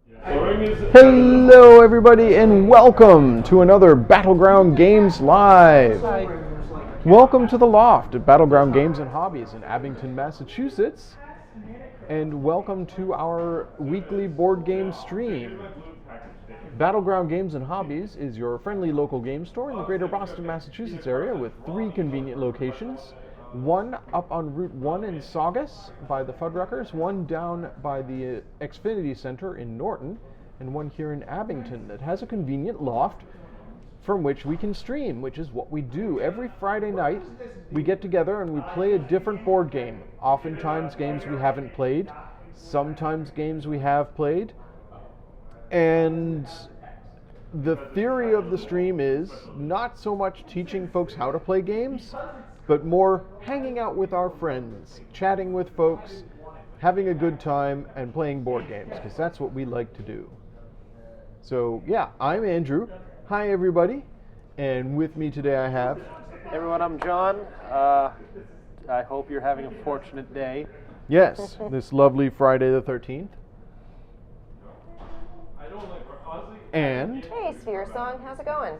Hello everybody and welcome to another Battleground Games Live. Hi. Welcome to the Loft at Battleground Games and Hobbies in Abington, Massachusetts. And welcome to our weekly board game stream. Battleground Games and Hobbies is your friendly local game store in the greater Boston, Massachusetts area with 3 convenient locations. One up on Route 1 in Saugus by the Fuddruckers, one down by the Xfinity Center in Norton, and one here in Abington that has a convenient loft from which we can stream, which is what we do. Every Friday night we get together and we play a different board game. Oftentimes games we haven't played, sometimes games we have played. And the theory of the stream is not so much teaching folks how to play games, but more hanging out with our friends, chatting with folks, having a good time, and playing board games, because that's what we like to do. So, yeah, I'm Andrew. Hi, everybody. And with me today I have... Hey everyone, I'm John. I hope you're having a fortunate day. Yes, this lovely Friday the 13th. And... Hey, Sphere Song, how's it going?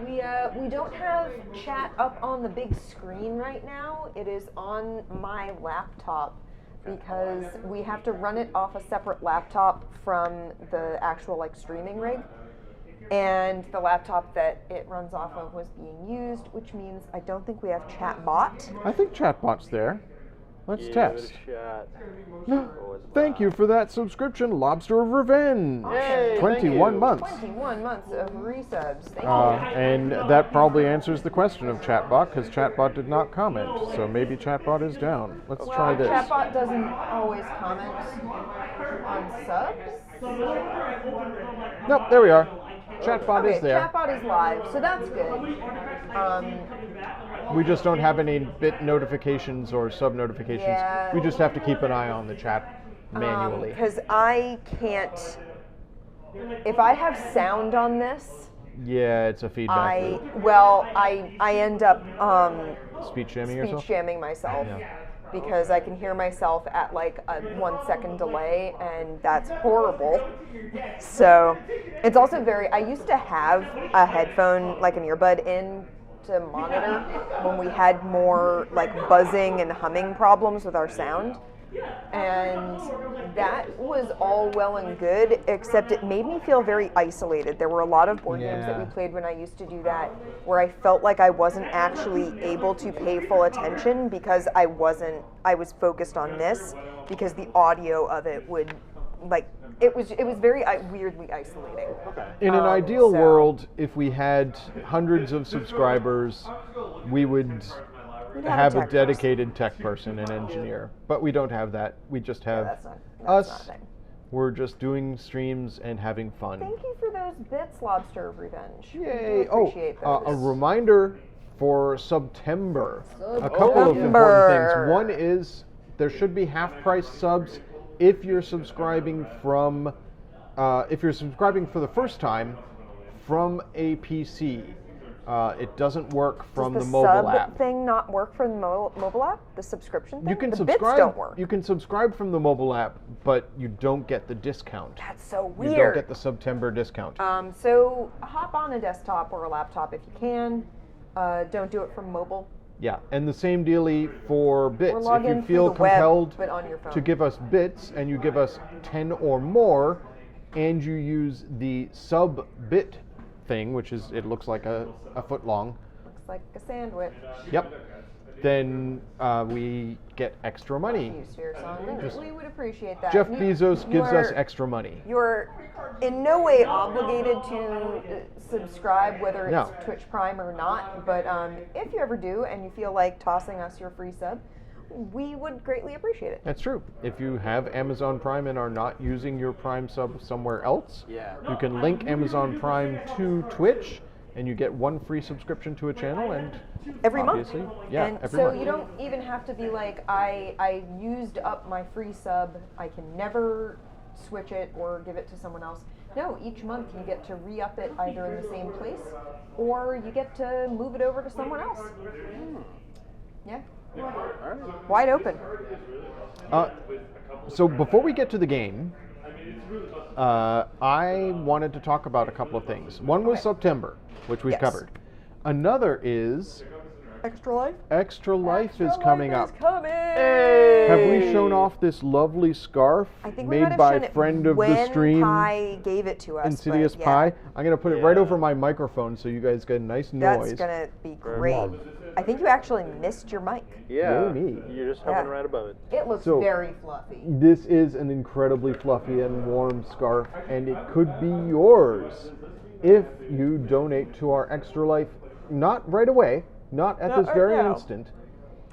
We don't have chat up on the big screen right now. It is on my laptop because we have to run it off a separate laptop from the actual streaming rig. And the laptop that it runs off of was being used, which means I don't think we have Chatbot. I think Chatbot's there. Let's test. Chat. Thank you for that subscription, Lobster of Revenge. Yay, 21 months. 21 months of resubs. Thank you. And that probably answers the question of Chatbot, because Chatbot did not comment. So maybe Chatbot is down. Let's try this. Chatbot doesn't always comment on subs. Nope, there we are. Chatbot Okay, is there. Chatbot is live, so that's good. We just don't have any bit notifications or sub notifications. Yeah. We just have to keep an eye on the chat manually. Because I can't. If I have sound on this, Yeah, it's a feedback loop. I end up Speech jamming speech yourself? jamming myself. Yeah. Because I can hear myself at like a 1 second delay, and that's horrible. So it's also I used to have a headphone, like an earbud in to monitor when we had more like buzzing and humming problems with our sound. And that was all well and good, except it made me feel very isolated. There were a lot of board games that we played when I used to do that where I felt like I wasn't actually able to pay full attention because I was focused on this, because the audio of it would it was very weirdly isolating. In an ideal world, if we had hundreds of subscribers, we would have a dedicated tech person, an engineer. But we don't have that. We just have That's not us. a thing. We're just doing streams and having fun. Thank you for those bits, Lobster of Revenge. Yay! We do appreciate those. A reminder for September. A couple of important things. One is there should be half-price subs if you're subscribing from for the first time from a PC. It doesn't work from the mobile app. Does the sub thing not work from the mobile app? The subscription thing? You can the subscribe. bits don't work. You can subscribe from the mobile app, but you don't get the discount. That's so weird. You don't get the September discount. So hop on a desktop or a laptop if you can. Don't do it from mobile. Yeah, and the same dealie for bits. log If in you through feel the web, compelled but on your phone. to give us bits and you give us 10 or more, and you use the sub bit thing, which is, it looks like a foot long. Looks like a sandwich. Yep. Then we get extra money. You, Sphere Song. We would appreciate that. Jeff Bezos gives us You're- extra money. You're in no way obligated to subscribe, whether it's No. Twitch Prime or not. But if you ever do and you feel like tossing us your free sub, we would greatly appreciate it. That's true. If you have Amazon Prime and are not using your Prime sub somewhere else, you can link Amazon Prime to Twitch, and you get 1 free subscription to a channel, and Every month. obviously, yeah, And every so month. you don't even have to be like, I used up my free sub, I can never switch it or give it to someone else. No, each month you get to re-up it either in the same place or you get to move it over to someone else. Yeah. Wide open. So before we get to the game, I wanted to talk about a couple of things. One was Okay. September, which we've Yes. covered. Another is Extra Life? Extra Life is coming up. Coming! Have we shown off this lovely scarf I think we might made have by shown it friend of when the stream, Pi gave it to us. Insidious but Pie? yeah, I'm going to put it right over my microphone so you guys get a nice noise. That's gonna be great. I think you actually missed your mic. Yeah. Yay me. You're just hovering Yeah. right above it. It looks So- very fluffy. This is an incredibly fluffy and warm scarf, and it could be yours if you donate to our Extra Life, not right away, not at Not this right very now. instant.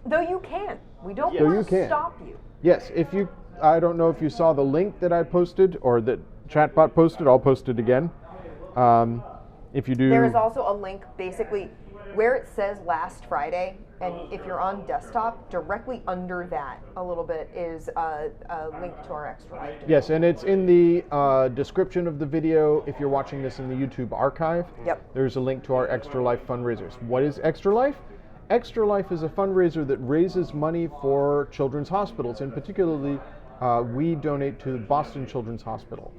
Though you can. We don't Though want you to can. stop you. Yes, if you, I don't know if you saw the link that I posted or that Chatbot posted, I'll post it again. If you do, There is also a link basically where it says last Friday, and if you're on desktop, directly under that a little bit is a link to our Extra Life. yes, and it's in the description of the video if you're watching this in the YouTube archive. Yep. There's a link to our Extra Life fundraisers. What is Extra Life? Extra Life is a fundraiser that raises money for children's hospitals, and particularly we donate to Boston Children's Hospital.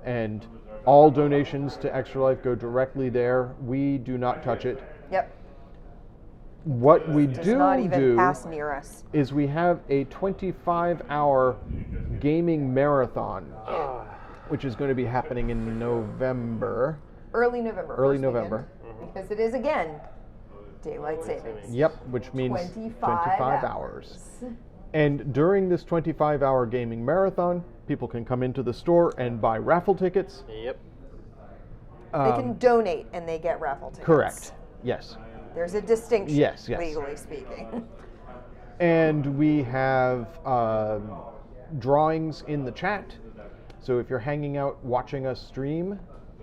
And all donations to Extra Life go directly there. We do not touch it. Yep. What we Does do not even do pass near us. is we have a 25-hour gaming marathon, which is going to be happening in November. Early November. Early first November. weekend, because it is again daylight savings. Yep, which means 25 hours. And during this 25-hour gaming marathon, people can come into the store and buy raffle tickets. Yep. They can donate and they get raffle tickets. Correct. Yes. There's a distinction, Yes, yes. legally speaking. And we have drawings in the chat. So if you're hanging out watching us stream,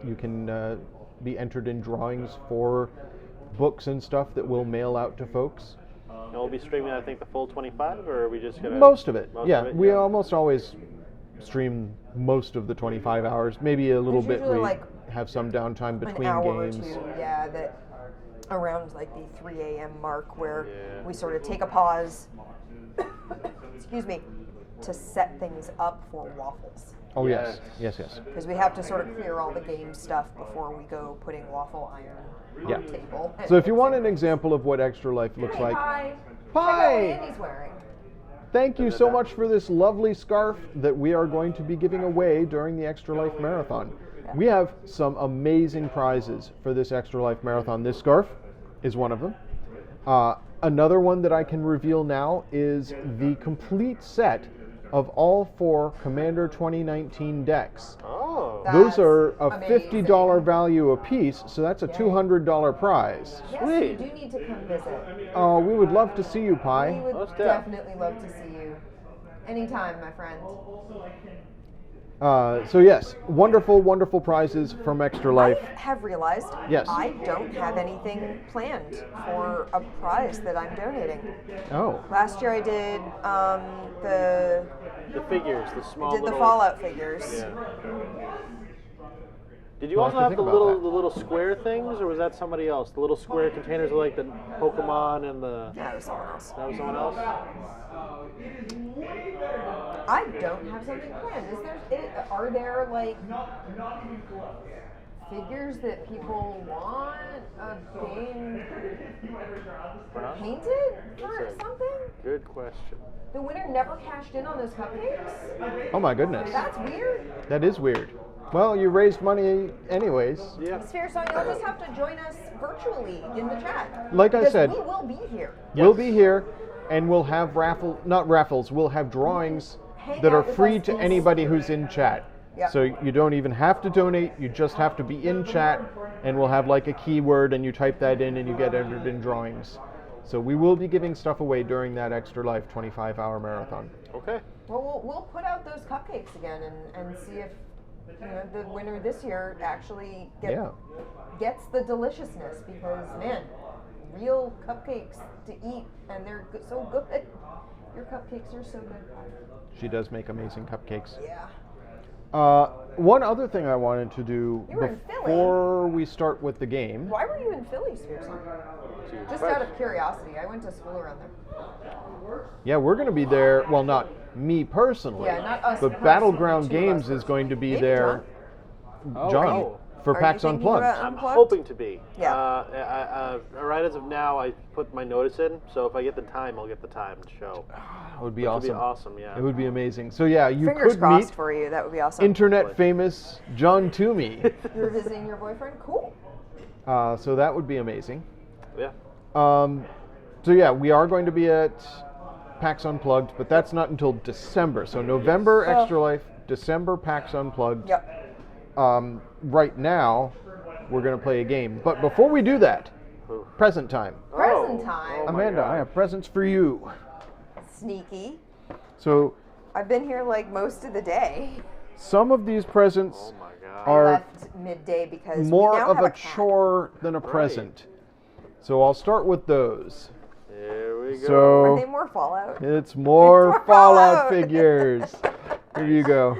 you can be entered in drawings for books and stuff that we'll mail out to folks. And we'll be streaming, I think, the full 25, or are we just gonna? Most of it. Most Yeah, of it? we almost always stream most of the 25 hours. Maybe a little There's bit usually we like have some downtime An between hour games. or two, yeah, that around like the 3 a.m. mark where Yeah. we sort of take a pause, excuse me, to set things up for waffles. Oh Yes. yes. Because we have to sort of clear all the game stuff before we go putting waffle iron on Yeah. the table. So if you want an example of what Extra Life looks like, Hi. Hi. Check out what Andy's wearing. thank you so much for this lovely scarf that we are going to be giving away during the Extra Life Marathon. We have some amazing prizes for this Extra Life Marathon. This scarf is one of them. Another one that I can reveal now is the complete set of all 4 Commander 2019 decks. Oh. Those That's are a amazing. $50 value a piece, so that's a $200 prize. Yes, Sweet. you do need to come visit. We would love to see you, We Pi. would Most definitely love to see you. Anytime, my friend. So yes, wonderful, wonderful prizes from Extra Life. I have realized Yes. I don't have anything planned for a prize that I'm donating. Oh, Last year I did The figures, the small. the little, Fallout figures. Yeah. Did you I'll also have have to the think about little that. square things, or was that somebody else? The little square containers, like the Pokemon and the. That was someone else. That was someone else. I don't have something planned. Are there like figures that people want a game painted or something? Good question. The winner never cashed in on those cupcakes? oh my goodness, That's weird. that is weird. Well, you raised money anyways. Yeah. It's fair, so you'll just have to join us virtually in the chat. Like I Because said, we will be here. we'll be here, and we'll have not raffles. We'll have drawings Hang that are out with free us to this- anybody who's in chat. Yep. So you don't even have to donate. You just have to be in chat, and we'll have like a keyword, and you type that in, and you get entered in drawings. So we will be giving stuff away during that Extra Life 25-hour marathon. Okay. Well, we'll put out those cupcakes again and see if the winner this year actually gets the deliciousness, because man, real cupcakes to eat, and they're so good. Your cupcakes are so good. She does make amazing cupcakes. Yeah. One other thing I wanted to do You were in Philly. before we start with the game. Why were you in Philly, seriously? Just out of curiosity. I went to school around there. Yeah, we're going to be there. Well, not me personally. Yeah, not us But personally, Battleground two of us Games is personally. going to be Maybe there, Oh, John, oh. for Are PAX you thinking Unplugged. about I'm Unplugged? hoping to be. Yeah. Right as of now, I put my notice in, so if I get the time, I'll get the time to show. That would be Which awesome. would be awesome, yeah. It would be amazing. So yeah, you Fingers could crossed meet for you. That would be awesome. internet famous John Toomey. You're visiting your boyfriend? Cool. So that would be amazing. Yeah. So yeah, we are going to be at PAX Unplugged, but that's not until December. So November Oh. Extra Life, December PAX Unplugged. Yep. Right now, we're going to play a game. But before we do that, present time. Present time. Oh my Amanda, God. I have presents for you. Sneaky. So I've been here like most of the day. some of these presents Oh my God. I are left midday because more we now of have a cat. chore than a present. So I'll start with those. There we go. So Are they more Fallout? it's more more Fallout Fallout. figures. Here you go.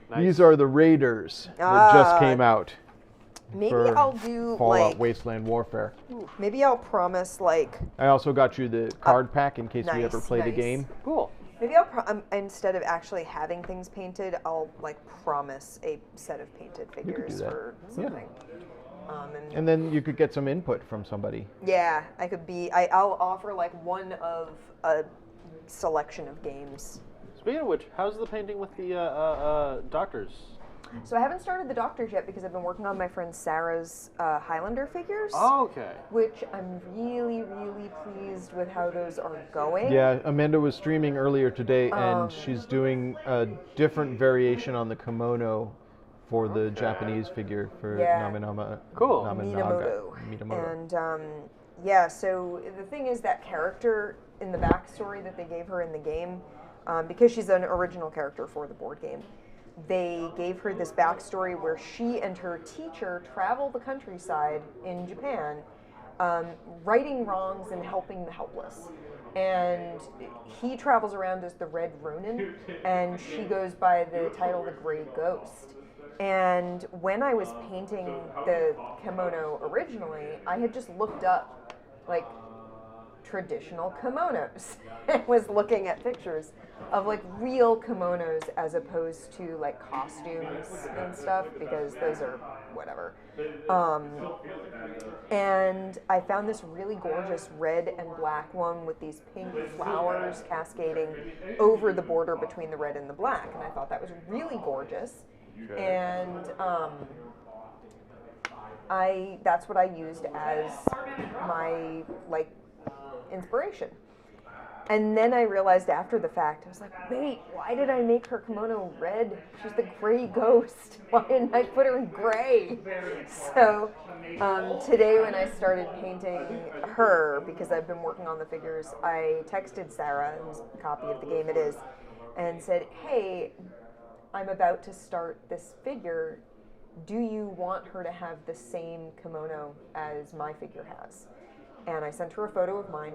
Nice. These are the Raiders that just came out Maybe for I'll do Fallout like. Wasteland Warfare. Maybe I'll promise like. I also got you the card pack in case we ever nice, play the nice. game. Cool. Maybe I'll instead of actually having things painted, I'll like promise a set of painted could do figures that. for Yeah. something. And then you could get some input from somebody. Yeah, I could be. I'll offer like one of a selection of games. Speaking of which, how's the painting with the doctors? So I haven't started the Doctors yet because I've been working on my friend Sarah's Highlander figures. Oh, okay. Which I'm really, really pleased with how those are going. Yeah, Amanda was streaming earlier today, and she's doing a different variation on the kimono for the Japanese figure for Yeah. Naminama. Cool. Minamoto. And yeah, so the thing is that character in the backstory that they gave her in the game, because she's an original character for the board game, they gave her this backstory where she and her teacher travel the countryside in Japan, righting wrongs and helping the helpless. And he travels around as the Red Ronin, and she goes by the title The Gray Ghost. And when I was painting the kimono originally, I had just looked up, like, traditional kimonos and was looking at pictures of, like, real kimonos as opposed to, like, costumes and stuff, because those are whatever. And I found this really gorgeous red and black one with these pink flowers cascading over the border between the red and the black, and I thought that was really gorgeous. And that's what I used as my like inspiration. And then I realized after the fact, I was like, wait, why did I make her kimono red? She's the gray ghost. Why didn't I put her in gray? So today when I started painting her, because I've been working on the figures, I texted Sarah, whose copy of the game it is, and said, hey, I'm about to start this figure. Do you want her to have the same kimono as my figure has? And I sent her a photo of mine.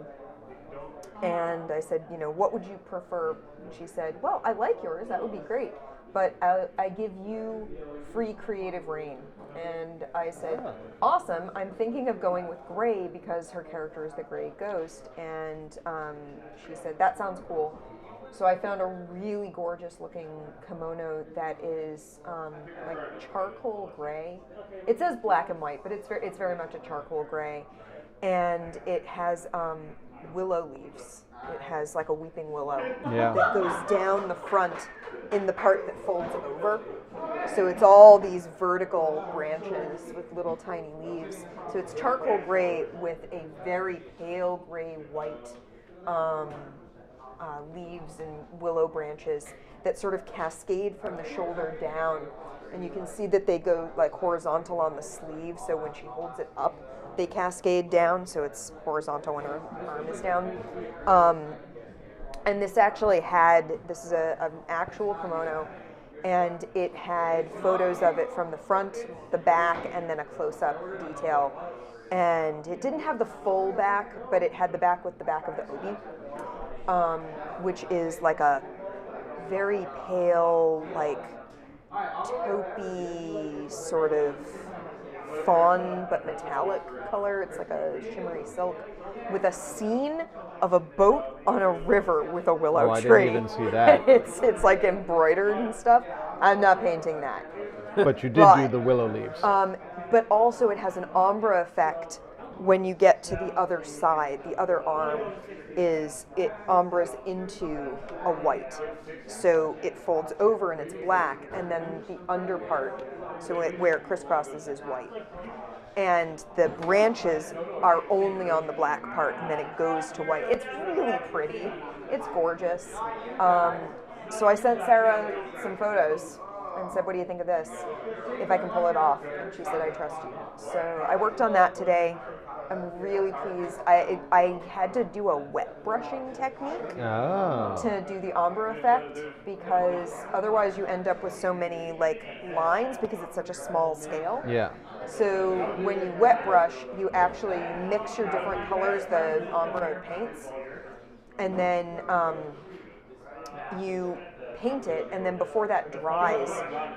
And I said, you know, what would you prefer? And she said, well, I like yours. That would be great. But I give you free creative reign. And I said, awesome. I'm thinking of going with gray because her character is the Gray Ghost. And she said, that sounds cool. So I found a really gorgeous looking kimono that is like charcoal gray. It says black and white, but it's very much a charcoal gray. And it has willow leaves. It has like a weeping willow that goes down the front in the part that folds over. So it's all these vertical branches with little tiny leaves. So it's charcoal gray with a very pale gray white leaves and willow branches that sort of cascade from the shoulder down. And you can see that they go like horizontal on the sleeve, so when she holds it up, they cascade down, so it's horizontal when her arm is down. And this actually this is an actual kimono, and it had photos of it from the front, the back, and then a close-up detail. And it didn't have the full back, but it had the back with the back of the obi, which is like a very pale, like taupey sort of fawn but metallic color. It's like a shimmery silk with a scene of a boat on a river with a willow I tree. didn't even see that. It's like embroidered and stuff. I'm not painting that. But you did do the willow leaves. But also it has an ombre effect when you get to the other side. The other arm it ombres into a white. So it folds over and it's black, and then the under part, where it crisscrosses, is white. And the branches are only on the black part, and then it goes to white. It's really pretty. It's gorgeous. So I sent Sarah some photos and said, what do you think of this? If I can pull it off. And she said, I trust you. So I worked on that today. I'm really pleased. I had to do a wet brushing technique to do the ombre effect, because otherwise you end up with so many like lines because it's such a small scale. Yeah. So when you wet brush, you actually mix your different colors, the ombre paints, and then you paint it, and then before that dries,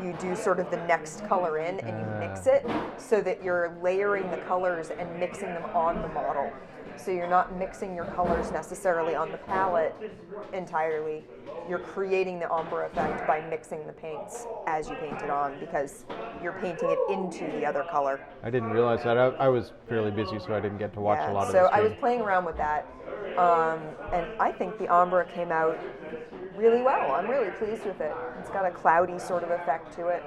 you do sort of the next color in, and you mix it so that you're layering the colors and mixing them on the model. So you're not mixing your colors necessarily on the palette entirely. You're creating the ombre effect by mixing the paints as you paint it on, because you're painting it into the other color. I didn't realize that. I was fairly busy, so I didn't get to watch a lot of So the I was stream. playing around with that, and I think the ombre came out really well. I'm really pleased with it. It's got a cloudy sort of effect to it.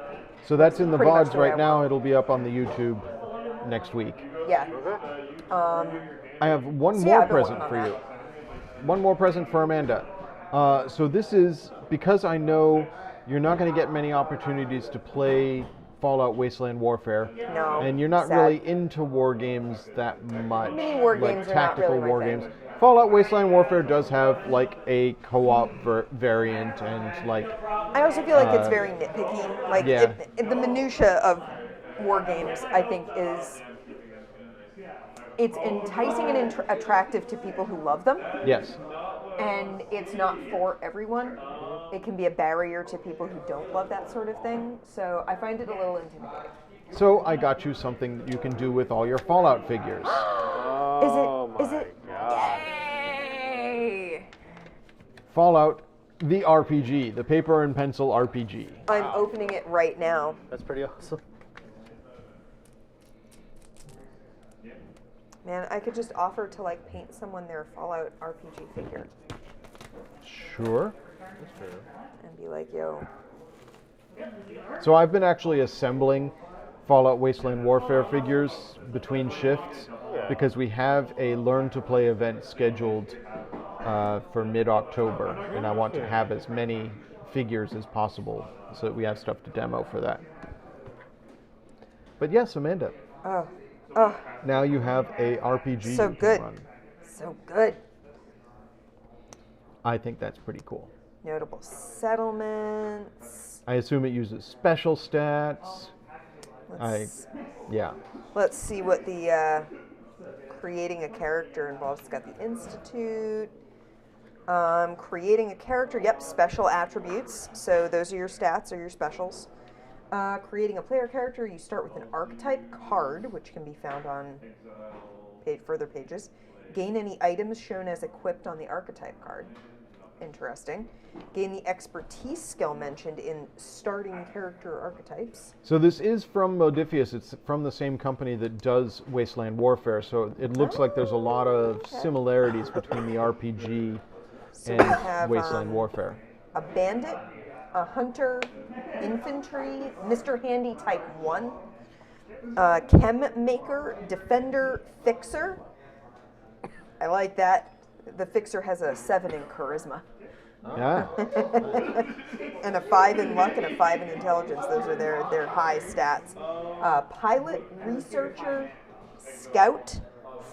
So that's in the Pretty much VODs the way right I now. want. It'll be up on the YouTube next week. Yeah. I have one So more I've been present working for on you. One more present for Amanda. So this is, because I know you're not going to get many opportunities to play Fallout Wasteland Warfare. No, And you're not sad. really into war games that much. Mini war like games are not tactical really my war thing. games. Fallout Wasteland Warfare does have like a co-op variant, and like I also feel like it's very nitpicky. Like yeah. the minutia of war games, I think, it's enticing and attractive to people who love them, yes. and it's not for everyone. It can be a barrier to people who don't love that sort of thing. So I find it a little intimidating. So I got you something that you can do with all your Fallout figures. Is it? God. Yay! Fallout, the RPG, the paper and pencil RPG. I'm opening it right now. That's pretty awesome. Man, I could just offer to like paint someone their Fallout RPG figure Sure. and be like, yo. So I've been actually assembling Fallout Wasteland Warfare figures between shifts because we have a Learn to Play event scheduled for mid-October, and I want to have as many figures as possible so that we have stuff to demo for that. But yes, Amanda. Oh, Now you have a RPG so you can good. run. So good. I think that's pretty cool. Notable settlements. I assume it uses special stats. Yeah. Let's see what the creating a character involves. It's got the Institute. Creating a character, yep, special attributes. So those are your stats or your specials. Creating a player character, you start with an archetype card, which can be found on further pages. Gain any items shown as equipped on the archetype card. Interesting. Gain the expertise skill mentioned in starting character archetypes. So this is from Modifius. It's from the same company that does Wasteland Warfare. So it looks like there's a lot of similarities between the RPG So and we have Wasteland Warfare. a bandit, a hunter, infantry, Mr. Handy type 1, chem maker, defender, fixer. I like that. The fixer has a 7 in charisma. Yeah. And a 5 in luck and a 5 in intelligence. Those are their high stats. Pilot, researcher, scout,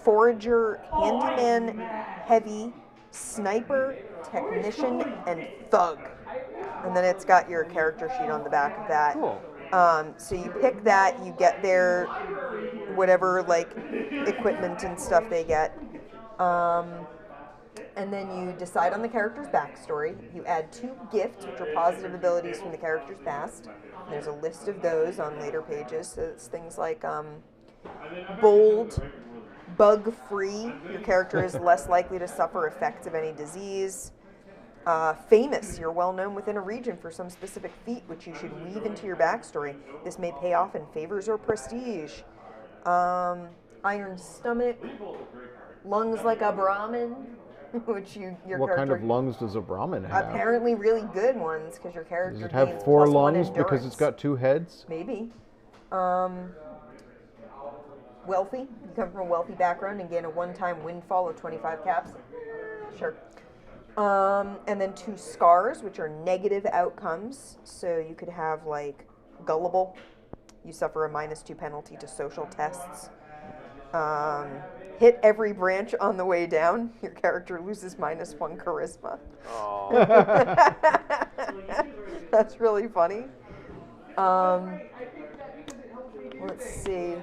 forager, handyman, heavy, sniper, technician, and thug. And then it's got your character sheet on the back of that. Cool. So you pick that, you get their whatever like equipment and stuff they get. And then you decide on the character's backstory. You add 2 gifts, which are positive abilities from the character's past. There's a list of those on later pages. So it's things like bold, bug-free. Your character is less likely to suffer effects of any disease. Famous. You're well known within a region for some specific feat, which you should weave into your backstory. This may pay off in favors or prestige. Iron stomach. Lungs like a Brahmin. Which your What character, kind of lungs does a Brahmin have? apparently really good ones, because your character Does it have gains 4 +1 lungs because endurance. it's got 2 heads? Maybe. Wealthy. You come from a wealthy background and gain a one-time windfall of 25 caps. Sure. And then 2 scars, which are negative outcomes. So you could have, like, gullible. You suffer a -2 penalty to social tests. Hit every branch on the way down. Your character loses -1 charisma. Oh. That's really funny. Let's see.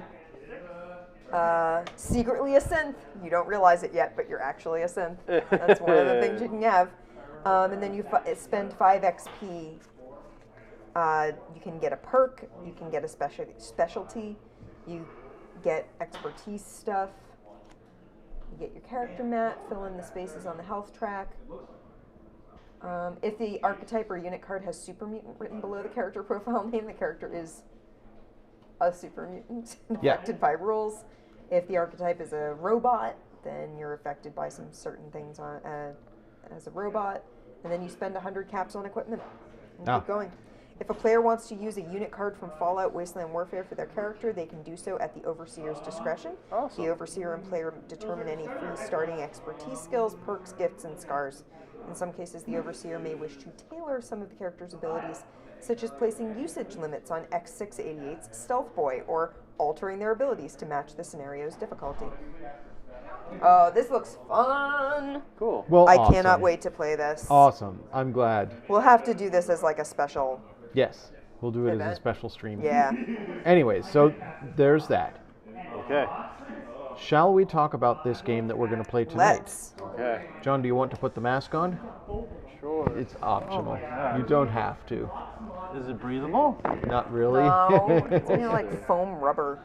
Secretly a synth. You don't realize it yet, but you're actually a synth. That's one of the things you can have. And then you spend 5 XP. You can get a perk. You can get a specialty. You get expertise stuff. You get your character mat, fill in the spaces on the health track. If the archetype or unit card has super mutant written below the character profile name, the character is a super mutant affected by rules. If the archetype is a robot, then you're affected by some certain things as a robot. And then you spend 100 caps on equipment and keep going. If a player wants to use a unit card from Fallout Wasteland Warfare for their character, they can do so at the Overseer's discretion. Awesome. The Overseer and player determine any free starting expertise skills, perks, gifts, and scars. In some cases, the Overseer may wish to tailor some of the character's abilities, such as placing usage limits on X688's Stealth Boy, or altering their abilities to match the scenario's difficulty. Oh, this looks fun! Cool. Well, I awesome. cannot wait to play this. Awesome. I'm glad. We'll have to do this as like a special. Yes. We'll do it as a Event. special stream. Yeah. Anyways, so there's that. Okay. Shall we talk about this game that we're going to play tonight? Let's. Okay. John, do you want to put the mask on? Sure. It's optional. my God. You don't have to. Is it breathable? Not really. No, it's made of like foam rubber.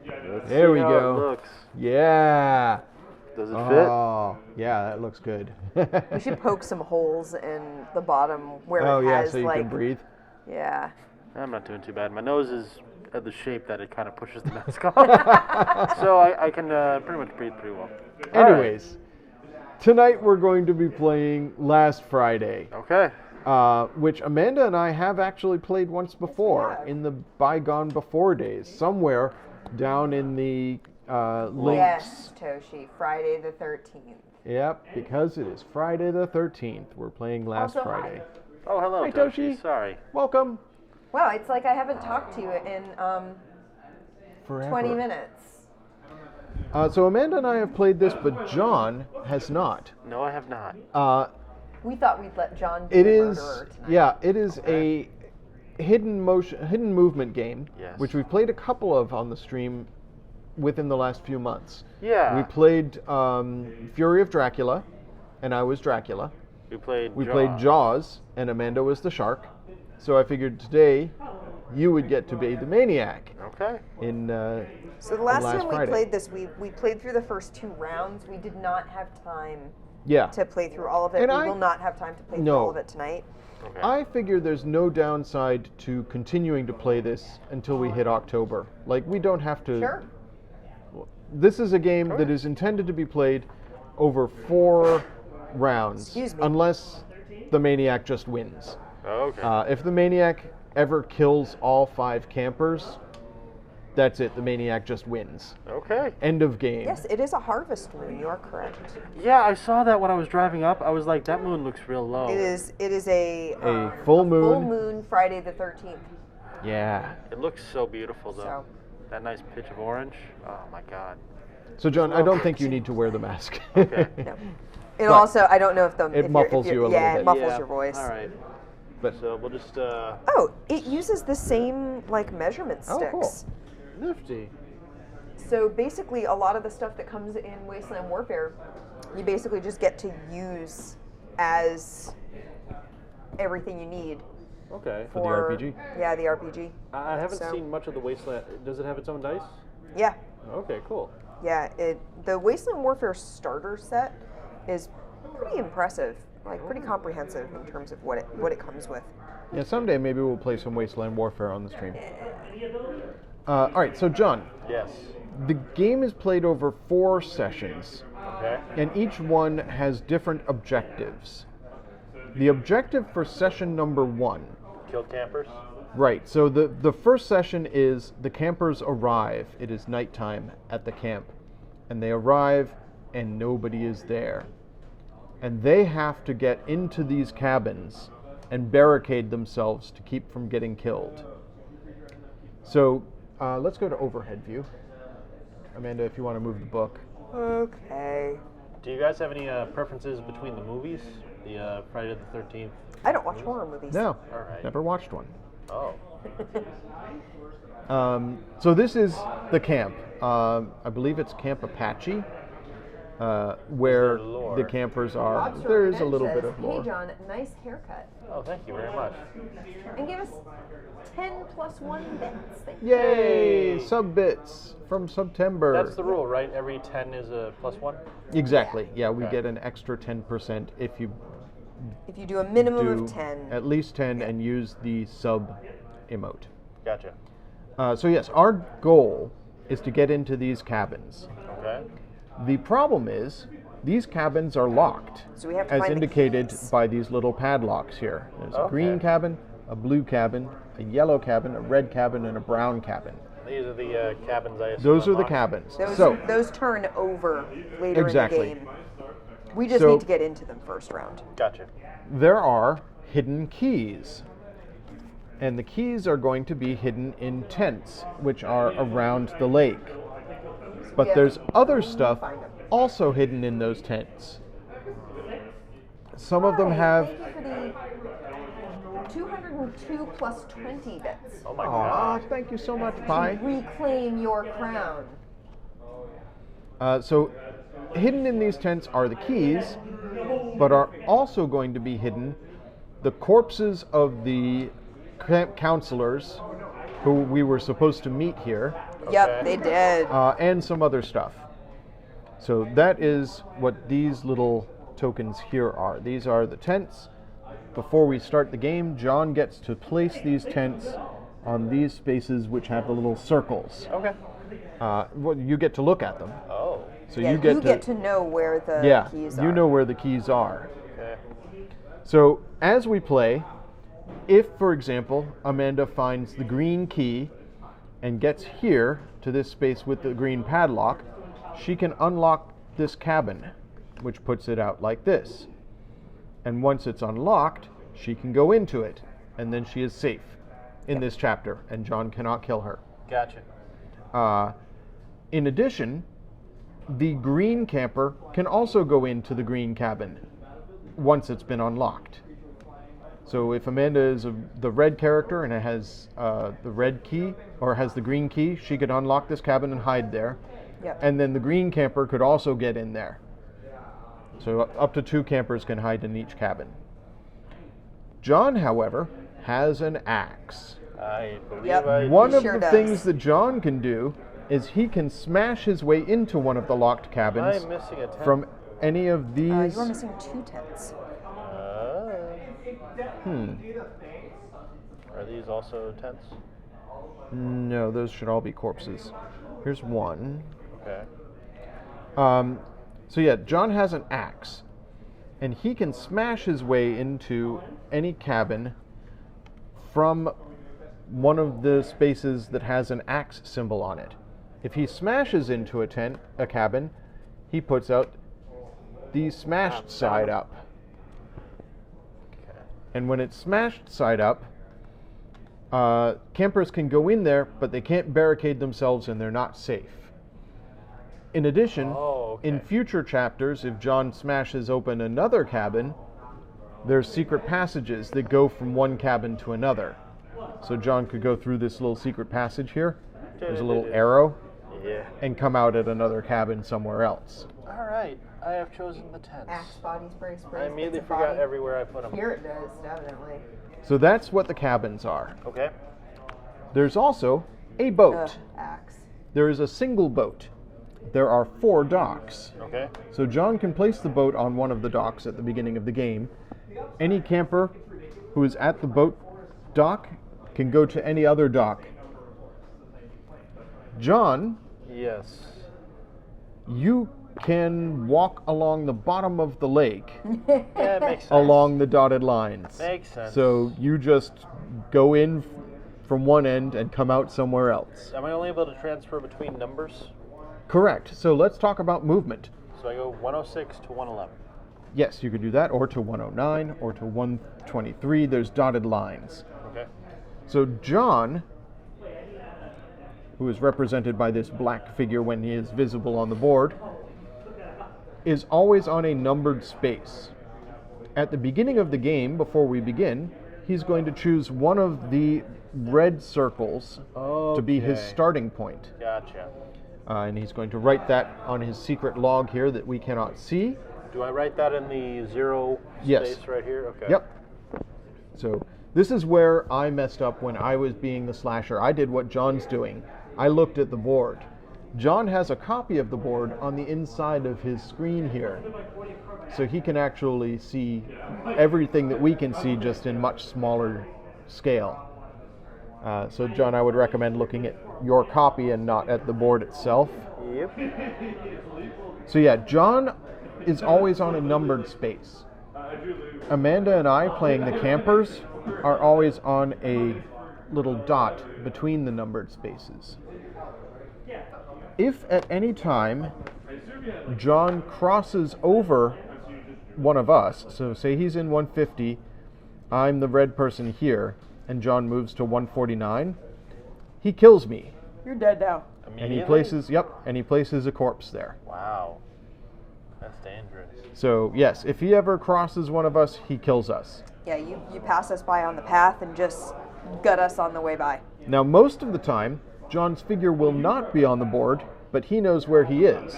Let's There see we how go. It looks. Yeah. Does it Oh, yeah, that looks good. We should poke some holes in the bottom where Oh, it yeah, has so you like. can breathe. Yeah. fit? I'm not doing too bad. My nose is at the shape that it kind of pushes the mask off. So I can pretty much breathe pretty well. All right. Anyways, tonight we're going to be playing Last Friday, Okay. which Amanda and I have actually played once before have. in the bygone before days, somewhere down in the links. Yes, Toshi. Friday the 13th. Yep, because it is Friday the 13th. We're playing Last Also, hi. Friday. Oh, hello, Hi, Toshi. Toshi. Sorry. Welcome. Wow, it's like I haven't talked to you in Forever. 20 minutes. So Amanda and I have played this, but John has not. No, I have not. We thought we'd let John be It the is, murderer tonight. yeah, it is a hidden movement game, Yes. which we've played a couple of on the stream within the last few months. Yeah. We played Fury of Dracula, and I was Dracula. We played We played Jaws, and Amanda was the shark. So I figured today you would get to be the maniac Okay. in So the last Last time we Friday. played this, we played through the first 2 rounds. We did not have time yeah. to play through all of it. And We I- will not have time to play through No. all of it tonight. Okay. I figure there's no downside to continuing to play this until we hit October. Like, we don't have to. Sure. This is a game that is intended to be played over 4 rounds. Excuse me. Unless the maniac just wins. Okay. If the maniac ever kills all 5 campers, that's it. The maniac just wins. Okay. End of game. Yes, it is a harvest moon. You are correct. Yeah, I saw that when I was driving up. I was like, that moon looks real low. It is. It is a full moon. Full moon, Friday the 13th. Yeah. It looks so beautiful, though. So. That nice pitch of orange. Oh, my God. So, John, I don't think you need to wear the mask. Okay. No. It also, I don't know if the It muffles you a little yeah, bit. it muffles Yeah. your voice. All right. But So we'll just, Oh, it uses the same like measurement Oh, sticks. cool. nifty. So basically, a lot of the stuff that comes in Wasteland Warfare You basically just get to use as everything you need Okay. For the RPG? Yeah, the RPG. I haven't So- seen much of the Wasteland. Does it have its own dice? Yeah, Okay, cool. yeah. The Wasteland Warfare starter set is pretty impressive, like pretty comprehensive in terms of what it comes with. Yeah, someday maybe we'll play some Wasteland Warfare on the stream. All right, so John, Yes. the game is played over 4 sessions, Okay. and each one has different objectives. The objective for session number 1, Kill campers. right, so the first session is the campers arrive. It is nighttime at the camp, and they arrive and nobody is there. And they have to get into these cabins and barricade themselves to keep from getting killed. So let's go to overhead view. Amanda, if you want to move the book. Okay. Do you guys have any preferences between the movies? The Friday the 13th? I don't watch horror movies. No, All right. never watched one. Oh. So this is the camp. I believe it's Camp Apache, where Is there lore? the campers are. Bob There is a Sorvin little says, bit of lore. Hey John, nice haircut. Oh, thank you very much. And give us 10 plus 1 bits. Thank you. Yay! Sub bits from September. That's the rule, right? Every 10 is a +1? Exactly. Yeah, we Okay. get an extra 10% if you If you do a minimum do of 10. at least 10 and use the sub emote. Gotcha. So yes, our goal is to get into these cabins. Okay. The problem is these cabins are locked, So we have to as find the indicated keys. by these little padlocks here. There's a Okay. green cabin, a blue cabin, a yellow cabin, a red cabin, and a brown cabin. These are the cabins I assume Those are the unlocked. cabins. Those, So those turn over later Exactly. in the game. We just So- need to get into them first round. Gotcha. there are hidden keys. And the keys are going to be hidden in tents, which are around the lake. But Yeah. there's other stuff Find 'em. also hidden in those tents. Some of them Hi, have. Thank you for the 202 plus 20 bits. Oh my Aw, god. thank you so much, Pi. Reclaim your crown. So, hidden in these tents are the keys, but are also going to be hidden the corpses of the camp counselors who we were supposed to meet here, Yep, they did. and some other stuff. So that is what these little tokens here are. These are the tents. Before we start the game, John gets to place these tents on these spaces which have the little circles. Okay. Well, you get to look at them. Oh. So Yeah, you get to know where the yeah, keys are. you know where the keys are. Okay. So as we play, if, for example, Amanda finds the green key and gets here to this space with the green padlock, she can unlock this cabin, which puts it out like this. And once it's unlocked, she can go into it, and then she is safe in this chapter, and John cannot kill her. Gotcha. In addition, the green camper can also go into the green cabin once it's been unlocked. So if Amanda is the red character and it has the red key, or has the green key, she could unlock this cabin and hide there. Yep. And then the green camper could also get in there. So up to 2 campers can hide in each cabin. John, however, has an axe. I believe Yep. I. One of sure the does. things that John can do is he can smash his way into one of the locked cabins I'm missing a tent. from any of these. You are missing 2 tents. Are these also tents? No, those should all be corpses. Here's one. Okay. So yeah, John has an axe, and he can smash his way into any cabin from one of the spaces that has an axe symbol on it. If he smashes into a cabin, he puts out the smashed side up. Okay. And when it's smashed side up, campers can go in there, but they can't barricade themselves and they're not safe. In addition, Oh, okay. in future chapters, if John smashes open another cabin, there's secret passages that go from one cabin to another. So John could go through this little secret passage here. There's a little arrow Yeah. and come out at another cabin somewhere else. All right. right. I have chosen the tents. Axe body spray. I immediately forgot everywhere I put them. Here it does, definitely. So that's what the cabins are. Okay. There's also a boat. Axe. There is a single boat. There are 4 docks. Okay. So John can place the boat on one of the docks at the beginning of the game. Any camper who is at the boat dock can go to any other dock. John, Yes. you can walk along the bottom of the lake Yeah, it makes sense. along the dotted lines. Makes sense. So you just go in from one end and come out somewhere else. Am I only able to transfer between numbers? Correct. So let's talk about movement. So I go 106 to 111. Yes, you could do that, or to 109, or to 123. There's dotted lines. Okay. So John, who is represented by this black figure when he is visible on the board, is always on a numbered space. At the beginning of the game, before we begin, he's going to choose one of the red circles to be his Okay. starting point. Gotcha. And he's going to write that on his secret log here that we cannot see. Do I write that in the 0 Yes. space right here? Okay. Yep. So this is where I messed up when I was being the slasher. I did what John's doing. I looked at the board. John has a copy of the board on the inside of his screen here. So he can actually see everything that we can see, just in much smaller scale. So John, I would recommend looking at your copy and not at the board itself. Yep. So yeah, John is always on a numbered space. Amanda and I, playing the campers, are always on a little dot between the numbered spaces. If at any time John crosses over one of us, so say he's in 150, I'm the red person here, and John moves to 149, he kills me. You're dead now. And he places, a corpse there. Wow. That's dangerous. So yes, if he ever crosses one of us, he kills us. Yeah, you pass us by on the path and just gut us on the way by. Now most of the time, John's figure will not be on the board, but he knows where he is.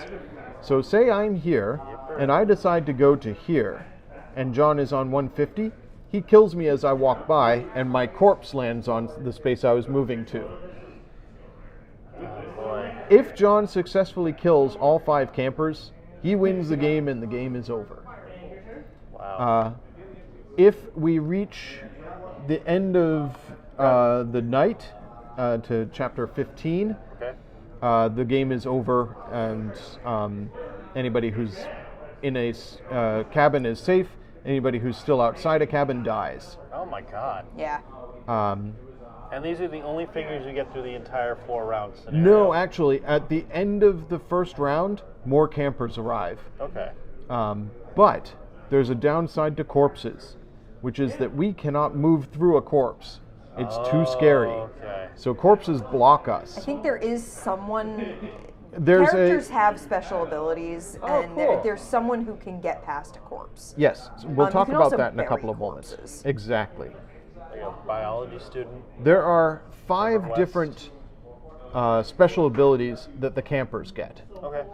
So say I'm here, and I decide to go to here, and John is on 150, he kills me as I walk by, and my corpse lands on the space I was moving to. Oh boy. If John successfully kills all 5 campers, he wins the game and the game is over. Wow. If we reach the end of the night to chapter 15, Okay. the game is over, and anybody who's in a cabin is safe. Anybody who's still outside a cabin dies. Oh my god. Yeah. And these are the only figures you get through the entire 4 round scenario? No, actually, at the end of the first round, more campers arrive. Okay. But there's a downside to corpses, which is that we cannot move through a corpse. It's too scary. Okay. So corpses block I us. think there is someone. There's Characters have special abilities, Oh, and cool. there's someone who can get past a corpse. Yes, so we'll You talk can about also that in a bury couple of moments. corpses. Exactly. Like a biology student. There are 5 Request. different special abilities that the campers get. Okay.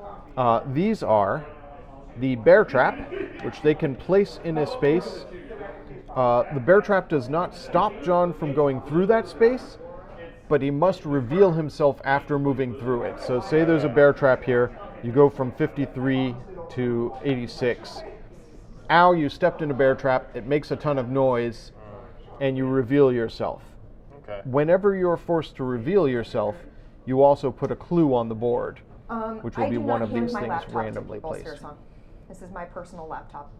These are the bear trap, which they can place in a space. The bear trap does not stop John from going through that space, but he must reveal himself after moving through it. So say there's a bear trap here, you go from 53 to 86. Ow, you stepped in a bear trap, it makes a ton of noise, and you reveal yourself. Okay. Whenever you're forced to reveal yourself, you also put a clue on the board, which will I be do one not of hand these my things laptop to randomly people, placed. Sirson. This is my personal laptop.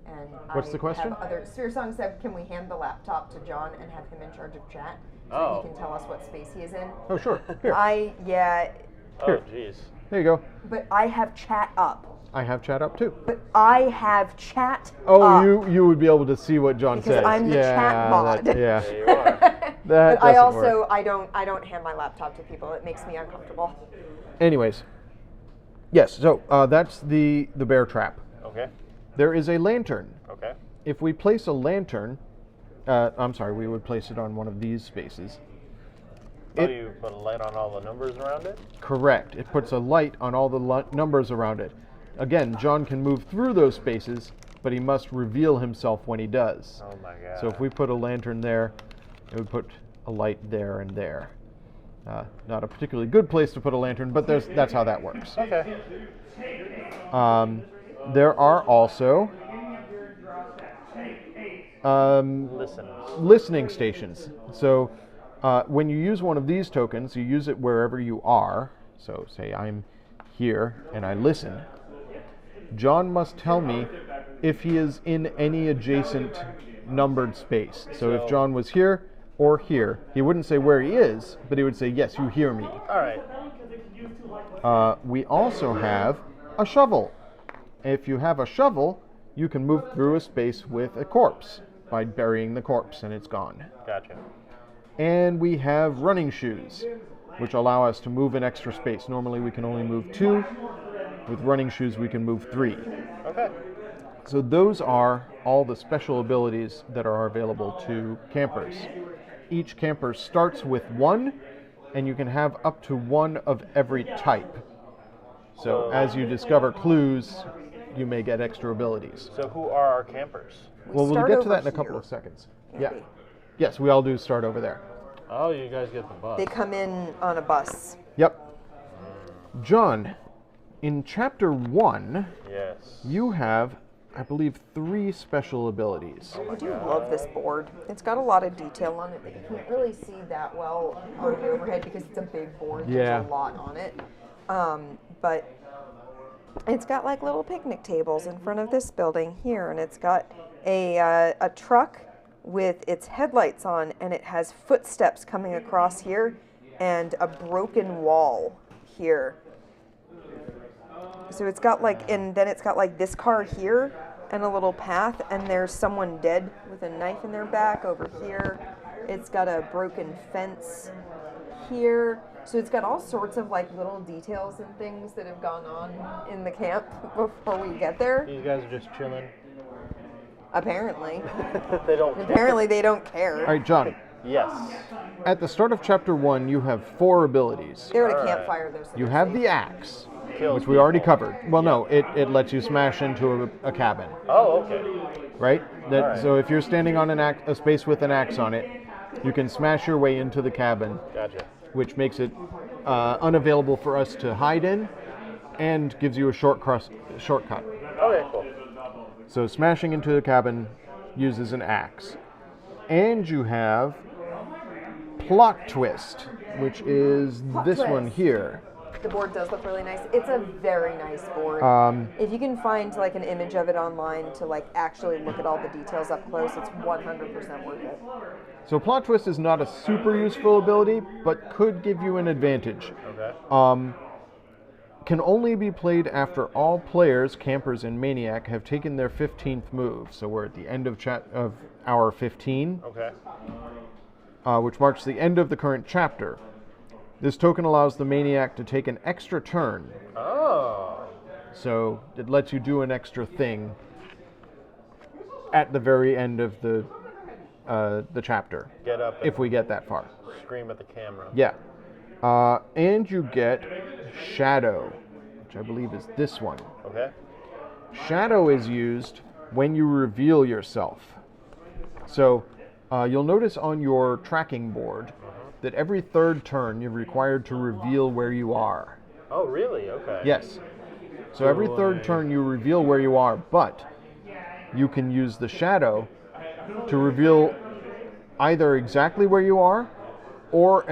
And What's the question? Have other Sirson said, can we hand the laptop to John and have him in charge of chat so Oh. he can tell us what space he is in? Oh, sure. Here. Oh, jeez. There you go. But I have chat up. I have chat up too. But I have chat Oh, up. you would be able to see what John Because says. I'm the chat mod. Yeah. There you are. That But I doesn't also work. I don't hand my laptop to people. It makes me uncomfortable. Anyways. Yes, so that's the bear trap. Okay. There is a lantern. Okay. If we place a lantern, we would place it on one of these spaces. Oh, you put a light on all the numbers around it? Correct. It puts a light on all the numbers around it. Again, John can move through those spaces, but he must reveal himself when he does. Oh my god. So if we put a lantern there, it would put a light there and there. Not a particularly good place to put a lantern, but that's how that works. Okay. There are also listening stations. So when you use one of these tokens, you use it wherever you are. So say I'm here and I listen. John must tell me if he is in any adjacent numbered space. So if John was here or here, he wouldn't say where he is, but he would say, yes, you hear me. All right. We also have a shovel. If you have a shovel, you can move through a space with a corpse by burying the corpse and it's gone. Gotcha. And we have running shoes, which allow us to move an extra space. Normally we can only move 2. With running shoes, we can move 3. Okay. So those are all the special abilities that are available to campers. Each camper starts with 1, and you can have up to 1 of every type. So as you discover clues, you may get extra abilities. So who are our campers? Well, we'll get to that in a couple of seconds. Yeah. Yes, we all do start over there. Oh, you guys get the bus. They come in on a bus. Yep. John, in Chapter 1, yes, you have, I believe, 3 special abilities. I do love this board. It's got a lot of detail on it, but you can't really see that well on the overhead because it's a big board. Yeah. There's a lot on it. But it's got like little picnic tables in front of this building here, and it's got a truck with its headlights on, and it has footsteps coming across here and a broken wall here. So it's got like, and then it's got like this car here and a little path, and there's someone dead with a knife in their back over here. It's got a broken fence here. So it's got all sorts of like little details and things that have gone on in the camp before we get there. These guys are just chilling. Apparently. They don't. Apparently they don't care. All right, John. Yes. At the start of Chapter 1, you have 4 abilities. They're at a campfire. Those You have the axe, Kills which we already people. covered. Well, no, it lets you smash into a cabin, Oh, okay. right? Alright. So if you're standing on a space with an axe on it, you can smash your way into the cabin, Gotcha. which makes it unavailable for us to hide in and gives you a shortcut. Okay, cool. So smashing into the cabin uses an axe. And you have Plot Twist, which is this one here. The board does look really nice. It's a very nice board. If you can find like an image of it online to like actually look at all the details up close, it's 100% worth it. So Plot Twist is not a super useful ability, but could give you an advantage. Okay. Can only be played after all players, campers, and Maniac have taken their 15th move. So we're at the end of hour 15, Okay. which marks the end of the current chapter. This token allows the Maniac to take an extra turn. Oh. So it lets you do an extra thing at the very end of the chapter, Get up and if we get that far. scream at the camera. Yeah. And you get Shadow, which I believe is this one. Okay. Shadow is used when you reveal yourself. So you'll notice on your tracking board that every 3rd turn you're required to reveal where you are. Oh, really? Okay. Yes. So every 3rd turn you reveal where you are, but you can use the shadow to reveal either exactly where you are or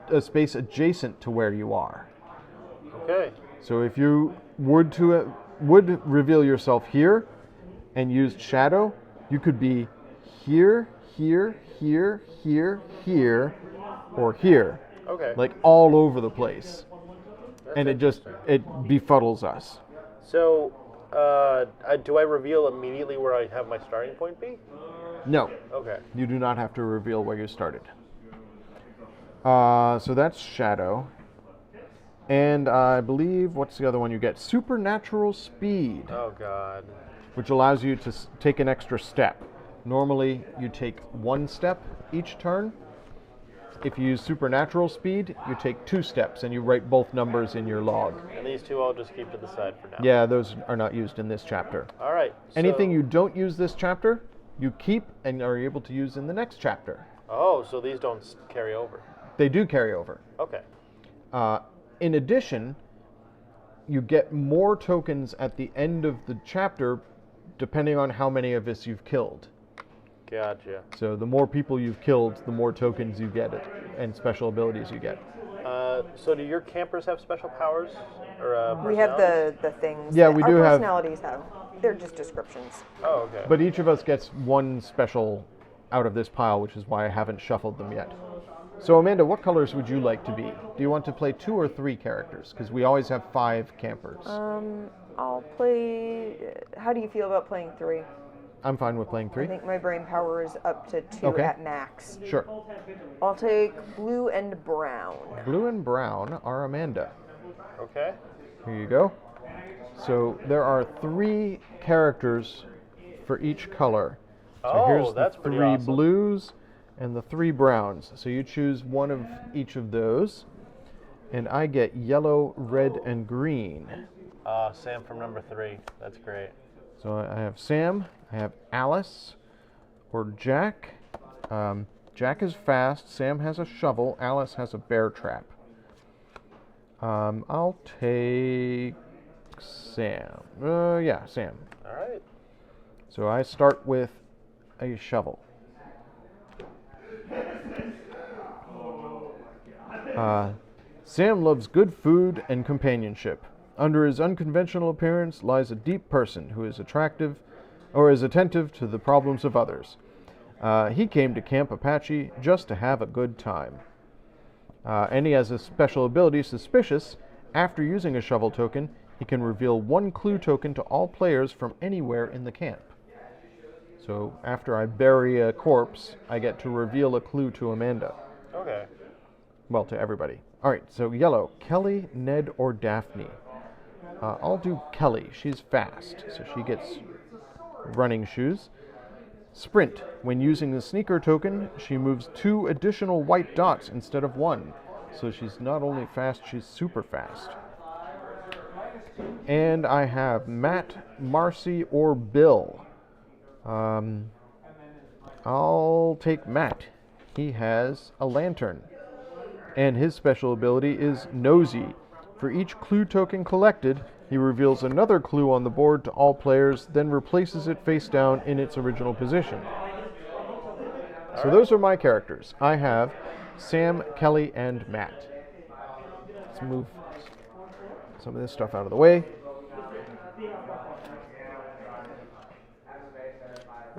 a space adjacent to where you are. Okay. So if you would reveal yourself here and used shadow, you could be here, here, here, here, here, or here. Okay. Like all over the place. That's And it interesting. befuddles us. So, do I reveal immediately where I have my starting point be? No, Okay. you do not have to reveal where you started. So that's shadow. And I believe, what's the other one you get? Supernatural speed, Oh God. which allows you to take an extra step. Normally, you take 1 step each turn. If you use supernatural speed, you take 2 steps and you write both numbers in your log. And these two I'll just keep to the side for now. Yeah, those are not used in this chapter. All right. Anything you don't use this chapter, you keep and are able to use in the next chapter. Oh, so these don't carry over. They do carry over. Okay. In addition, you get more tokens at the end of the chapter depending on how many of us you've killed. Gotcha. So the more people you've killed, the more tokens you get and special abilities you get. So do your campers have special powers? Or We have the things. Yeah, that we our do have- personalities have. They're just descriptions. Oh, okay. But each of us gets one special out of this pile, which is why I haven't shuffled them yet. So Amanda, what colors would you like to be? Do you want to play 2 or 3 characters? Because we always have 5 campers. I'll play. How do you feel about playing 3? I'm fine with playing 3. I think my brain power is up to 2 Okay. at max. Sure. I'll take blue and brown. Blue and brown are Amanda. Okay. Here you go. So there are 3 characters for each color. So Oh, here's that's the pretty 3 awesome. blues and the 3 browns. So you choose one of each of those. And I get yellow, red, and green. Sam from number 3. That's great. So I have Sam, I have Alice, or Jack. Jack is fast, Sam has a shovel, Alice has a bear trap. I'll take Sam. Yeah, Sam. All right. So I start with a shovel. Sam loves good food and companionship. Under his unconventional appearance lies a deep person who is attractive or is attentive to the problems of others. He came to Camp Apache just to have a good time. And he has a special ability, Suspicious. After using a shovel token, he can reveal 1 clue token to all players from anywhere in the camp. So after I bury a corpse, I get to reveal a clue to Amanda. Okay. Well, to everybody. All right, so yellow, Kelly, Ned, or Daphne. I'll do Kelly. She's fast, so she gets running shoes. Sprint. When using the sneaker token, she moves 2 additional white dots instead of 1. So she's not only fast, she's super fast. And I have Matt, Marcy, or Bill. I'll take Matt. He has a lantern. And his special ability is Nosy. For each clue token collected, he reveals another clue on the board to all players, then replaces it face down in its original position. So those are my characters. I have Sam, Kelly, and Matt. Let's move some of this stuff out of the way.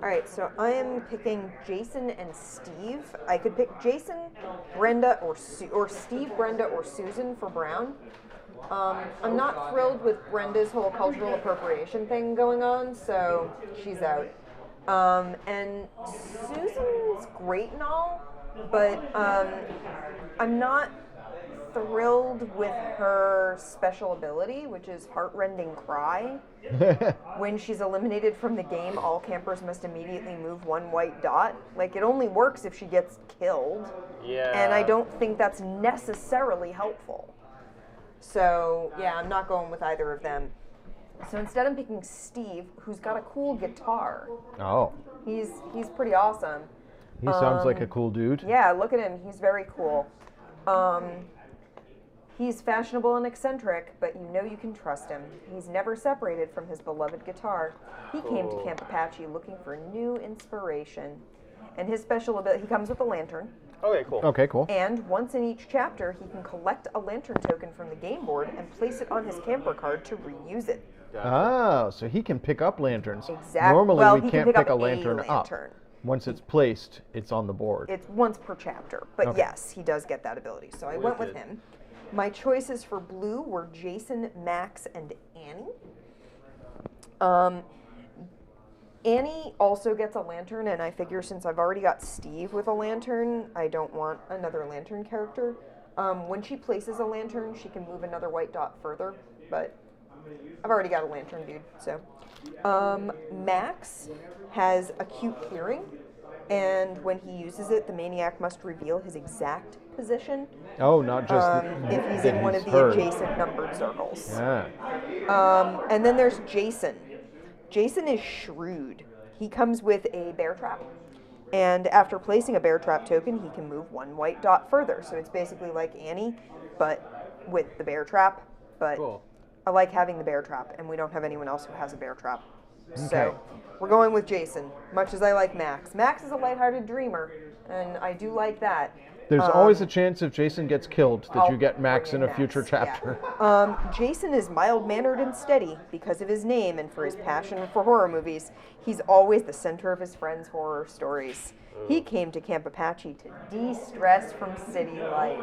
All right, so I am picking Jason and Steve. I could pick Jason, Brenda, or Steve, Brenda, or Susan for Brown. I'm not thrilled with Brenda's whole cultural appropriation thing going on, so she's out. And Susan's great and all, but I'm not thrilled with her special ability, which is heartrending cry. When she's eliminated from the game, all campers must immediately move 1 white dot. Like, it only works if she gets killed. Yeah. And I don't think that's necessarily helpful. So, yeah, I'm not going with either of them. So instead I'm picking Steve, who's got a cool guitar. Oh, He's pretty awesome. he sounds like a cool dude. Yeah, look at him. He's very cool. He's fashionable and eccentric, but you know you can trust him. He's never separated from his beloved guitar. He came to Camp Apache looking for new inspiration. And his special ability, he comes with a lantern. Okay, cool. Okay, cool. And once in each chapter, he can collect a lantern token from the game board and place it on his camper card to reuse it. Ah, so he can pick up lanterns. Exactly. Normally Well, we he can't can pick pick up a lantern up. lantern. Once it's placed, it's on the board. It's once per chapter, but Okay. yes, he does get that ability. So I went with Wicked. him. My choices for blue were Jason, Max, and Annie. Annie also gets a lantern, and I figure since I've already got Steve with a lantern, I don't want another lantern character. When she places a lantern, she can move another white dot further, but I've already got a lantern dude, so. Max has acute hearing, and when he uses it, the maniac must reveal his exact position Oh, not just if he's that in one of the heard. adjacent numbered circles. Yeah. And then there's Jason. Jason is shrewd. He comes with a bear trap. And after placing a bear trap token, he can move one white dot further. So it's basically like Annie, but with the bear trap. But Cool. I like having the bear trap, and we don't have anyone else who has a bear trap. Okay. So we're going with Jason, much as I like Max. Max is a lighthearted dreamer, and I do like that. There's always a chance if Jason gets killed that you get Max bring in a Max, future yeah. chapter. Jason is mild-mannered and steady because of his name and for his passion for horror movies. He's always the center of his friends' horror stories. He came to Camp Apache to de-stress from city life.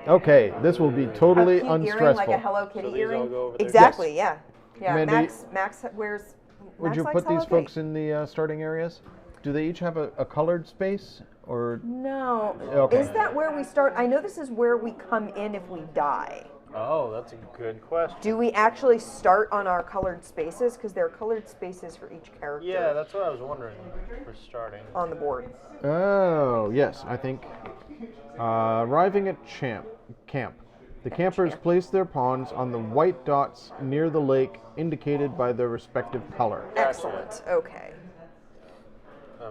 Okay, this will be totally A cute unstressful. earring, like a Hello Kitty So these all earring. go over there? Exactly, yeah. Yeah, Mandy, Max wears. Would Max you likes put these Hello Kitty. folks in the starting areas? Do they each have a colored space? Or No. Okay. Is that where we start? I know this is where we come in if we die. Oh, that's a good question. Do we actually start on our colored spaces? Because there are colored spaces for each character Yeah, that's what I was wondering for starting. on the board. Oh, yes, I think. Arriving at camp. The campers place their pawns on the white dots near the lake indicated by their respective color. Excellent. Okay.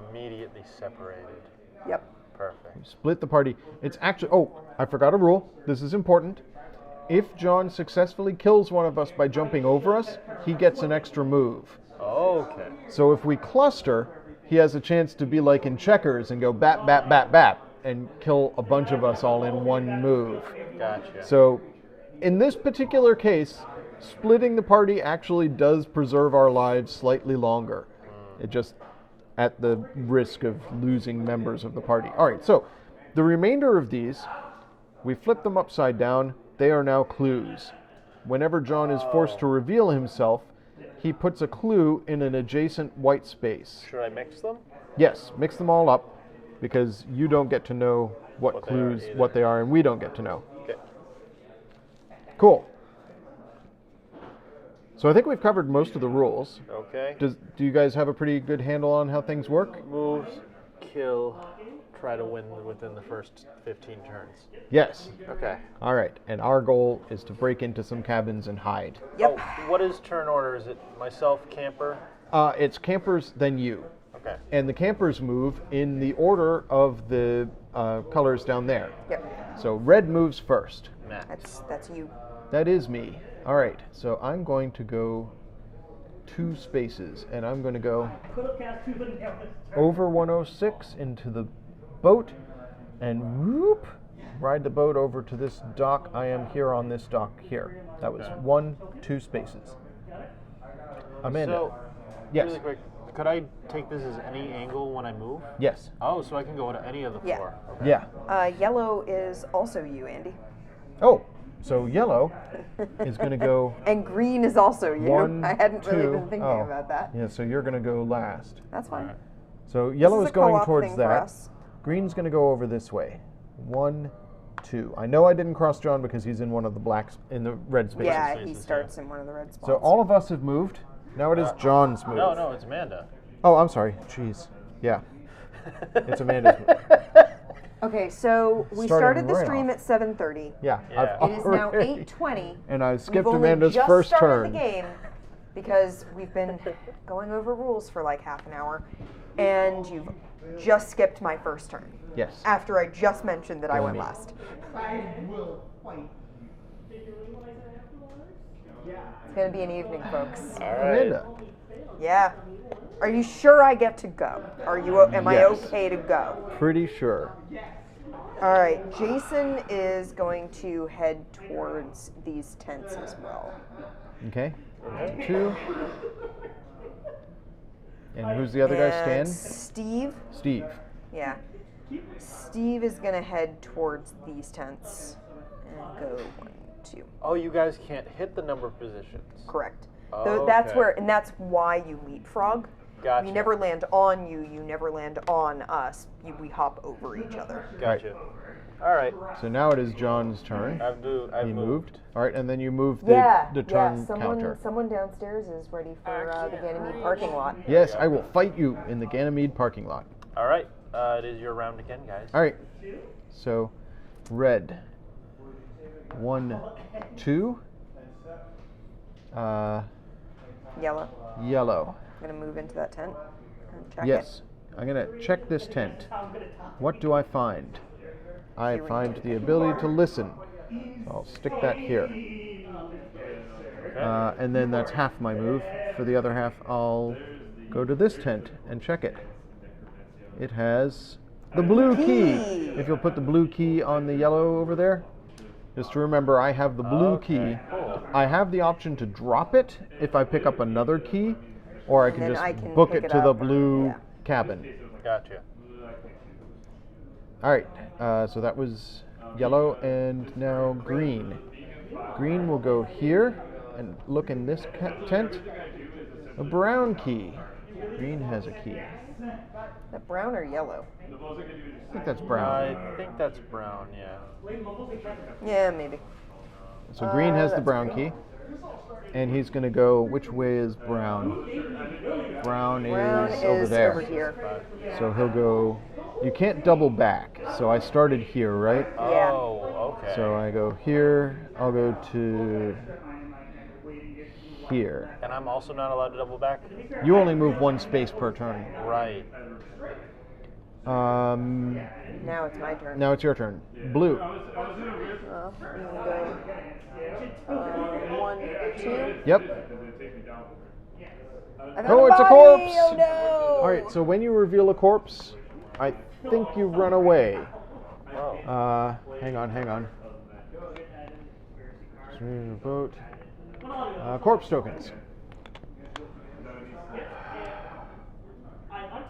Immediately separated. Yep. Perfect. Split the party. It's actually, I forgot a rule. This is important. If John successfully kills one of us by jumping over us, he gets an extra move. Okay. So if we cluster, he has a chance to be like in checkers and go bap, bap, bap, bap, and kill a bunch of us all in one move. Gotcha. So in this particular case, splitting the party actually does preserve our lives slightly longer. It just at the risk of losing members of the party. All right, so the remainder of these, we flip them upside down. They are now clues. Whenever John is forced to reveal himself, he puts a clue in an adjacent white space. Should I mix them? Yes, mix them all up because you don't get to know what they are clues, either. what they are, and we don't get to know. Okay. Cool. So I think we've covered most of the rules. Okay. Do you guys have a pretty good handle on how things work? Moves, kill, try to win within the first 15 turns. Yes. Okay. All right. And our goal is to break into some cabins and hide. Yep. Oh, what is turn order? Is it myself, camper? It's campers, then you. Okay. And the campers move in the order of the colors down there. Yep. So red moves first. Max. That's you. That is me. All right. So I'm going to go 2 spaces, and I'm going to go over 106 into the boat, and whoop, ride the boat over to this dock. I am here on this dock here. That was 2 spaces. Amanda. So, Yes. really quick, could I take this as any angle when I move? Yes. Oh, so I can go to any of the Yeah. 4. Yeah. Yellow is also you, Andy. Oh, so yellow is going to go And green is also you. 1, I hadn't 2. really been thinking Oh. about that. Yeah, so you're going to go last. That's fine. So yellow This is a going co-op towards thing for that. us. Green's going to go over this way. 1, 2. I know I didn't cross John because he's in one of the in the red spaces. Yeah, he spaces, starts in one of the red spots. So all of us have moved. Now it is John's move. No, it's Amanda. Oh, I'm sorry. Jeez. Yeah. It's Amanda's move. Okay, so we Starting started the right stream off. at 7:30. Yeah. Yeah. I've It is now already- 8:20. And I We've skipped only Amanda's just first started turn. the game because we've been going over rules for like half an hour, and you've just skipped my first turn Yes. after I just mentioned that I went me. last. It's gonna be an evening, folks. All right. Amanda. Yeah. Are you sure I get to go? Am I Yes. okay to go? Pretty sure. All right. Jason is going to head towards these tents as well. Okay. 2. And who's the other guy? And Stan? Steve. Steve. Yeah. Steve is gonna head towards these tents and go 1, 2. Oh, you guys can't hit the number positions. Correct. Oh, So that's okay. and that's why you leapfrog. Gotcha. We never land on you. You never land on us. We hop over each other. Gotcha. All right. So now it is John's turn. I've He moved. moved. All right, and then you move the turn counter. Someone downstairs is ready for the Ganymede parking lot. Yes, I will fight you in the Ganymede parking lot. All right. It is your round again, guys. All right. So, red. 1, 2. Yellow. Yellow. I'm gonna move into that tent and check Yes. I'm going to check this tent. What do I find? I find the ability to listen. So I'll stick that here. And then that's half my move. For the other half, I'll go to this tent and check it. It has the blue key. If you'll put the blue key on the yellow over there. Just to remember, I have the blue key. I have the option to drop it if I pick up another key, or I can then just I can book pick it it to the up. blue Yeah. cabin. Gotcha. All right, so that was yellow, and now green. Green will go here and look in this tent. A brown key. Green has a key. it. That brown or yellow? I think that's brown. I think that's brown. Yeah. Yeah, maybe. So green has the that's brown key. And he's going to go, which way is brown? Brown is over there. over here. So he'll go, you can't double back. So I started here, right? Yeah. Oh, okay. So I go here, I'll go to here. And I'm also not allowed to double back? You only move one space per turn. Right. Now it's my turn. Now it's your turn. Blue. I'm gonna go 1, 2. Yep. I found Oh, it's a body! corpse! Oh no! All right, so when you reveal a corpse, I think you run away. Oh. Hang on. Vote. Corpse tokens.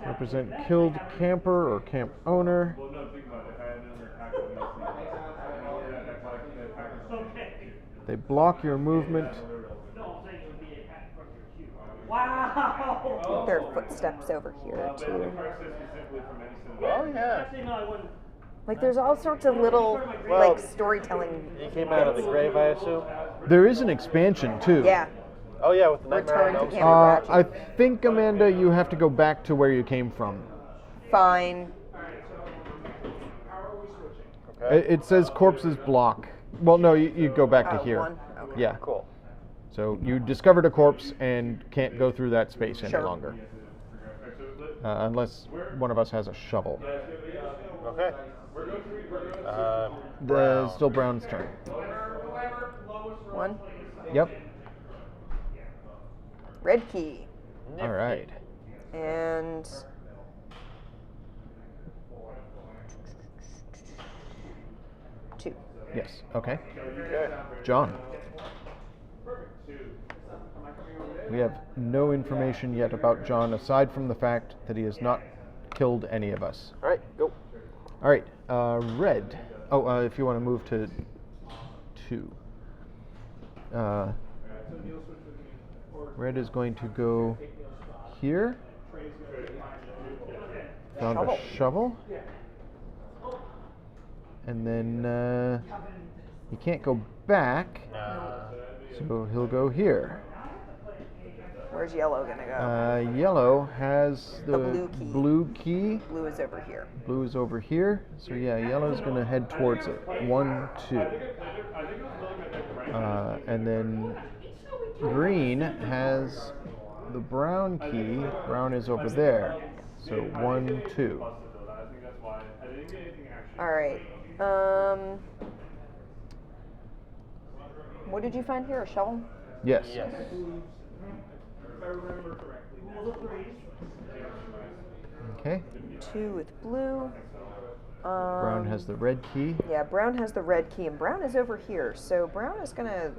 Represent killed camper or camp owner. They block your movement. Wow! There are footsteps over here too. Oh, yeah. Like there's all sorts of little Well, like storytelling. He came out of the grave, I assume? There is an expansion too. Yeah. Oh, yeah, with the Return Nightmare on to Elm Canada. Street. I think, Amanda, you have to go back to where you came from. Fine. Okay. It says corpses block. Well, no, you go back to here. 1? Okay. Yeah. Cool. So you discovered a corpse and can't go through that space any Sure. longer. Unless one of us has a shovel. Okay. Brown. Still Brown's turn. 1. Yep. Red key. Nifty. All right. And 2. Yes. Okay. Okay. John. We have no information yet about John aside from the fact that he has not killed any of us. All right, go. All right. Red. Oh, if you want to move to 2. Red is going to go here. Found a shovel. And then he can't go back, so he'll go here. Where's yellow gonna go? Yellow has the blue key. key. Blue is over here. Blue is over here. So yeah, yellow's going to head towards it. 1, 2. And then green has the brown key. Brown is over there. So 1, 2. All right. What did you find here? A shovel? Yes. Yes. Okay. 2 with blue. Brown has the red key. Yeah, brown has the red key, and brown is over here. So brown is gonna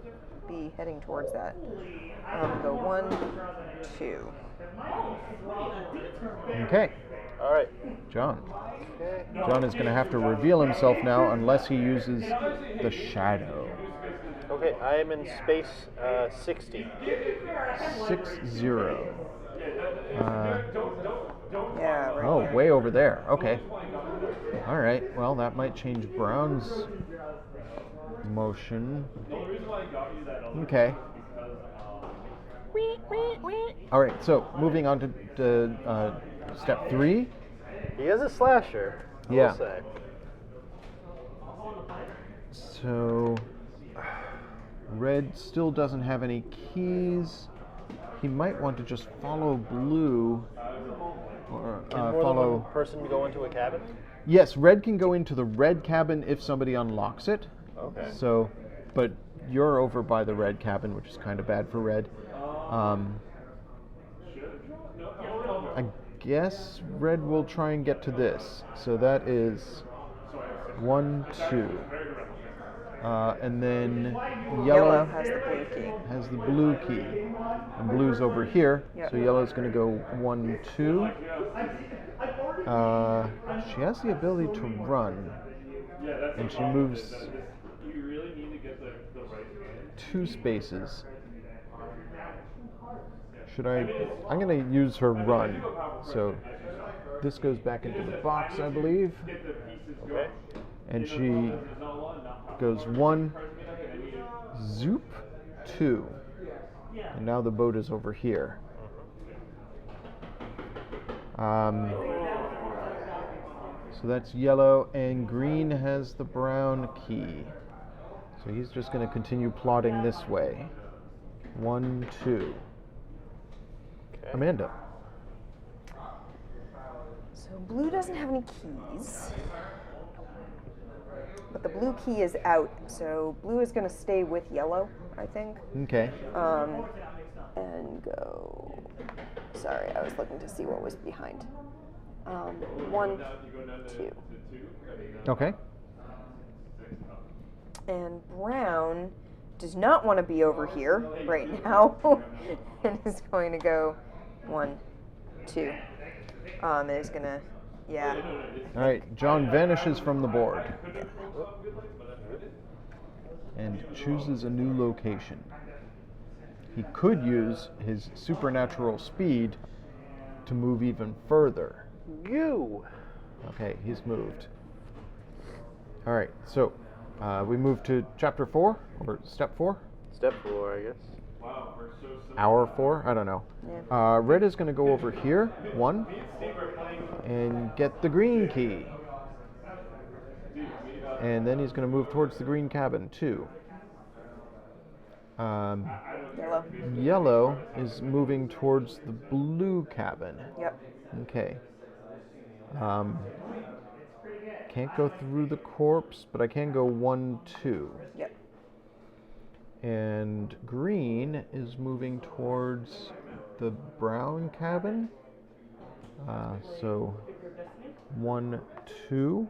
be heading towards that. Go 1, 2. Okay. All right. John. Okay. John is going to have to reveal himself now unless he uses the shadow. Okay, I am in space 60. 60. Yeah, right. Oh, way over there. Okay. All right. Well, that might change Brown's motion. Okay. All right. So moving on to step 3. He is a slasher. I Yeah. will say. So red still doesn't have any keys. He might want to just follow blue, or Can more than follow. one person go into a cabin? Yes, red can go into the red cabin if somebody unlocks it. Okay. So, but you're over by the red cabin, which is kind of bad for red. I guess red will try and get to this. So that is 1, 2. And then Yellow has the blue key. has the blue key. And blue's over here. Yep. So yellow's going to go 1, 2. She has the ability to run. And she moves 2 spaces. I'm going to use her run. So this goes back into the box, I believe. Okay. And she goes 1, zoop, 2. And now the boat is over here. So that's yellow, and green has the brown key. So he's just going to continue plodding this way. 1, 2. Okay. Amanda. So blue doesn't have any keys. But the blue key is out, so blue is going to stay with yellow, I think. Okay. And go. Sorry, I was looking to see what was behind. 1, 2. Okay. And brown does not want to be over here right now, and is going to go 1, 2. And is going to, yeah. All right. John vanishes from the board and chooses a new location. He could use his supernatural speed to move even further. Okay, he's moved. All right, so we move to chapter 4 or step 4? Step 4, I guess. Hour 4? I don't know. Yeah. Red is going to go over here, 1, and get the green key. And then he's going to move towards the green cabin, 2. Yellow. Yellow is moving towards the blue cabin. Yep. Okay. Can't go through the corpse, but I can go 1, 2. Yep. And green is moving towards the brown cabin. So 1, 2.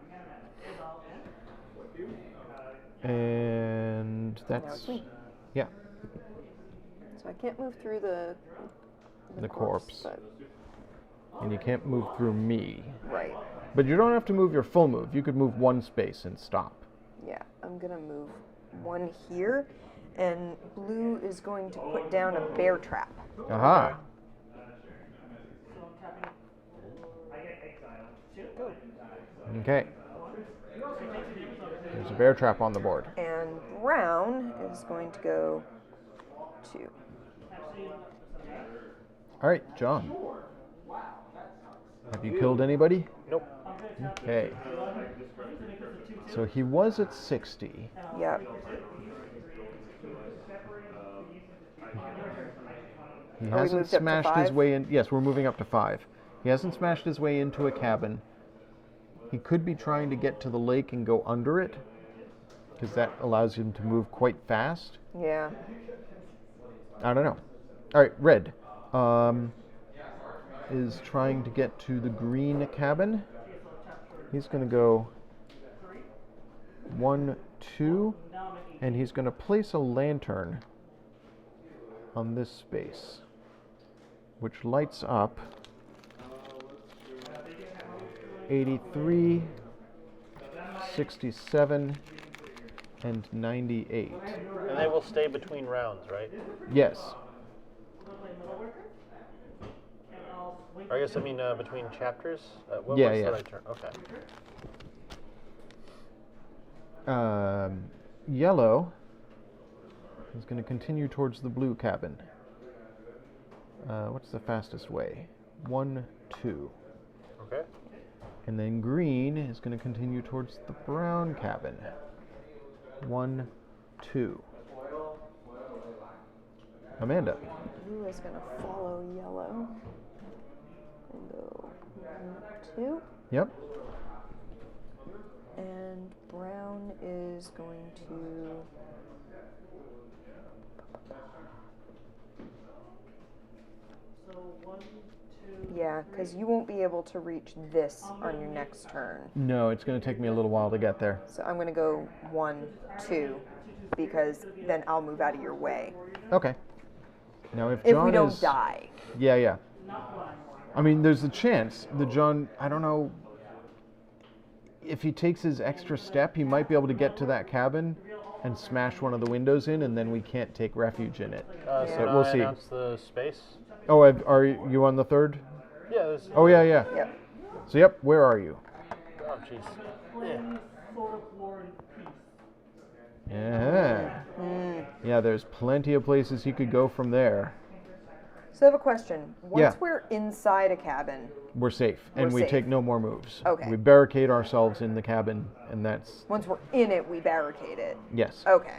And Now that's it's me. yeah, So I can't move through the corpse. but, and you can't move through me. right. But you don't have to move your full move. You could move 1 space and stop. Yeah, I'm going to move 1 here, and blue is going to put down a bear trap. Aha. Okay. There's a bear trap on the board. And brown is going to go 2. All right, John. Have you killed anybody? Nope. Okay. So he was at 60. Yep. He we hasn't moved up to smashed his 5? way in. Yes, we're moving up to 5. He hasn't smashed his way into a cabin. He could be trying to get to the lake and go under it, because that allows him to move quite fast. Yeah. I don't know. All right, red is trying to get to the green cabin. He's going to go 1, 2, and he's going to place a lantern on this space, which lights up 83, 67, and 98. And they will stay between rounds, right? Yes. Or I guess I mean between chapters? What Yeah, was yeah. the right turn? Okay. Yellow is going to continue towards the blue cabin. What's the fastest way? 1, 2. Okay. And then green is going to continue towards the brown cabin. 1, 2. Amanda. Blue is going to follow yellow and go 1, 2. Yep. And brown is going to... Yeah, because you won't be able to reach this on your next turn. No, it's going to take me a little while to get there. So I'm going to go 1, 2, because then I'll move out of your way. Okay. Now if If John we don't is, die. Yeah. I mean, there's a chance that John, I don't know, if he takes his extra step, he might be able to get to that cabin and smash one of the windows in, and then we can't take refuge in it. So we'll I see. announce the space. Oh, are you on the third? Yeah. This. Oh, yeah. Yep. So, yep, where are you? Oh, jeez. Yeah. Yeah. Yeah, there's plenty of places he could go from there. So I have a question. Once Yeah. we're inside a cabin, We're safe, and We're we safe. take no more moves. Okay. We barricade ourselves in the cabin, and that's, once we're in it, we barricade it. yes. Okay.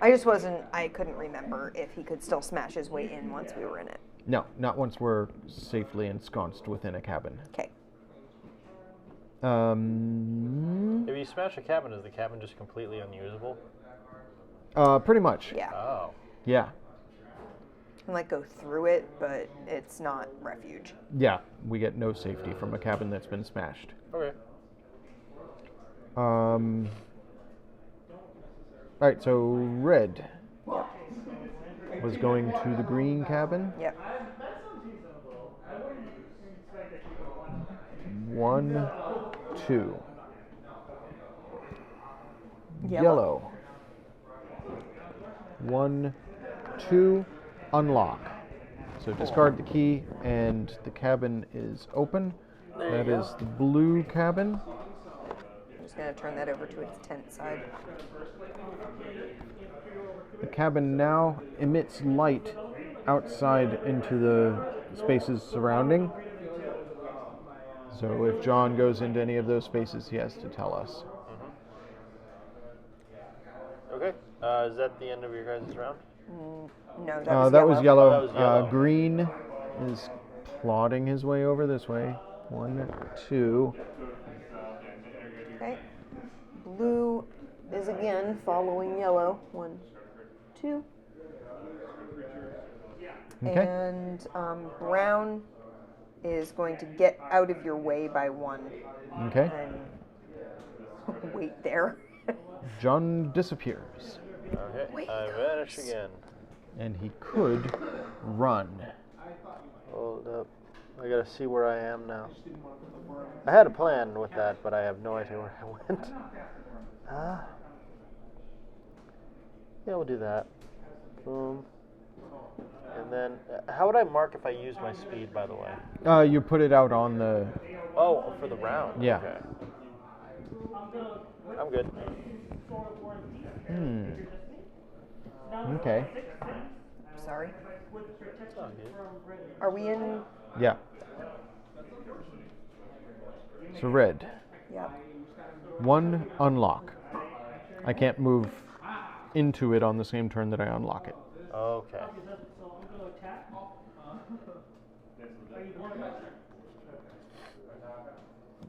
I couldn't remember if he could still smash his way in once we were in it. No, not once we're safely ensconced within a cabin. Okay. If you smash a cabin, is the cabin just completely unusable? Pretty much. Yeah. Oh. Yeah. And like go through it, but it's not refuge. Yeah, we get no safety from a cabin that's been smashed. Okay. All right, so red was going to the green cabin. Yep. 1, 2. Yellow. Yellow. 1, 2. Unlock. So discard the key, and the cabin is open. That is the blue cabin. I'm just going to turn that over to its tent side. The cabin now emits light outside into the spaces surrounding. So if John goes into any of those spaces, he has to tell us. Okay. Is that the end of your guys' round? No, that was That yellow. was yellow. That was yellow. Green is plodding his way over this way. 1, 2. Okay. Blue is again following yellow. 1, 2. Okay. And brown is going to get out of your way by 1 Okay. and wait there. John disappears. Okay. Wait, I vanish again. And he could run. Hold up. I gotta see where I am now. I had a plan with that, but I have no idea where I went. Yeah, we'll do that. Boom. And then, how would I mark if I used my speed, by the way? You put it out on the... Oh, for the round. Yeah. Okay. I'm good. Okay. Sorry. It's all good. Are we in? Yeah. So red. Yep. 1, unlock. I can't move into it on the same turn that I unlock it. Okay.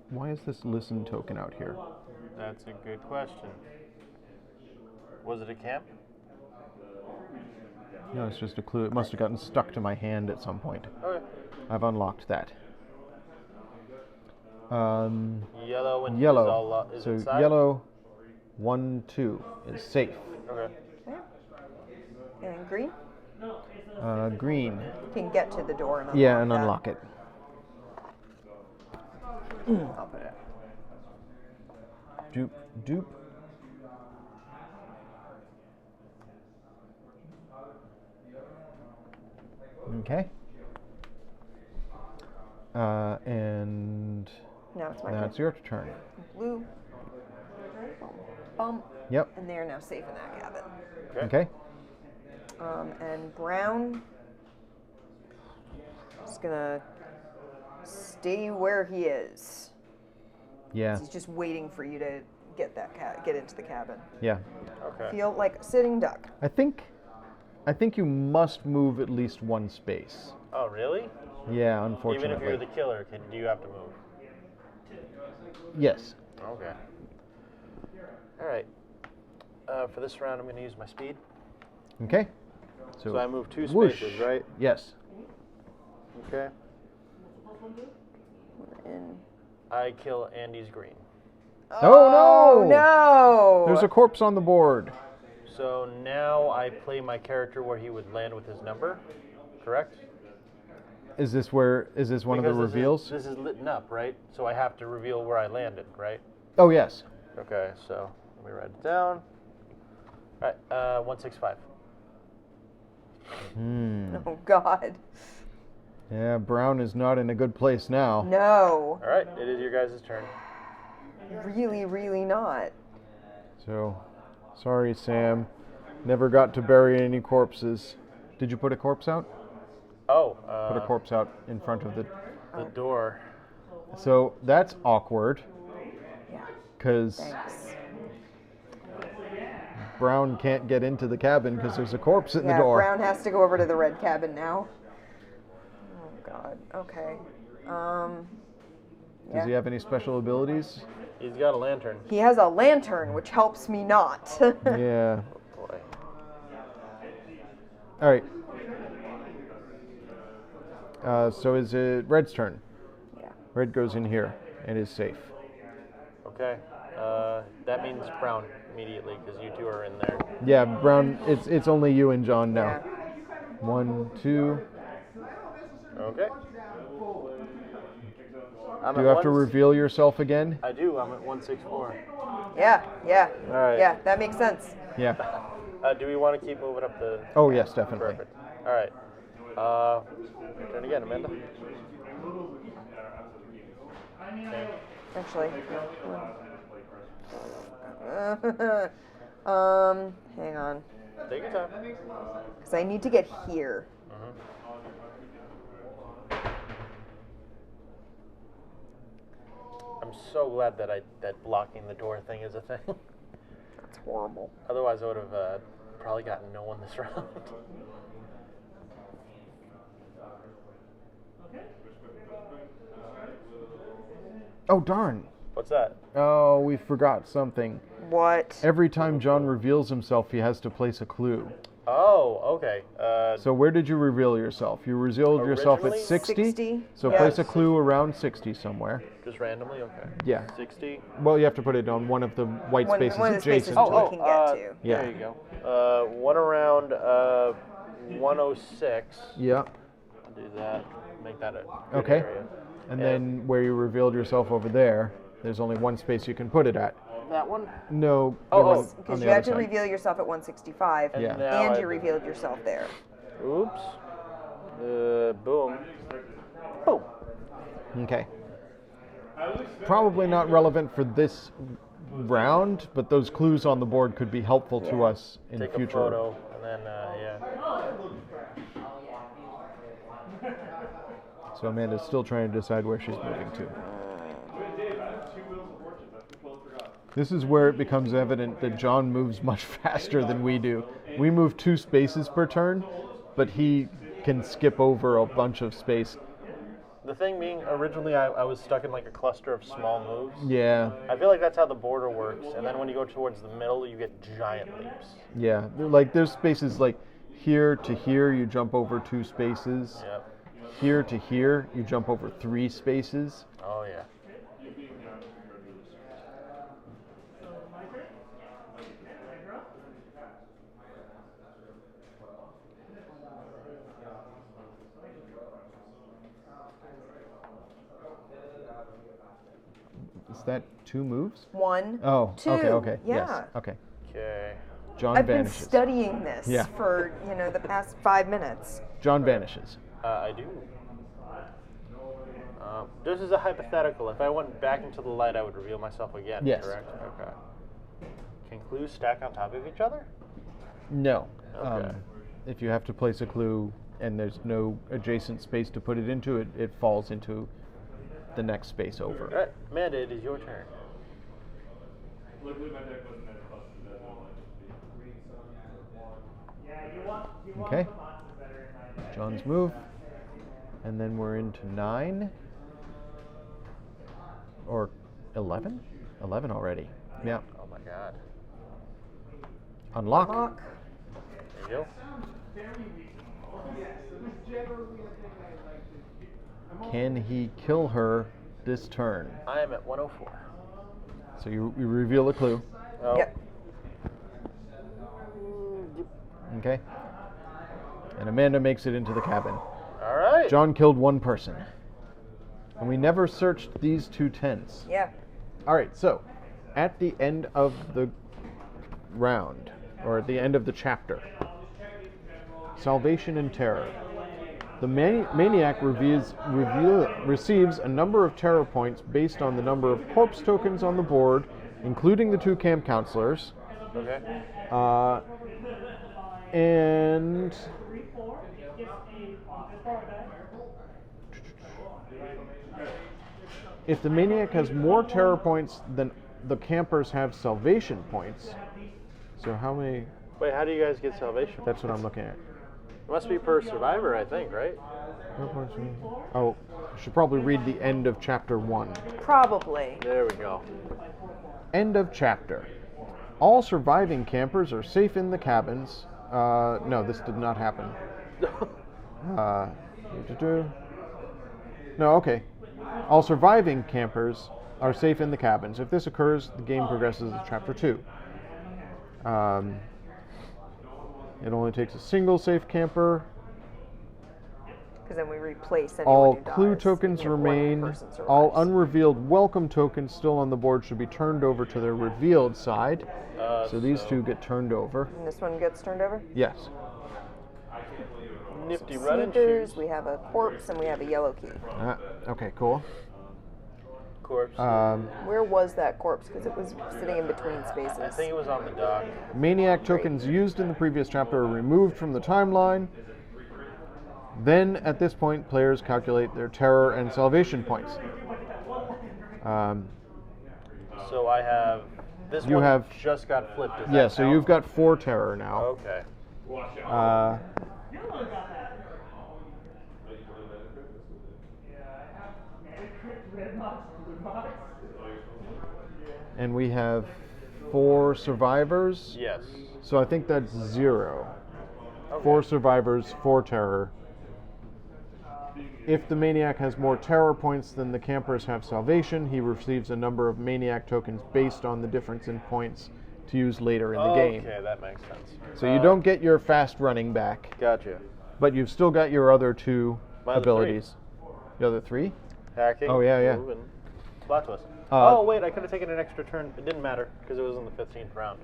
Why is this listen token out here? That's a good question. Was it a camp? No, it's just a clue. It must have gotten stuck to my hand at some point. Okay. I've unlocked that. Yellow and Yellow. Is all is So inside? yellow, 1, 2 is safe. Okay. And green Green. can get to the door and unlock Yeah, and that. unlock it. I'll put it. Doop, doop. Okay. And Now it's my now turn. it's your turn. Blue. bump. Yep. And they are now safe in that cabin. Okay. And Brown is gonna stay where he is. Yeah. He's just waiting for you to get get into the cabin. Yeah. Okay. Feel like a sitting duck. I think you must move at least one space. Oh, really? Yeah, unfortunately. Even if you're the killer, do you have to move? Yes. Okay. All right. For this round, I'm going to use my speed. Okay. So I move 2 whoosh. spaces, right? Yes. Okay. And I kill Andy's green. Oh, no! No! There's a corpse on the board. So now I play my character where he would land with his number, correct? Is this one of the Because reveals? This is lit up, right? So I have to reveal where I landed, right? Oh, yes. Okay, so let me write it down. All right, 165. Oh, God. Yeah, Brown is not in a good place now. No. All right, it is your guys' turn. Really, really not. So, sorry, Sam. Never got to bury any corpses. Did you put a corpse out? Oh, Put a corpse out in front of the... the door. So, that's awkward. Yeah. Because Thanks. Brown can't get into the cabin because there's a corpse in the Yeah, door. Brown has to go over to the red cabin now. Oh, God. Okay. Does he have any special abilities? He's got a lantern. He has a lantern, which helps me not. Yeah. Oh, boy. All right. So is it Red's turn? Yeah. Red goes in here and is safe. Okay. That means Brown immediately because you two are in there. Yeah, Brown. It's only you and John now. Yeah. 1, 2. Okay. Do you have to reveal yourself again? I do. I'm at 164. Yeah, yeah. All right. Yeah, that makes sense. Yeah. Do we want to keep moving up the... Oh yes, definitely. Perfect. All right. Your turn again, Amanda. Actually. Hang on. Take your time. Because I need to get here. I'm so glad that that blocking the door thing is a thing. That's horrible. Otherwise, I would have probably gotten no one this round. Oh darn. What's that? Oh, we forgot something. What? Every time John reveals himself, he has to place a clue. Oh, okay. So where did you reveal yourself? You revealed yourself at Originally? 60? 60, So yeah. place a clue around 60 somewhere. Just randomly? Okay. Yeah. 60. Well, you have to put it on one of the white spaces one of the spaces adjacent we to it. can get to. Yeah. There you go. One around 106. Yeah. I'll do that. Make that a good Okay. area. And then where you revealed yourself over there, there's only one space you can put it at. That one? No. Oh, the one oh. on Because the you other had to side. reveal yourself at 165. Yeah. now And I- you revealed yourself there. Oops. Boom. Boom. Okay. Probably not relevant for this round, but those clues on the board could be helpful to us in Take the future. a photo, and then, yeah. So Amanda's still trying to decide where she's moving to. This is where it becomes evident that John moves much faster than we do. We move 2 spaces per turn, but he can skip over a bunch of space. The thing being, originally I was stuck in like a cluster of small moves. Yeah, I feel like that's how the border works, and then when you go towards the middle, you get giant leaps. yeah. Like there's spaces like here to here, you jump over 2 spaces. Yep. Here to here, you jump over 3 spaces. Oh, yeah. Is that 2 moves? 1, Oh, 2. okay. Yeah. Yes. Okay. Okay. John I've vanishes. been studying this Yeah. for, the past 5 minutes. John vanishes. I do. This is a hypothetical. If I went back into the light, I would reveal myself again, Yes. correct? Okay. Can clues stack on top of each other? No. Okay. If you have to place a clue and there's no adjacent space to put it into, it falls into the next space over. All right, Amanda, it is your turn. Okay. John's move. And then we're into 9. Or 11? 11 already. Yeah. Oh my god. Unlock. Lock. There you go. Can he kill her this turn? I am at 104. So you reveal a clue. Oh. Yep. Okay. And Amanda makes it into the cabin. All right. John killed one person. And we never searched these 2 tents. Yeah. All right, so at the end of the round, or at the end of the chapter, Salvation and Terror. The maniac receives a number of terror points based on the number of corpse tokens on the board, including the 2 camp counselors. Okay. And if the maniac has more terror points than the campers have salvation points, so how many? Wait, how do you guys get salvation? That's what I'm looking at. It must be per survivor, I think, right? Oh, I should probably read the end of chapter 1. Probably. There we go. End of chapter. All surviving campers are safe in the cabins. No, this did not happen. No, okay. All surviving campers are safe in the cabins. If this occurs, the game progresses to chapter 2. It only takes a single safe camper. Because then we replace anyone All who clue dies. tokens If one remain. person survives. All unrevealed welcome tokens still on the board should be turned over to their revealed side. So these 2 get turned over. And this one gets turned over? Yes. Nifty run and Sneakers, shoes. we have a corpse, and we have a yellow key. Okay, cool. Corpse. Where was that corpse? Because it was sitting in between spaces. I think it was on the dock. Maniac tokens used in the previous chapter are removed from the timeline. Then, at this point, players calculate their terror and salvation points. So I have this You one have- just got flipped. Does Yeah, that so count? you've got 4 terror now. Okay. And we have 4 survivors. Yes. So I think that's 0. Okay. 4 survivors, 4 terror. If the maniac has more terror points than the campers have salvation, he receives a number of maniac tokens based on the difference in points to use later in the game. Okay, that makes sense. So you don't get your fast running back, Gotcha. but you've still got your other 2 My other abilities. The other 3? Hacking. Oh, yeah, yeah. move, and plot twist. Uh, Oh wait, I could have taken an extra turn. It didn't matter because it was in the 15th round.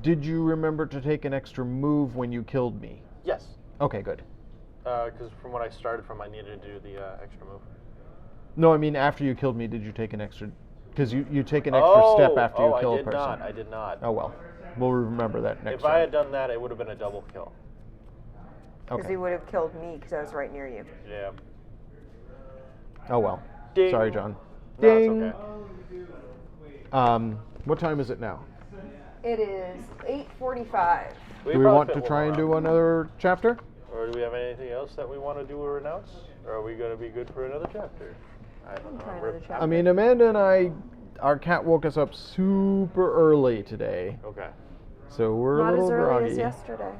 Did you remember to take an extra move when you killed me? Yes. Okay, good. Because from what I started from, I needed to do the extra move. No, I mean after you killed me, did you take an extra? Because you take an extra step after you kill a person. I did not. Oh well, we'll remember that next If I had time. done that, it would have been a double kill. Because Okay. he would have killed me because I was right near you. Yeah. Oh well. Ding. Sorry, John. No, it's Ding. okay. What time is it now? It is 8:45. Do we want to try and do another chapter? Or do we have anything else that we want to do or announce? Or are we going to be good for another chapter? I don't Try remember. another chapter. I mean, Amanda and I, our cat woke us up super early today, Okay. so we're Not a little as early groggy. as yesterday.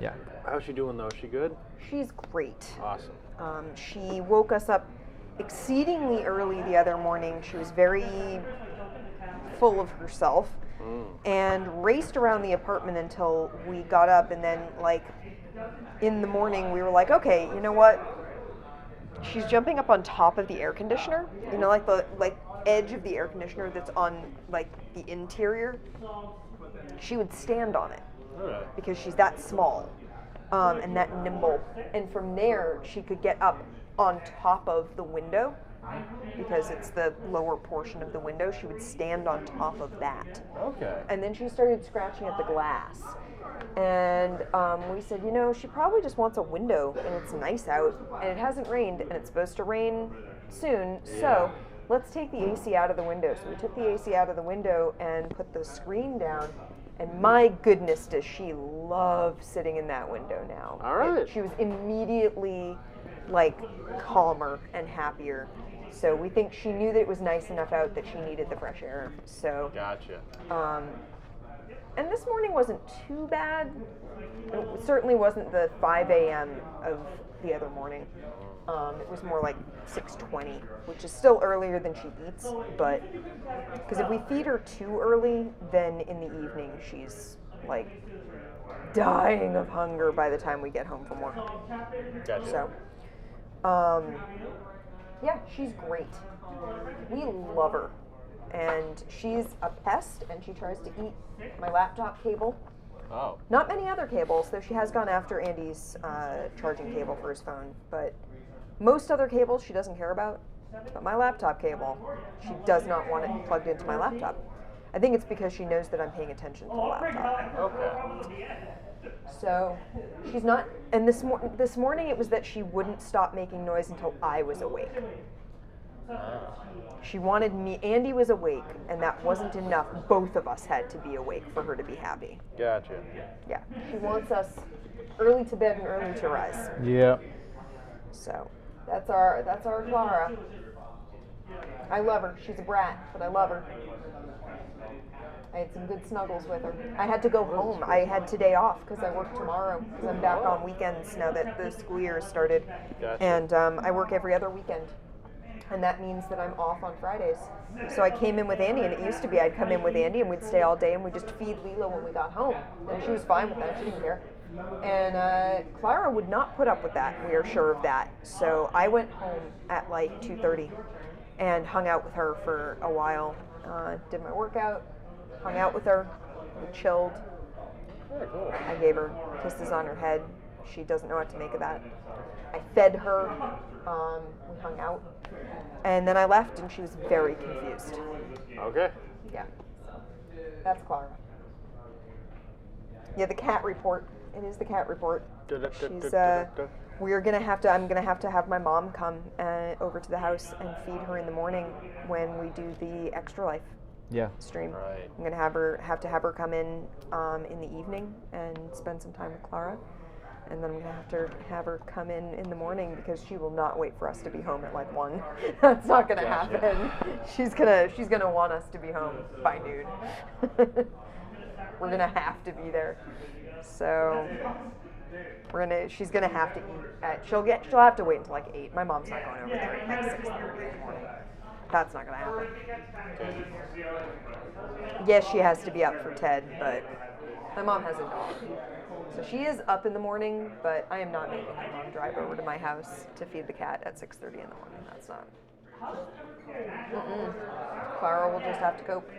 Yeah. How's she doing though? Is she good? She's great. Awesome. She woke us up exceedingly early the other morning. She was very full of herself and raced around the apartment until we got up, and then like in the morning we were like, okay, you know what? She's jumping up on top of the air conditioner, you know, like the edge of the air conditioner that's on like the interior. She would stand on it Alright. because she's that small and that nimble. And from there, she could get up on top of the window because it's the lower portion of the window. She would stand on top of that. Okay. And then she started scratching at the glass. And we said, you know, she probably just wants a window, and it's nice out, and it hasn't rained, and it's supposed to rain soon, so let's take the AC out of the window. So we took the AC out of the window and put the screen down, and my goodness, does she love sitting in that window now. All right. She was immediately, like, calmer and happier. So we think she knew that it was nice enough out that she needed the fresh air. So Gotcha. And this morning wasn't too bad. It certainly wasn't the 5 a.m. of the other morning. It was more like 6:20, which is still earlier than she eats, but because if we feed her too early, then in the evening she's like dying of hunger by the time we get home from work. Gotcha. So, yeah, she's great. We love her. And she's a pest, and she tries to eat my laptop cable. Oh. Not many other cables, though she has gone after Andy's charging cable for his phone. But most other cables she doesn't care about. But my laptop cable, she does not want it plugged into my laptop. I think it's because she knows that I'm paying attention to the laptop. Okay. So she's not. And this morning it was that she wouldn't stop making noise until I was awake. She wanted me. Andy was awake, and that wasn't enough. Both of us had to be awake for her to be happy. Gotcha. Yeah, she wants us early to bed and early to rise. Yeah. So that's our Clara. I love her. She's a brat, but I love her. I had some good snuggles with her. I had to go home. I had today off because I work tomorrow because I'm back on weekends now that the school year has started. Gotcha. And I work every other weekend. And that means that I'm off on Fridays. So I came in with Andy, and it used to be I'd come in with Andy and we'd stay all day and we'd just feed Leela when we got home. And she was fine with that. She didn't care. And Clara would not put up with that. We are sure of that. So I went home at like 2:30 and hung out with her for a while. Did my workout, hung out with her, we chilled. Very cool. I gave her kisses on her head. She doesn't know what to make of that. I fed her. We hung out. And then I left, and she was very confused. Okay. Yeah. So that's Clara. Yeah, the cat report. It is the cat report. She's, I'm gonna have to have my mom come over to the house and feed her in the morning when we do the Extra Life stream. Right. I'm gonna have to have her come in the evening and spend some time with Clara. And then I'm gonna have to have her come in the morning because she will not wait for us to be home at like 1. That's not gonna happen. She's gonna want us to be home by noon. We're gonna have to be there. So she's gonna have to eat. She'll have to wait until like 8. My mom's not going over there at like 6:30 in the morning. That's not gonna happen. Yes, she has to be up for Ted, but my mom has a dog. So she is up in the morning, but I am not making my mom drive over to my house to feed the cat at 6:30 in the morning. That's not. Clara will just have to cope.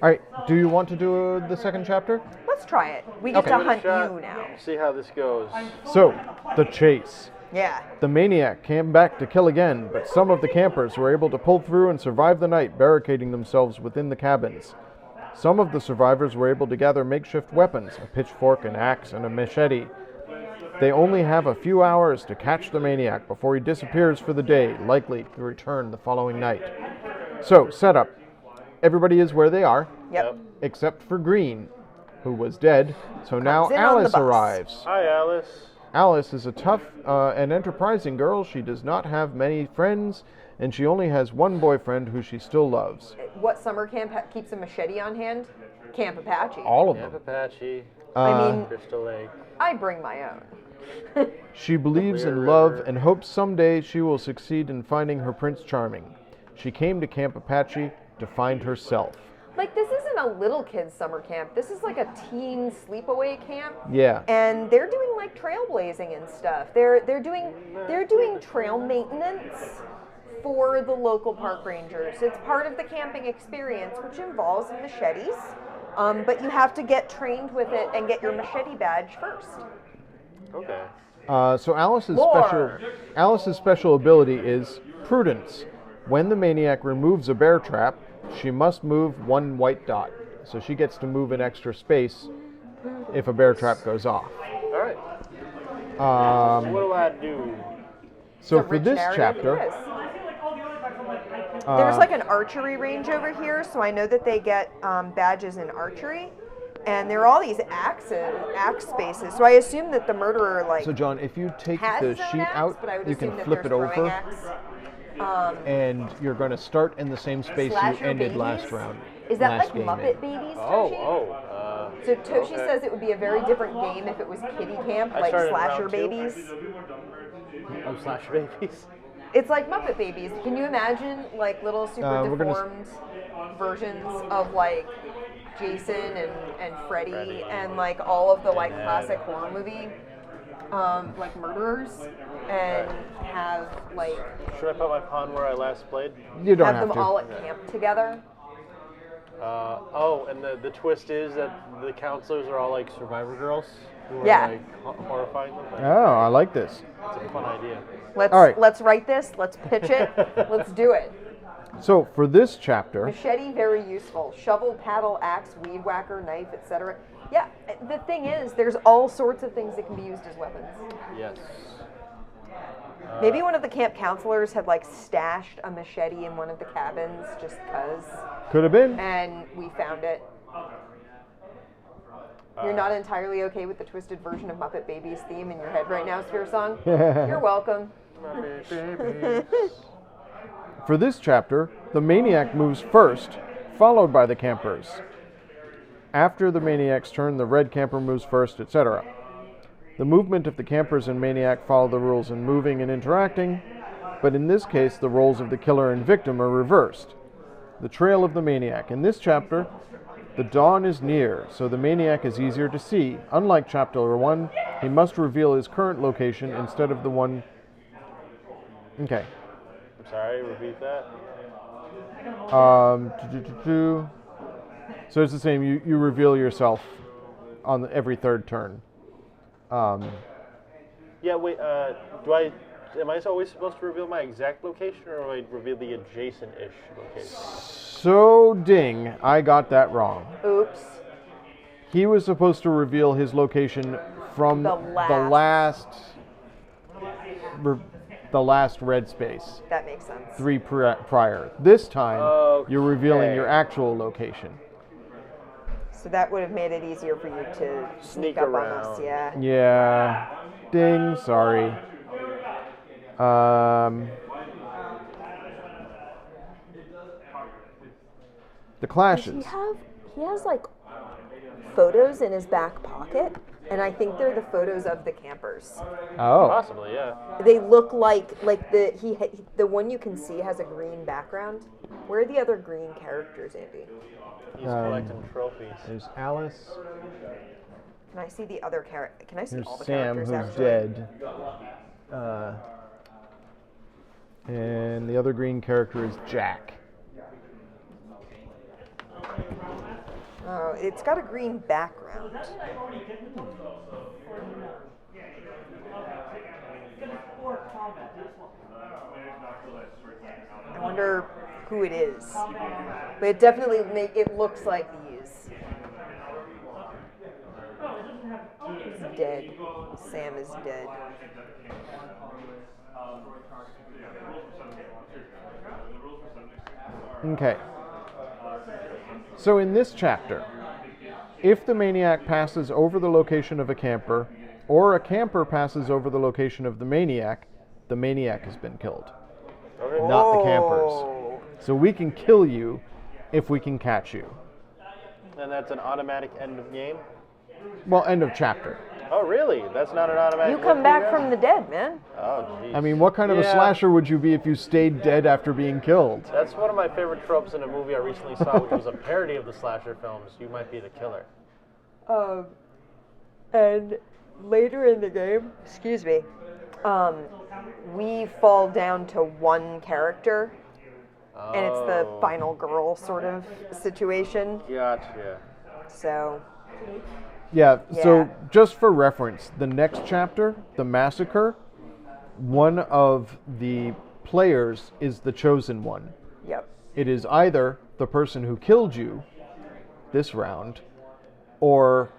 All right. Do you want to do the second chapter? Let's try it. We get to hunt you now. See how this goes. So, the chase. Yeah. The maniac came back to kill again, but some of the campers were able to pull through and survive the night, barricading themselves within the cabins. Some of the survivors were able to gather makeshift weapons, a pitchfork, an axe, and a machete. They only have a few hours to catch the maniac before he disappears for the day, likely to return the following night. So, setup. Everybody is where they are, Yep. except for Green, who was dead. So now in on the Alice bus. arrives. Hi, Alice. Alice is a tough and enterprising girl. She does not have many friends, and she only has one boyfriend who she still loves. What summer camp keeps a machete on hand? Camp Apache. All of Camp them. Apache. I mean, Crystal Lake. I bring my own. She believes in Clear love River. and hopes someday she will succeed in finding her Prince Charming. She came to Camp Apache to find herself. Like, this isn't a little kid's summer camp. This is like a teen sleepaway camp. Yeah. And they're doing like trailblazing and stuff. They're doing trail maintenance for the local park rangers. It's part of the camping experience, which involves machetes. But you have to get trained with it and get your machete badge first. Okay. So Alice's Lore. special ability is prudence. When the maniac removes a bear trap, she must move 1 white dot. So she gets to move an extra space if a bear trap goes off. All right. What do I do? So It's a for rich this narrative, chapter, it is. There's like an archery range over here, so I know that they get badges in archery. And there are all these axe spaces, so I assume that the murderer so John, if you take has the his own sheet axe, out, but I would you can assume that flip it there's throwing over, axe. and you're going to start in the same space Slasher you ended babies? last round. Is that last like game Muppet in. Babies, Toshi? So Toshi says it would be a very different game if it was Kitty Camp, I like started Slasher round 2. Babies. Oh, Slasher Babies. It's like Muppet Babies. Can you imagine like little super deformed versions of like Jason and Freddy and like all of the like classic horror movie like murderers and have like Should I put my pawn where I last played? You don't have them to. all at camp together? And the twist is that the counselors are all like survivor girls who are like horrifying them. Oh, I like this. It's a fun idea. Let's write this. Let's pitch it. Let's do it. So for this chapter, Machete, very useful. Shovel, paddle, axe, weed whacker, knife, etc. Yeah, the thing is, there's all sorts of things that can be used as weapons. Yes. Maybe one of the camp counselors had like stashed a machete in one of the cabins just cause. could have been. And we found it. You're not entirely okay with the twisted version of Muppet Babies theme in your head right now, Sphere Song? You're welcome. For this chapter, the maniac moves first, followed by the campers. After the maniac's turn, the red camper moves first, etc. The movement of the campers and maniac follow the rules in moving and interacting, but in this case, the roles of the killer and victim are reversed. The trail of the maniac. In this chapter, the dawn is near, so the maniac is easier to see. Unlike Chapter 1, he must reveal his current location instead of the one... Okay. I'm sorry, repeat that. So it's the same. You reveal yourself on every third turn. Yeah, wait, am I always supposed to reveal my exact location, or do I reveal the adjacent-ish location? So ding, I got that wrong. Oops. He was supposed to reveal his location from the last red space. That makes sense. 3 prior. This time, you're revealing your Okay. actual location. So that would have made it easier for you to Sneak up around. on us, yeah. Yeah. Ding, sorry. The clashes. He has like photos in his back pocket, and I think they're the photos of the campers. Oh. Possibly, yeah. They look like the one you can see has a green background. Where are the other green characters, Andy? He's collecting trophies. There's Alice. Can I see the other character? Can I see There's all the Sam, characters who's actually? dead. And the other green character is Jack. Oh, it's got a green background. I wonder who it is. But it definitely it looks like these. He's dead. Sam is dead. Okay. So in this chapter, if the maniac passes over the location of a camper, or a camper passes over the location of the maniac has been killed. Okay. Not the campers. So we can kill you if we can catch you. And that's an automatic end of game? Well, end of chapter. Oh, really? That's not an automatic You come end back of from game? the dead, man. Oh, jeez. I mean, what kind of a Yeah. slasher would you be if you stayed dead after being killed? That's one of my favorite tropes in a movie I recently saw, which was a parody of the slasher films. You might be the killer. And later in the game, excuse me, we fall down to one character, and it's the Oh. final girl sort of situation. Gotcha. So, Yeah, so Yeah. just for reference, the next chapter, the massacre, one of the players is the chosen one. Yep. It is either the person who killed you this round, or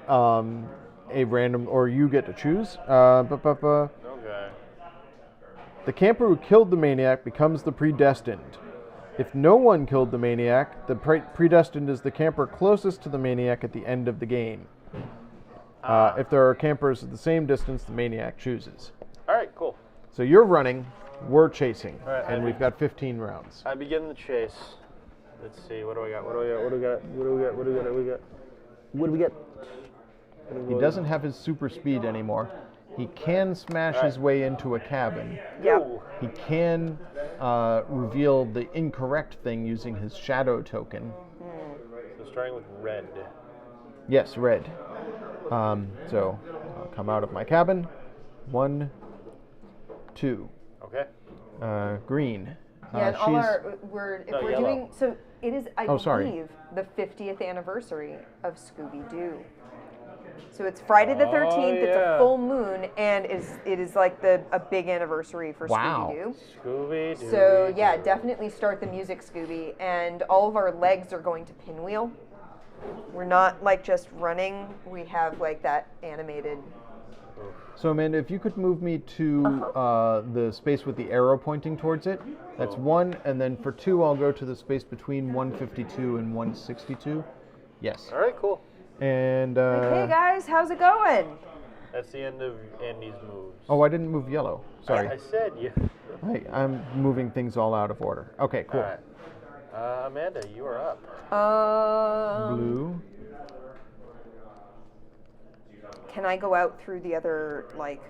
a random, or you get to choose. Okay. The camper who killed the maniac becomes the predestined. If no one killed the maniac, the predestined is the camper closest to the maniac at the end of the game. If there are campers at the same distance, the maniac chooses. All right, cool. So you're running, we're chasing, All right, and we've got 15 rounds. I begin the chase. Let's see. What do I got? What do we got? He doesn't have his super speed anymore. He can smash his way into a cabin. Yep. He can reveal the incorrect thing using his shadow token. So starting with red. Yes, red. So I'll come out of my cabin. 1, 2. Okay. Green. Yeah, and all our we're yellow. doing so. It is, I sorry. believe, the 50th anniversary of Scooby-Doo. So it's Friday the 13th. It's a full moon, and it is like a big anniversary for Wow. Scooby-Doo. Scooby-Doo. So yeah, definitely start the music, Scooby. And all of our legs are going to pinwheel. We're not like just running. We have like that animated. So Amanda, if you could move me to the space with the arrow pointing towards it. That's 1, and then for 2, I'll go to the space between 152 and 162. Yes. All right, cool. And Hey guys, how's it going? That's the end of Andy's moves. oh, I didn't move yellow. Sorry. I said you. I'm moving things all out of order. Okay, cool. All right. Amanda, you are up. Blue. Can I go out through the other like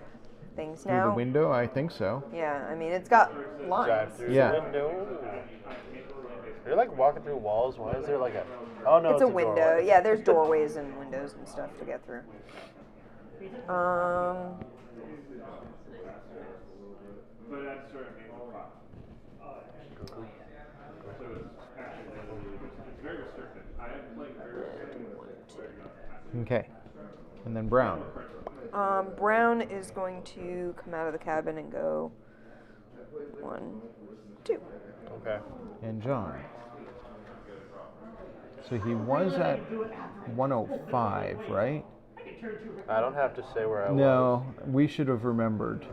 things Through now? the window, I think so. Yeah, I mean it's got lines. Drive through Yeah. the window. You're like walking through walls. Why is there like a? Oh no, It's a window. doorway. Yeah, there's doorways and windows and stuff to get through. Okay. And then brown. Brown is going to come out of the cabin and go 1, 2. Okay. And John. So he was at 105, right? I don't have to say where I was. No, we should have remembered.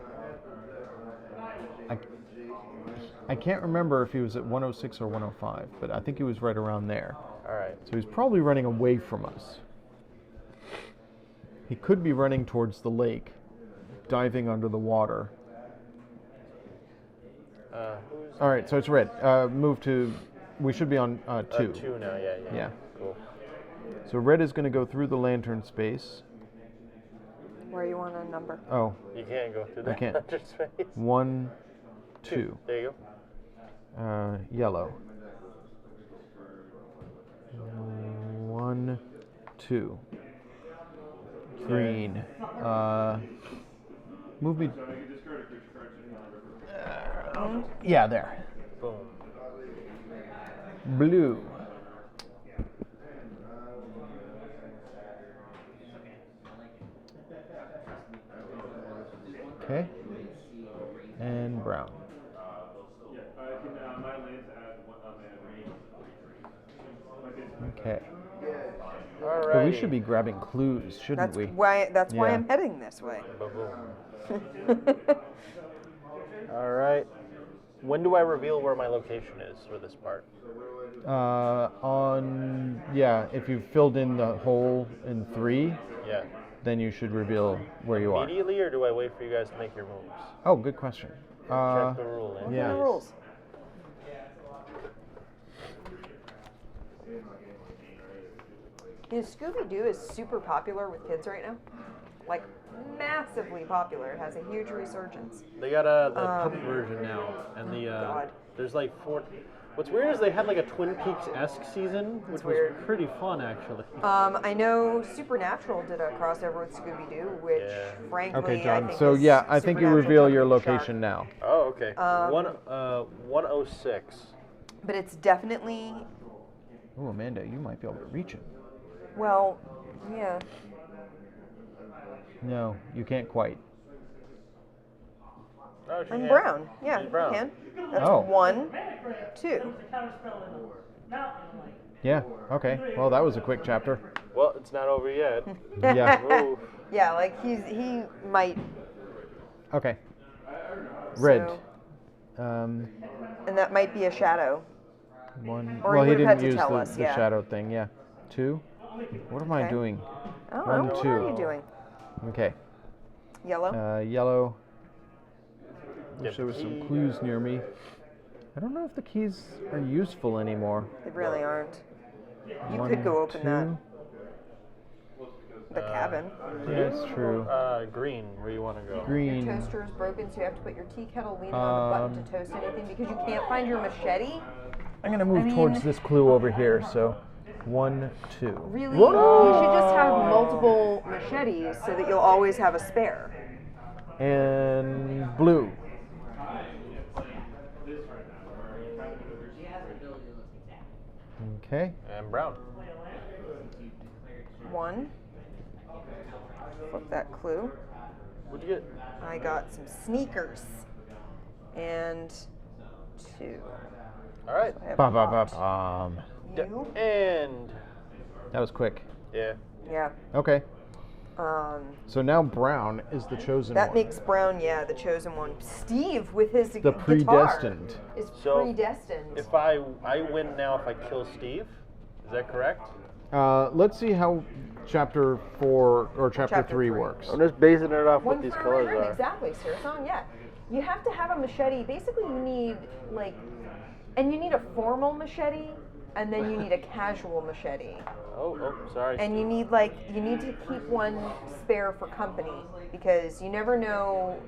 I can't remember if he was at 106 or 105, but I think he was right around there. All right. So he's probably running away from us. He could be running towards the lake, diving under the water. All right, so it's red. Move to, we should be on 2. 2 now, yeah. Yeah. Cool. So red is going to go through the lantern space. Where you want a number? Oh, You can't go through I that can't. space. 1, 2. There you go. Yellow. 1, 2. Green. Move me. Yeah, there. Boom. Blue. Okay. And brown. Okay. All right. But we should be grabbing clues, shouldn't That's we? why. That's why Yeah. I'm heading this way. All right. When do I reveal where my location is for this part? If you've filled in the hole in 3, Yeah. then you should reveal where you are. Immediately, or do I wait for you guys to make your moves? Oh, good question. Check the rule. In, yeah. The please. rules. Scooby-Doo is super popular with kids right now. Like, massively popular. It has a huge resurgence. They got the puppy version now, and God. there's like 4. What's weird is they had like a Twin Peaks-esque season, which was weird. pretty fun actually. I know Supernatural did a crossover with Scooby-Doo, which, Yeah. frankly, Okay, I John. think So is yeah, I think you Supernatural reveal your jumping the shark. location now. Oh, okay. 106. But it's definitely, Oh, Amanda, you might be able to reach it. well, yeah. No, you can't quite. Oh, Oh, she I'm can. brown. Yeah, She's brown. I can. That's Oh. 1, 2. Yeah. Okay. Well, that was a quick chapter. Well, it's not over yet. Yeah. Ooh. Yeah, like he might. Okay. Red. So, Um, and that might be a shadow. 1. Or well, you he would've had didn't to use tell the, us, the yeah. shadow thing. Yeah. 2. What am I Okay. doing? Oh, 1, what 2. are you doing? Okay. Yellow. Yellow. Wish Get there the was some key. clues near me. I don't know if the keys are useful anymore. They really aren't. You 1, could go open 2. that. The cabin. Yeah, it's true. Green. Where you want to go? Your Green. toaster is broken, so you have to put your tea kettle leaning on the button to toast anything because you can't find your machete. I'm gonna move I towards mean- this clue over here. So, 1, 2. Really, Whoa! you should just have multiple machetes so that you'll always have a spare. And blue. Okay. And brown. 1. Flip that clue. What'd you get? I got some sneakers. And 2. All right. I have Bum, bum, hot. bum, bum. You? And That was quick. yeah. Yeah. Okay. Um, So now brown is the chosen that one. makes Brown, yeah, the chosen one. Steve with his the guitar predestined. is So, predestined. If I win now if I kill Steve, is that correct? Let's see how chapter 4 or chapter Chapter 3 three. works. I'm just basing it off what One these for colors room, are. exactly, Sir Song, yeah. You have to have a machete. Basically, you need, like, and you need a formal machete, and then you need a casual machete. Oh, sorry. And you need, like, you need to keep one spare for company, because you never know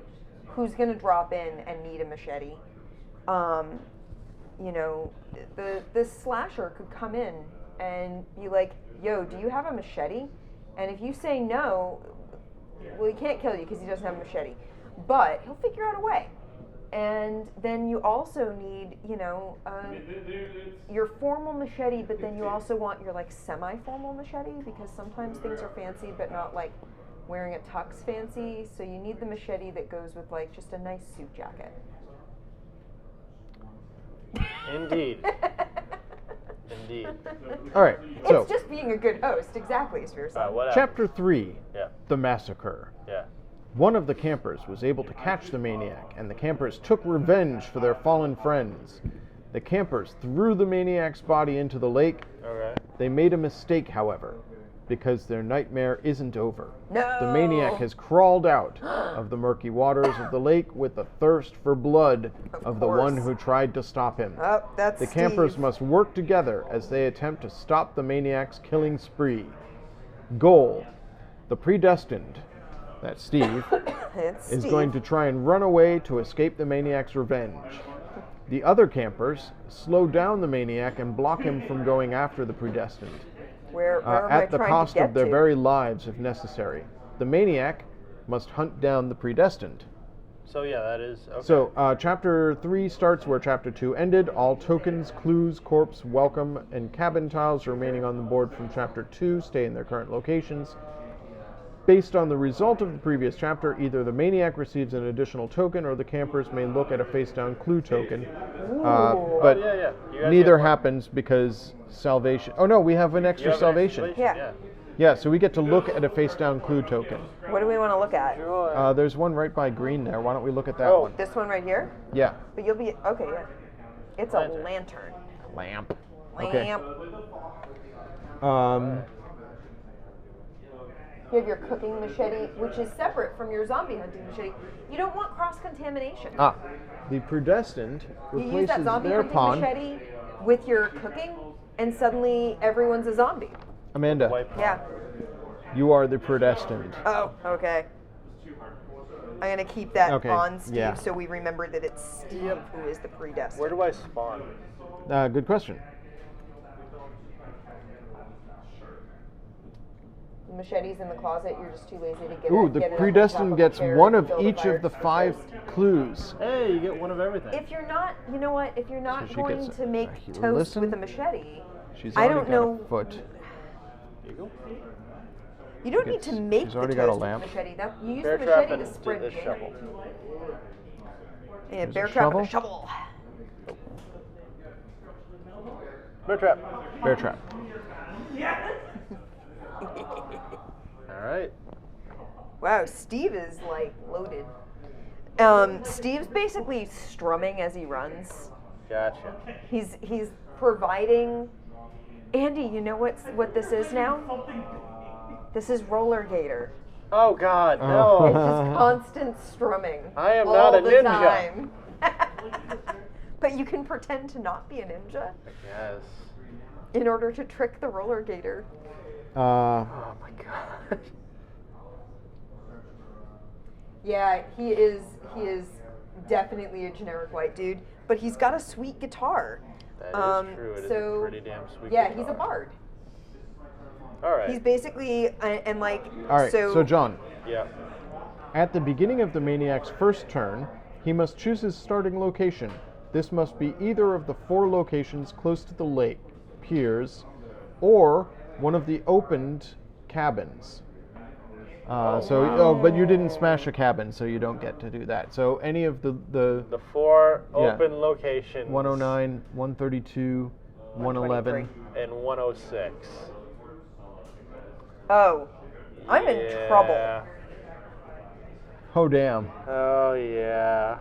who's going to drop in and need a machete. You know, this slasher could come in and be like, yo, do you have a machete? And if you say no, well, he can't kill you because he doesn't have a machete. But he'll figure out a way. And then you also need, you know, your formal machete, but then you also want your, like, semi-formal machete, because sometimes things are fancy, but not, like, wearing a tux fancy. So you need the machete that goes with, like, just a nice suit jacket. Indeed. Indeed. All right. So, It's just being a good host, exactly, Spearson. What else? chapter 3, Yeah. the massacre. Yeah. One of the campers was able to catch the maniac, and the campers took revenge for their fallen friends. The campers threw the maniac's body into the lake. Okay. They made a mistake, however, because their nightmare isn't over. No. The maniac has crawled out of the murky waters of the lake with the thirst for blood of the one course. who tried to stop him. Oh, that's The campers Steve. must work together as they attempt to stop the maniac's killing spree. Goal: the predestined, that's Steve, It's is Steve. going to try and run away to escape the maniac's revenge. The other campers slow down the maniac and block him from going after the predestined, Where am I at the trying cost to get of their to? very lives if necessary. The maniac must hunt down the predestined. So yeah, that is okay. So, chapter 3 starts where chapter 2 ended. All tokens, clues, corpse, welcome, and cabin tiles remaining on the board from chapter 2 stay in their current locations. Based on the result of the previous chapter, either the maniac receives an additional token or the campers may look at a face-down clue token. But yeah, yeah. You guys neither get one. happens because salvation... Oh no, we have an You extra have an salvation. exclamation, Yeah. Yeah, so we get to look at a face-down clue token. What do we want to look at? Sure. There's one right by green there. Why don't we look at that Oh. one? This one right here? Yeah. But you'll be, okay, yeah. It's a Lantern. lantern. Lamp. Okay. Lamp. You have your cooking machete, which is separate from your zombie hunting machete. You don't want cross-contamination. The predestined You use replaces that zombie their hunting pawn. machete with your cooking, and suddenly everyone's a zombie. Amanda, Wipe. Yeah. you are the predestined. Oh, okay. I'm going to keep that Okay, on Steve yeah. so we remember that it's Steve who is the predestined. Where do I spawn? Good question. The machete's in the closet. You're just too lazy to get Ooh, it. the get it up on top predestined of gets the chair one and of build a each fire of the to 5 toast. clues. Hey, you get one of everything. If you're not, you know what? If you're not she going gets to it. make Here, toast listen. with a machete, She's I already don't got know. a foot. Here you go. You don't need to make she's the already toast got a with lamp. the machete. That, you use Bear the trap machete and to spread the jam. shovel. And There's bear a trap and a shovel. shovel. Bear trap. Bear trap. All right. Wow, Steve is like loaded. Steve's basically strumming as he runs. Gotcha. He's providing. Andy, you know what this is now? This is roller gator. Oh God, It's no! just constant strumming. I am all not a the ninja. Time. But you can pretend to not be a ninja Yes. in order to trick the roller gator. Oh my God. Yeah, he is definitely a generic white dude, but he's got a sweet guitar. That is true. It is a pretty damn sweet. Yeah, guitar. he's a bard. All right. He's basically and like All right, so John, Yeah. at the beginning of the Maniac's first turn, he must choose his starting location. This must be either of the 4 locations close to the lake, piers, or one of the opened cabins. But you didn't smash a cabin, so you don't get to do that. So any of the The 4 open locations. 109, 132, 111. and 106. Oh, I'm in trouble. Yeah. Oh damn! Oh yeah.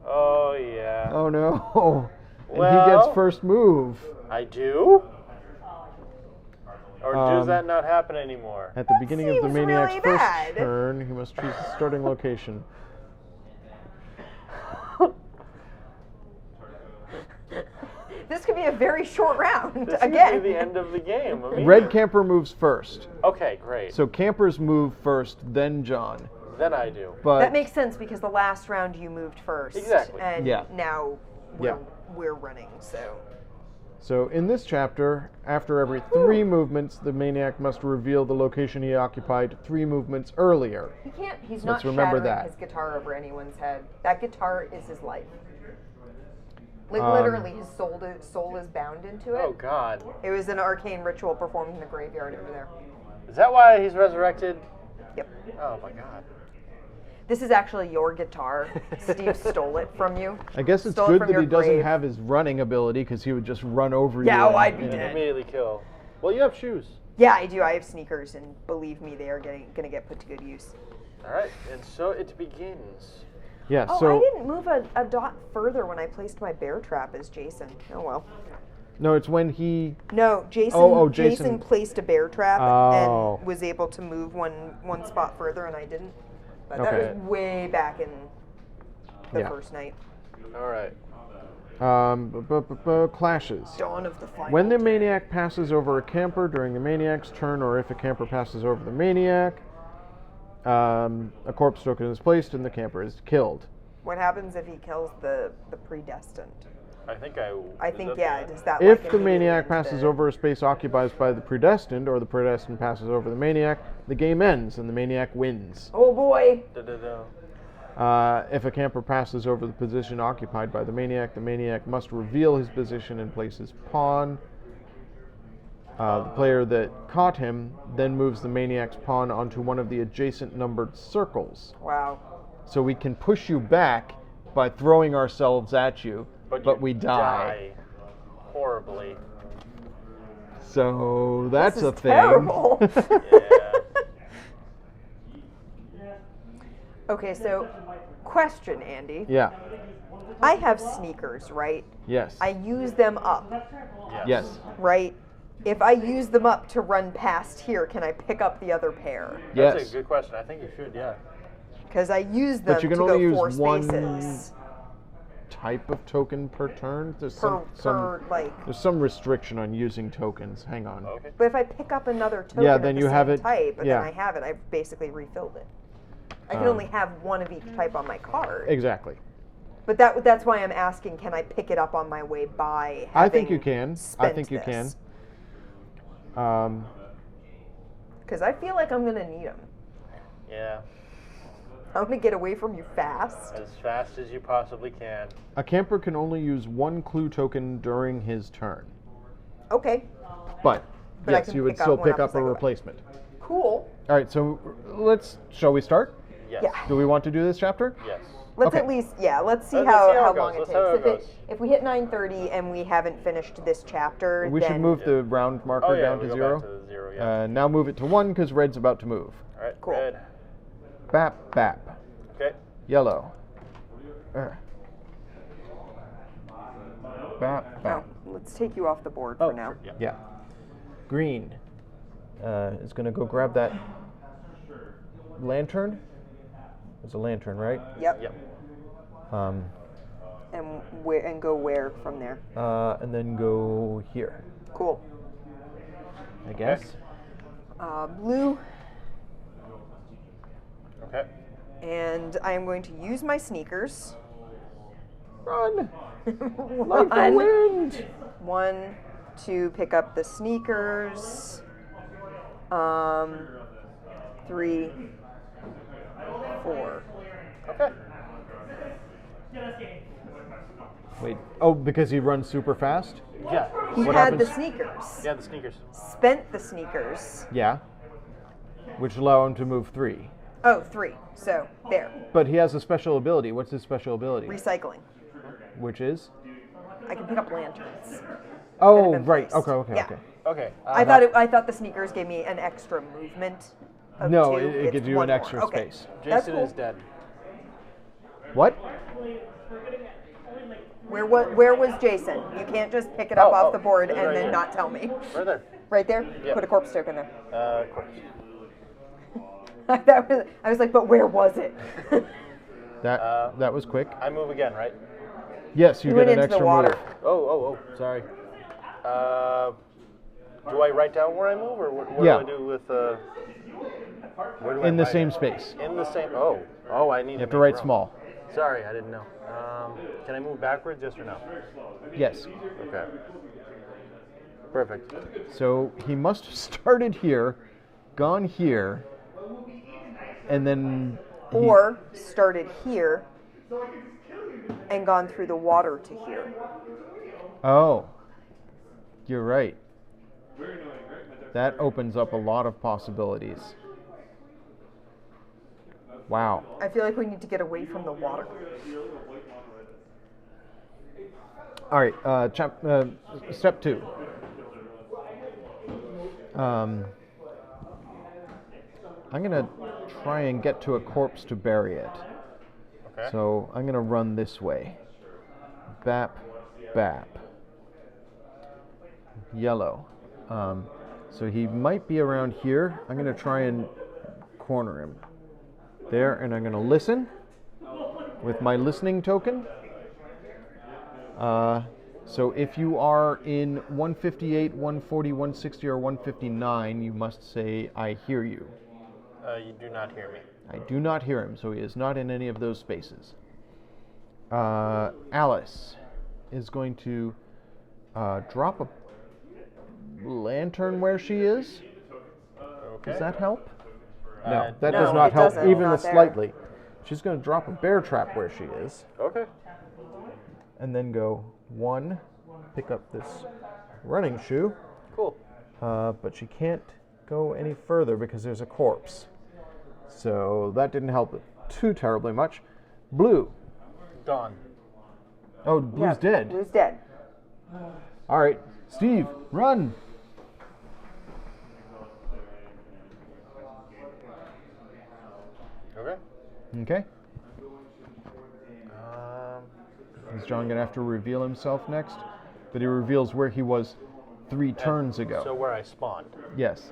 Oh yeah. Oh no! And he Well- gets first move. I do? Or does Um, that not happen anymore? At the beginning of the seems Maniac's really first bad. turn, he must choose his starting location. This could be a very short round This again. could be the end of the game. I mean- Red Camper moves first. Okay, great. So campers move first, then John. Then I do. But That makes sense because the last round you moved first. Exactly. And Yeah. now Yeah. we're running, so. So in this chapter, after every 3 movements, the Maniac must reveal the location he occupied 3 movements earlier. He's Let's not remember shattering that. his guitar over anyone's head. That guitar is his life. Like Um, literally, his soul is bound into it. Oh God. It was an arcane ritual performed in the graveyard over there. Is that why he's resurrected? Yep. Oh my God. This is actually your guitar. Steve stole it from you. I guess it's Stole it good from that your he doesn't grave. have his running ability because he would just run over Yeah, you. oh, I'd be and- dead. Immediately kill. Well, you have shoes. Yeah, I do. I have sneakers, and believe me, they are gonna get put to good use. All right, and so it begins. Yeah, Oh, so I didn't move a dot further when I placed my bear trap as Jason. Oh well. no, it's when he. No, Jason. Oh, Jason Jason. placed a bear trap Oh. and was able to move one spot further, and I didn't. But that Okay. was way back in the Yeah. first night. All right. Clashes. Dawn of the final. When the Maniac passes over a camper during the Maniac's turn, or if a camper passes over the Maniac, a corpse token is placed and the camper is killed. What happens if he kills the predestined? I think I think does that If like the immediately Maniac end passes the- over a space occupied by the predestined, or the predestined passes over the Maniac, the game ends and the Maniac wins. Oh boy. If a camper passes over the position occupied by the Maniac must reveal his position and place his pawn. The player that caught him then moves the Maniac's pawn onto one of the adjacent numbered circles. Wow. So we can push you back by throwing ourselves at you, but you we die. horribly. So that's This a is thing. terrible. Yeah. Okay, so question, Andy. Yeah. I have sneakers, right? Yes. I use them up, Yes. right? If I use them up to run past here, can I pick up the other pair? That's Yes. a good question. I think you should. Yeah. Because I use them But you can to only go use 4 one spaces type of token per turn. There's per some like. there's some restriction on using tokens. Hang on. Okay. But if I pick up another token Yeah, of then the you same have it- type, and yeah. then I have it, I've basically refilled it. I can Um, only have one of each type on my card. Exactly. But that's why I'm asking, can I pick it up on my way by I think having you can. I spent think you can. this? Um, Because I feel like I'm going to need them. Yeah. I'm going to get away from you fast. As fast as you possibly can. a camper can only use 1 clue token during his turn. Okay, But But I yes, can you would pick up still one pick up up as a I go by. replacement. cool. All right, so shall we start? Yes. Yeah. Do we want to do this chapter? Yes. Let's Okay. at least, let's see Let's how, see how it long goes. it Let's see how takes. it If, goes. if we hit 9:30 and we haven't finished this chapter, We then should move the round marker Oh, yeah, down we to go 0. back to the 0, yeah. Now move it to 1 because red's about to move. All right, Cool. red. Bap, bap. Okay. Yellow. Bap, Oh, bap. let's take you off the board Oh, for now. sure, yeah. Yeah. Green is going to go grab that lantern. It's a lantern, right? Yep. Yep. And go where from there? And then go here, Cool. I guess. Blue, Okay. and I am going to use my sneakers. Run! Like the Run. wind! 1 to pick up the sneakers. 3, 4. Okay. Wait. Oh, because he runs super fast? Yeah. He What had the happens- sneakers. Yeah, the sneakers. Spent the sneakers. Yeah. Which allow him to move 3. Oh, 3. So there. But he has a special ability. What's his special ability? Recycling. Which is? I can pick up lanterns. Oh, been right. placed. Okay. Yeah. Okay. I thought the sneakers gave me an extra movement. Of No, 2. it It's gives you 1 an more. extra Okay. space. That's Jason cool. is dead. What? Where was Jason? You can't just pick it up Oh, off oh, the board it's and right then here. not tell me. Right there. Right there? Yeah. Put a corpse token there. Of course. I was like, but where was it? That was quick. I move again, right? Yes, you You get went an into the extra water. move. Oh, sorry. Do I write down where I move, or what Yeah. do I do with? Where do I In the write same it? space. In the same. Oh, I need. You have to write small. Sorry, I didn't know. Can I move backwards? Yes or no? Yes. Okay. Perfect. So he must have started here, gone here, and then. Or started here and gone through the water to here. Oh. You're right. That opens up a lot of possibilities. Wow. I feel like we need to get away from the water. All right, step 2. I'm going to try and get to a corpse to bury it. Okay. So I'm going to run this way. Bap, bap. Yellow. So he might be around here. I'm going to try and corner him. There, and I'm going to listen with my listening token. So if you are in 158, 140, 160, or 159, you must say, I hear you. You do not hear me. I do not hear him, so he is not in any of those spaces. Alice is going to drop a lantern where she is. Okay. Does that help? No, that No, does not it help doesn't. even Not there. slightly. She's going to drop a bear trap where she is, Okay. and then go 1, pick up this running shoe, Cool. but she can't go any further because there's a corpse. So that didn't help it too terribly much. Blue. Gone. Oh, Blue's dead. Blue's dead. All right, Steve, run. Okay. Okay. Um, Is John going to have to reveal himself next? But he reveals where he was 3 turns ago. So where I spawned. Yes.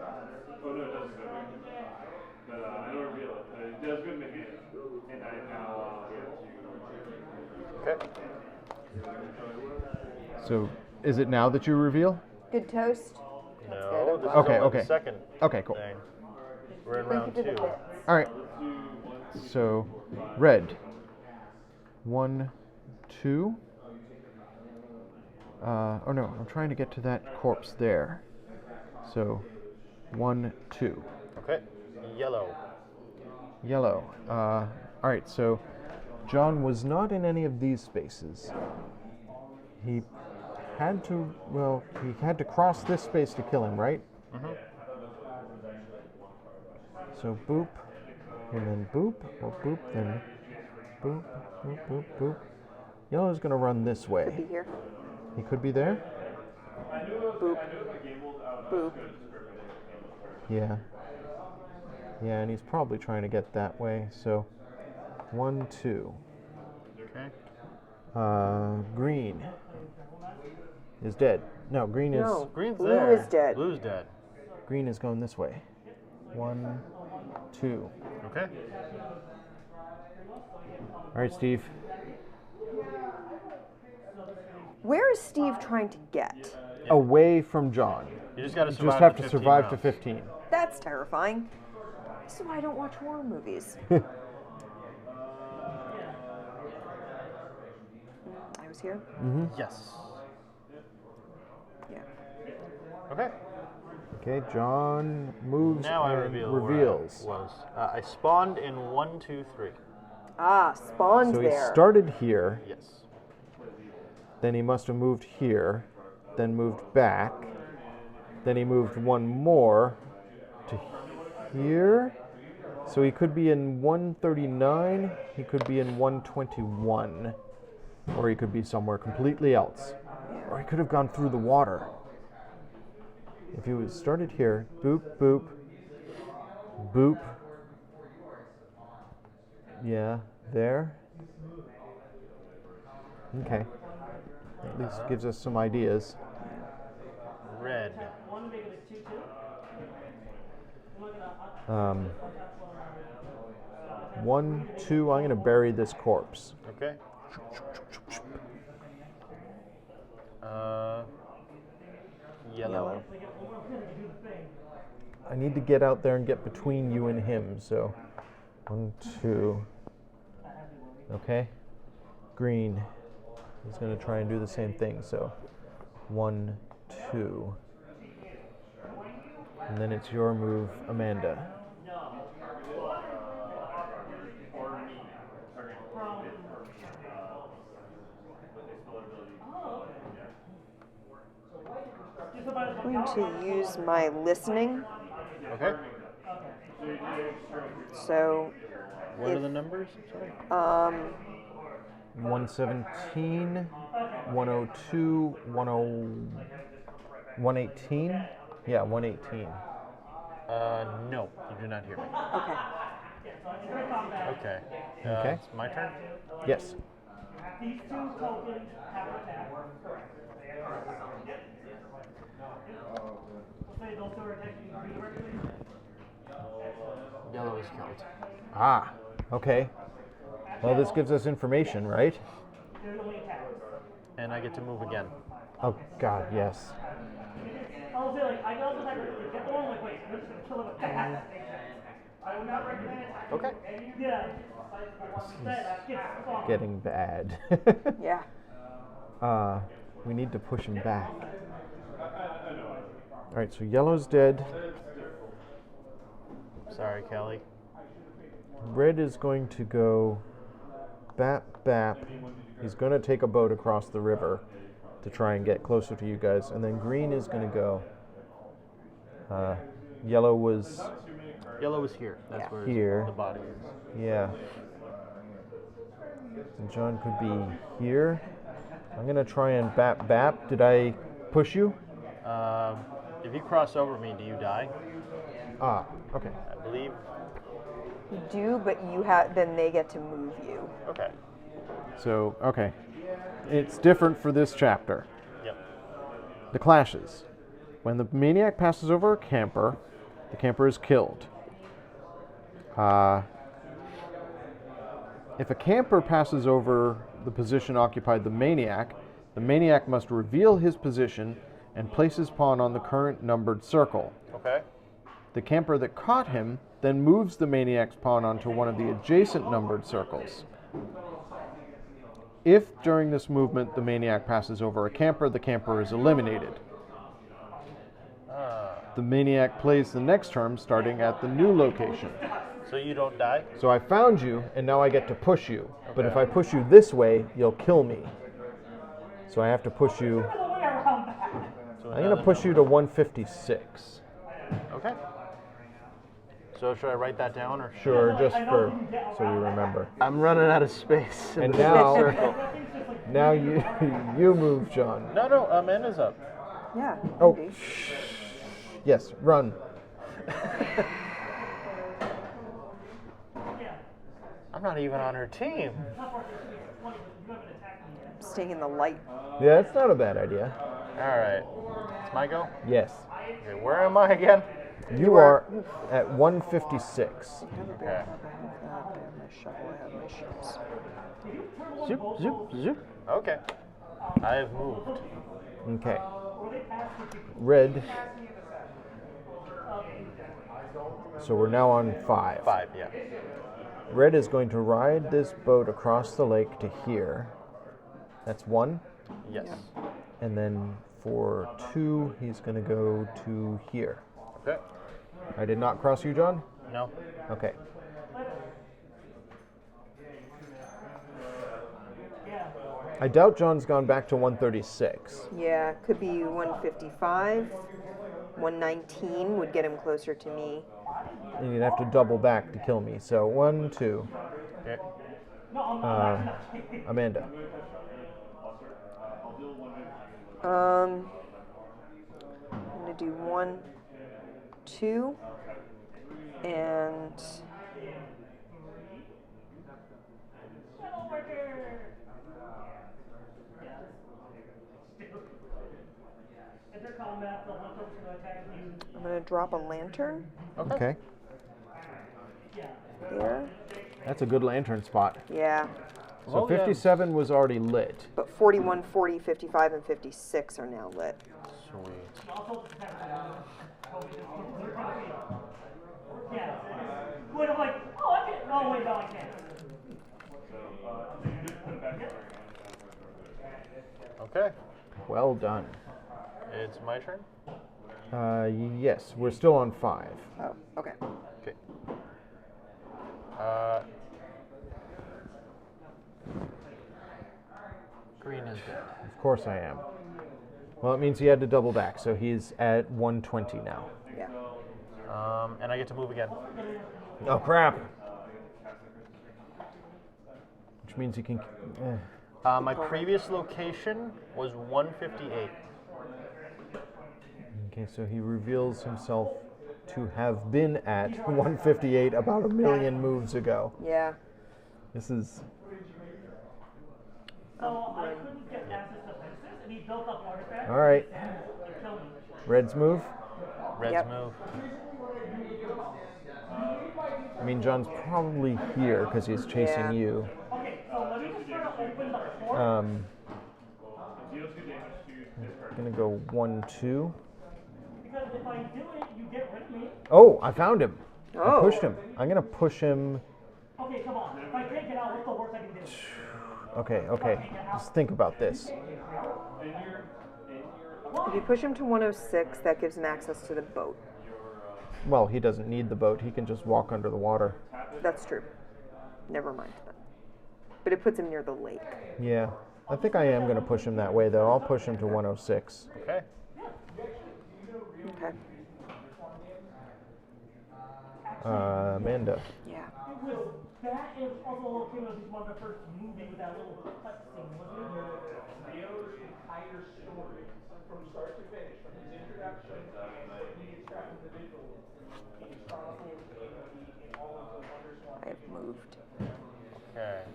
Okay. So is it now that you reveal? Good toast. No, this is Okay, only okay. the second Okay, cool. thing. We're in Thank you round for the 2. bits. All right. So red. 1, 2. Oh no, I'm trying to get to that corpse there. So 1, 2. Okay. Yellow. Yellow. All right, so John was not in any of these spaces. He had to cross this space to kill him, right? Mm-hmm. So boop, and then boop, or boop, then Boop, boop, boop, boop. Yellow's going to run this way. Could be here. He could be there? Boop. Boop. Yeah. Yeah, and he's probably trying to get that way. So, 1, 2. Okay. Green is dead. No, green is... No. Green's Blue there. is dead. Blue's dead. Green is going this way. 1, 2. Okay. All right, Steve. Where is Steve trying to get? Away from John. You just got to You survive. just have the to 15 survive to rounds. 15. That's terrifying. This is why I don't watch horror movies. I was here? Yes. Yeah. Okay. Okay, John moves Now I and reveal reveals. where I was. I spawned in 1, 2, 3. Ah, spawned So he there. started here, Yes. then he must have moved here, then moved back, then he moved one more to here. So he could be in 139, he could be in 121, or he could be somewhere completely else. Or he could have gone through the water. If he was started here, boop, boop, boop. Yeah, there. Okay. At least gives us some ideas. Red. 1, 2, I'm going to bury this corpse. Okay. Yellow. I need to get out there and get between you and him, so 1, 2. Okay. Green is going to try and do the same thing, so 1, 2. And then it's your move, Amanda. I'm going to use my listening. Okay. So, What are the numbers? Sorry. 117, 102, 118. Yeah, 118. No, you do not hear me. okay. Okay. Okay. It's my turn. Yes. Yellow is killed. Ah, okay. Well, this gives us information, right? And I get to move again. Oh, God, yes. Okay. Getting bad. Yeah. We need to push him back. All right, so yellow's dead. Sorry, Kelly. Red is going to go bap, bap. He's going to take a boat across the river to try and get closer to you guys. And then green is going to go. Yellow was, Yellow is here. That's where Here. the body is. yeah. And John could be here. I'm going to try and bap, bap. Did I push you? If you cross over me, do you die? Ah, okay. I believe. You do, but you have. Then they get to move you. Okay. So, okay. It's different for this chapter. Yep. The clashes. When the maniac passes over a camper, the camper is killed. If a camper passes over the position occupied the maniac must reveal his position and place his pawn on the current numbered circle. Okay. The camper that caught him then moves the maniac's pawn onto one of the adjacent numbered circles. If during this movement the maniac passes over a camper, the camper is eliminated. The maniac plays the next turn starting at the new location. So you don't die? So I found you, and now I get to push you. But if Okay. I push you this way, you'll kill me. So I have to push you. So I'm going to push you to 156. Okay. So should I write that down or? Sure, just for so we remember. I'm running out of space in And this now, circle. now you you move, John. No, Amanda's up. Yeah. Oh, maybe. yes, run. I'm not even on her team. Staying in the light. Yeah, it's not a bad idea. All right. It's my go? Yes. Okay, where am I again? You are at 156. Okay. I have my shovel, I have my ships. Zoop, zoop, zoop. Okay. I have moved. Okay. Red. So we're now on 5. 5, yeah. Red is going to ride this boat across the lake to here. That's 1. Yes. And then for 2, he's going to go to here. Okay. I did not cross you, John? No. Okay. I doubt John's gone back to 136. Yeah, could be 155. 119 would get him closer to me. And you'd have to double back to kill me. So 1, 2. Okay. Amanda. I'm gonna do 1, 2, and I'm gonna drop a lantern Okay. there. That's a good lantern spot. Yeah, So Well, yeah. 57 was already lit. but 41, 40, 55, and 56 are now lit. Sweet. Wait, I'm like, oh, I can. Oh, wait, no, I can't. Okay. Well done. It's my turn. Yes, we're still on 5. Oh, okay. Okay. Green is dead. Of course I am. Well, it means he had to double back, so he's at 120 now. Yeah. And I get to move again. Oh, crap. Which means he can... My previous location was 158. Okay, so he reveals himself to have been at 158 about a million moves ago. Yeah. This is... So I couldn't get access to fences, and he built up artifacts. All right. And killed me. Red's move. Red's Yep. move. I mean, John's probably here because he's chasing Yeah. you. Okay, so let me just try to open the port. Gonna go 1, 2. Because if I do it, you get rid of me. Oh, I found him. I Oh. pushed him. I'm gonna push him. Okay, come on. If I can't get out, what's the worst I can do? Okay. Just think about this. If you push him to 106, that gives him access to the boat. Well, he doesn't need the boat. He can just walk under the water. That's true. Never mind then. But it puts him near the lake. Yeah. I think I am gonna push him that way, though. I'll push him to 106. Okay. Okay. Amanda. Yeah. That is also okay with one of the first movie with that little cut scene, wasn't it? Leo's entire story from start to finish, from his introduction to the extract individual, he starts in all of the Wonder Swan. I have moved. Okay.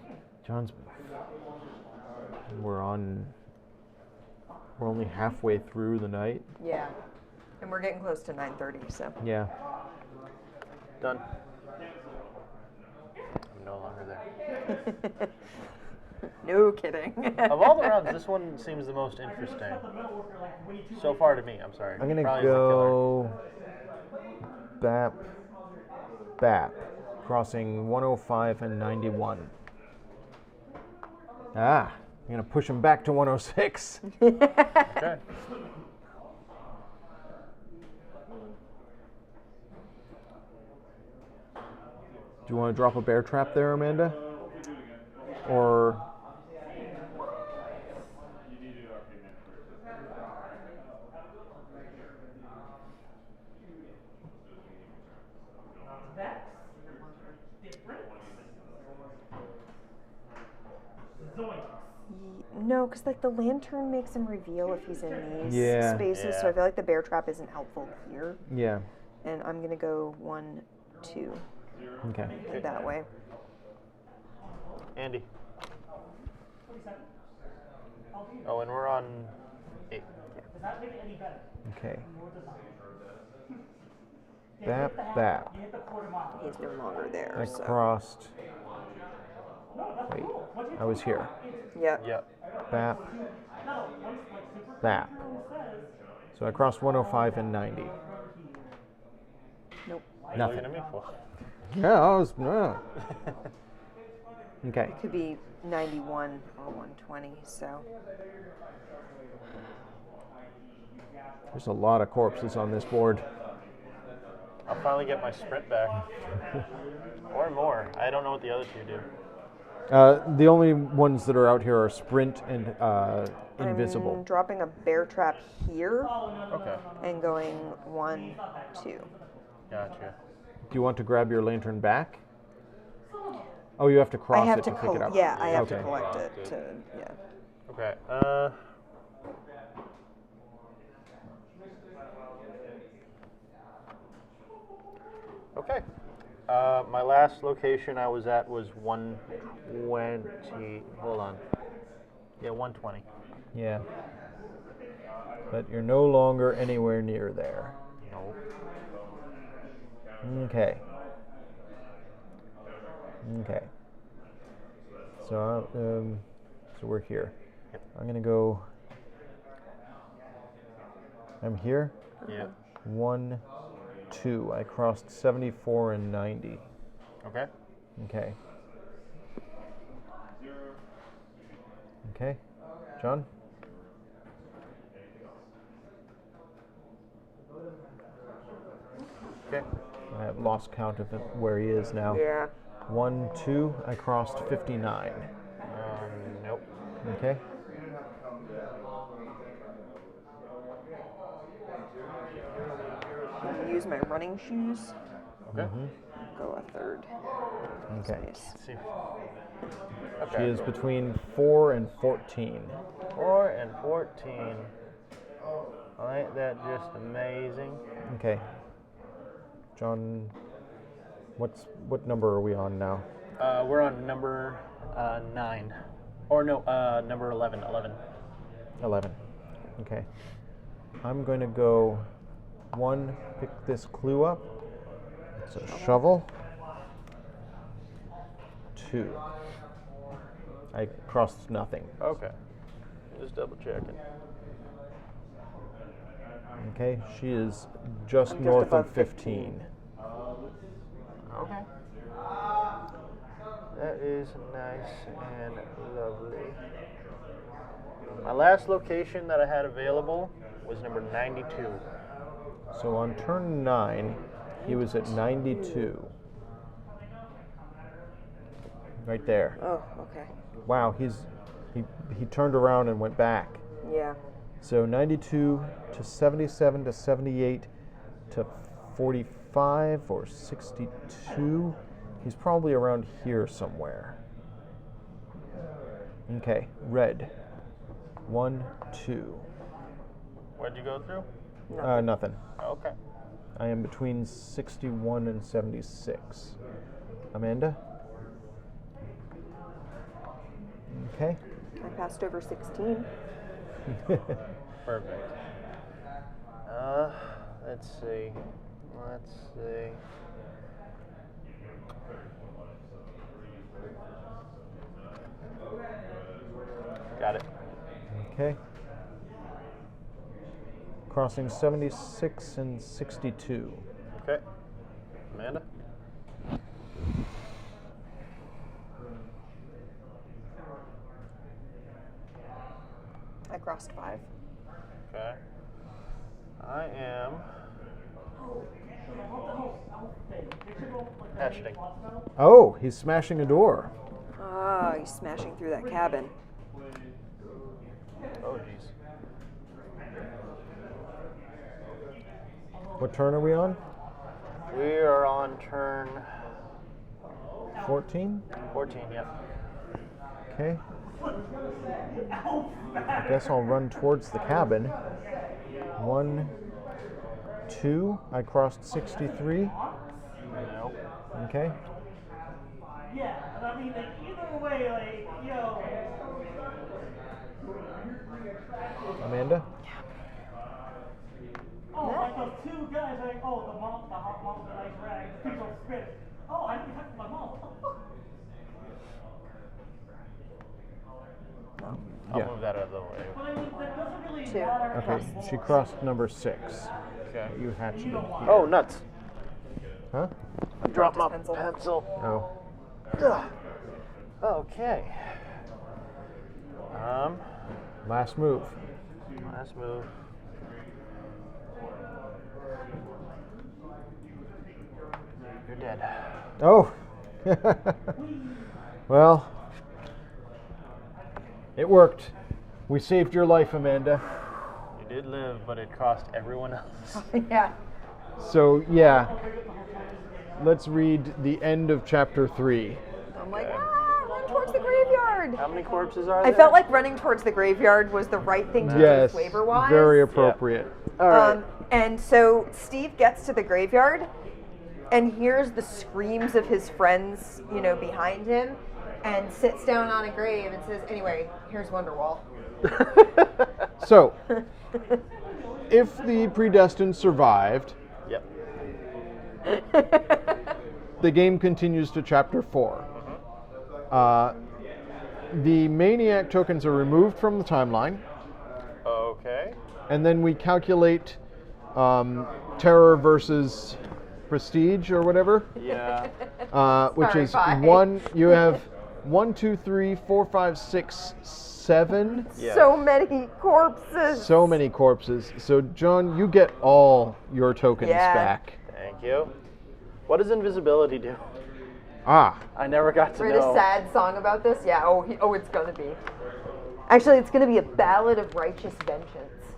John's. We're only halfway through the night. Yeah. And we're getting close to 9:30, so. Yeah. Done. I'm no longer there. No kidding. Of all the rounds, this one seems the most interesting. So far to me, I'm sorry. I'm gonna Probably is the killer. go. Bap. Crossing 105 and 91. I'm gonna push him back to 106. Okay. Do you want to drop a bear trap there, Amanda? Or No, because like the lantern makes him reveal if he's in these Yeah. spaces, so Yeah. I feel like the bear trap isn't helpful here. Yeah. And I'm gonna go 1, 2, Okay. like that way. Andy. Oh, and we're on 8. Does that make it any better? Okay. Or does not? That. You hit the quarter mile. He's no longer there. I So. crossed. No, that's Wait. cool. Once you I was here. Yep. Yep. That. no, once like super That. says, So I crossed 105 and 90. Nope. What are you Nothing. looking at me for? Yeah, I was. Okay. Could be 91 or 120. So. There's a lot of corpses on this board. I'll finally get my sprint back. Or more. I don't know what the other two do. The only ones that are out here are sprint and invisible. I'm dropping a bear trap here Okay. and going 1, 2. Gotcha. Do you want to grab your lantern back? Oh, you have to cross I have it to pick it up. Yeah, I have Okay. to collect it. To yeah. Okay. Okay. My last location I was at was 120. Hold on. Yeah, 120. Yeah. But you're no longer anywhere near there. No. Okay. Okay. So, so we're here. Yep. I'm gonna go. I'm here. Yeah. 1, 2. I crossed 74 and 90. Okay. Okay. Okay. John? Okay. I have lost count of where he is now. Yeah. 1, 2. I crossed 59. Nope. Okay. Use my running shoes. Okay. Go a third. Okay. Nice. Let's see. She Okay. is between 4 and 14. 4 and 14. Ain't that just amazing? Okay. John, what number are we on now? We're on number 9. Or no, number 11. 11. 11. Okay. I'm going to go 1, pick this clue up. It's a shovel. 2. I crossed nothing. Okay. Just double checking. Okay, she is just I'm just north above of 15. Okay. That is nice and lovely. My last location that I had available was number 92. So on turn 9, he was at 92. Right there. Oh, okay. Wow, he turned around and went back. Yeah. So 92 to 77 to 78 to 45 or 62. He's probably around here somewhere. Okay, red. 1, 2. Where'd you go through? Nothing. Okay. I am between 61 and 76. Amanda? Okay. I passed over 16. Perfect. Let's see. Let's see. Got it. Okay. Crossing 76 and 62. Okay. Amanda? I crossed 5. Okay. I am hatcheting. Oh, he's smashing a door. Ah, he's smashing through that cabin. Oh, jeez. What turn are we on? We are on turn 14? 14, yep. Okay. I guess I'll run towards the cabin. 1, 2. I crossed 63. No. Okay. Yeah, and I mean, like, either way, like, yo. Amanda? Oh, like those two guys, like, oh, the hot mom with the nice rag, the people spit. Oh, I didn't talk to my mom. What the fuck? I'll Yeah. move that out of the way. But I mean, that doesn't really 2. matter. Okay, she crossed number 6. Okay. You hatched it here. Oh, nuts. Huh? I dropped my Pencil. pencil. Oh. Ugh. Okay. Last move. Last move. You're dead. Oh. Well, it worked. We saved your life, Amanda. You did live, but it cost everyone else. Yeah. So, yeah. Let's read the end of chapter 3. I'm like, run towards the graveyard. How many corpses are I there? felt like running towards the graveyard was the right thing to Yes. do flavor-wise. Very appropriate. All right. And so Steve gets to the graveyard and hears the screams of his friends, you know, behind him, and sits down on a grave and says, anyway, here's Wonderwall. So, if the predestined survived, Yep. the game continues to chapter 4. The maniac tokens are removed from the timeline, Okay. and then we calculate terror versus prestige or whatever, Yeah. which Sorry, is bye. 1. You have 1, 2, 3, 4, 5, 6, 7. Yeah. So many corpses. So many corpses. So, John, you get all your tokens Yeah. back. Thank you. What does invisibility do? Ah, I never got to Write know. a sad song about this? Yeah, it's gonna be. Actually, it's gonna be a ballad of righteous vengeance.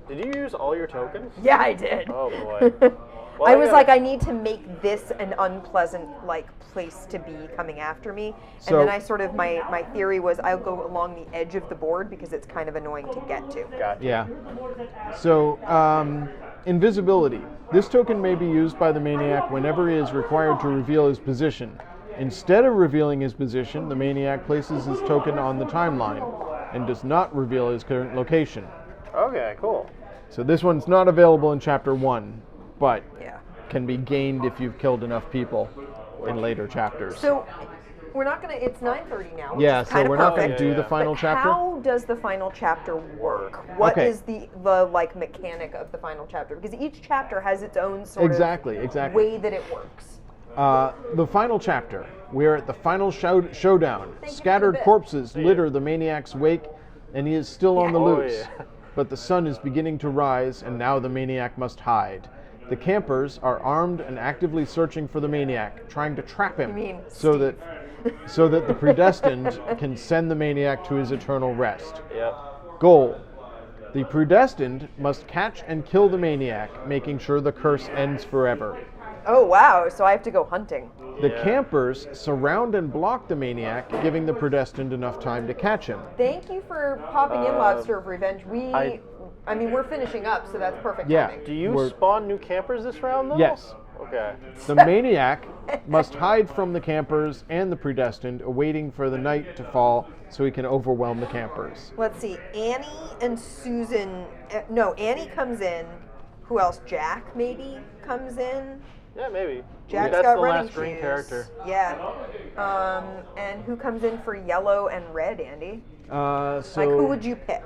Did you use all your tokens? Yeah, I did. Oh boy. Well, I was gotta- like, I need to make this an unpleasant place to be coming after me. So- And then I sort of my theory was I'll go along the edge of the board because it's kind of annoying to get to. Gotcha. yeah. So, invisibility. This token may be used by the maniac whenever he is required to reveal his position. Instead of revealing his position, the maniac places his token on the timeline and does not reveal his current location. Okay, cool. So this one's not available in chapter 1, but Yeah. can be gained if you've killed enough people in later chapters. So we're not gonna. It's 9:30 now. Which Yeah, is so kinda we're not going perfect. to do the Yeah. final But chapter. how does the final chapter work? What Okay. is the like mechanic of the final chapter? Because each chapter has its own sort Exactly. of way that it works. The final chapter. We are at the final showdown. Thank you Scattered for the bit. corpses litter the maniac's wake, and he is still on the Yeah. Oh, loose. yeah. But the sun is beginning to rise, and now the maniac must hide. The campers are armed and actively searching for the maniac, trying to trap him You mean so that the predestined can send the maniac to his eternal rest. Yep. Goal: the predestined must catch and kill the maniac, making sure the curse ends forever. Oh wow! So I have to go hunting. The Yeah. campers surround and block the maniac, giving the predestined enough time to catch him. Thank you for popping in, Lobster of Revenge. I mean, we're finishing up, so that's perfect Yeah. timing. Do you We're- spawn new campers this round, though? Yes. Okay. The maniac must hide from the campers and the predestined, awaiting for the night to fall so he can overwhelm the campers. Let's see. Annie and Susan. No, Annie comes in. Who else? Jack maybe comes in. Yeah, maybe. Jack's That's got the running last green shoes. character. Yeah. And who comes in for yellow and red, Andy? So Like, who would you pick?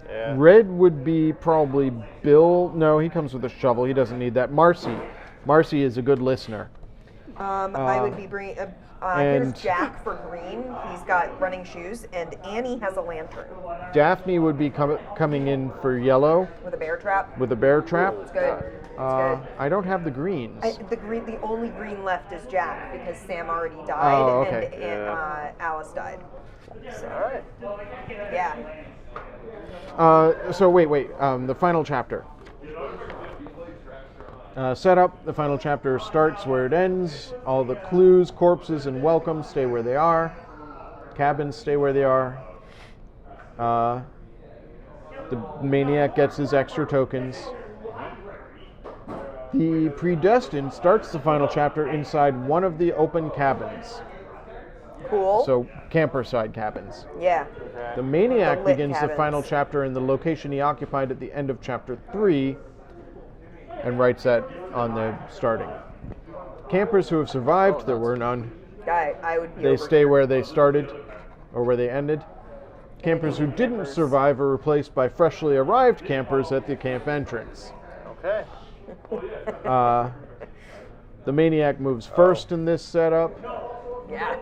Yeah. Red would be probably Bill. No, he comes with a shovel. He doesn't need that. Marcy is a good listener. I would be bringing. and- Here's Jack for green. He's got running shoes, and Annie has a lantern Daphne would be coming in for yellow with a bear trap. with a bear trap. It's good. It's good. I don't have the greens. The only green left is Jack because Sam already died Oh, okay. and Alice died. So All right. yeah. So wait. The final chapter. Setup. The final chapter starts where it ends. All the clues, corpses, and welcomes stay where they are. Cabins stay where they are. The maniac gets his extra tokens. The predestined starts the final chapter inside one of the open cabins. Cool. So camper side cabins. Yeah. The maniac The lit begins the cabins. final chapter in the location he occupied at the end of chapter 3 and writes that on the starting. Campers who have survived, there were none, I would be they over stay here. where they started or where they ended. Campers who didn't survive are replaced by freshly arrived campers at the camp entrance. Okay. The maniac moves first in this setup. Yeah.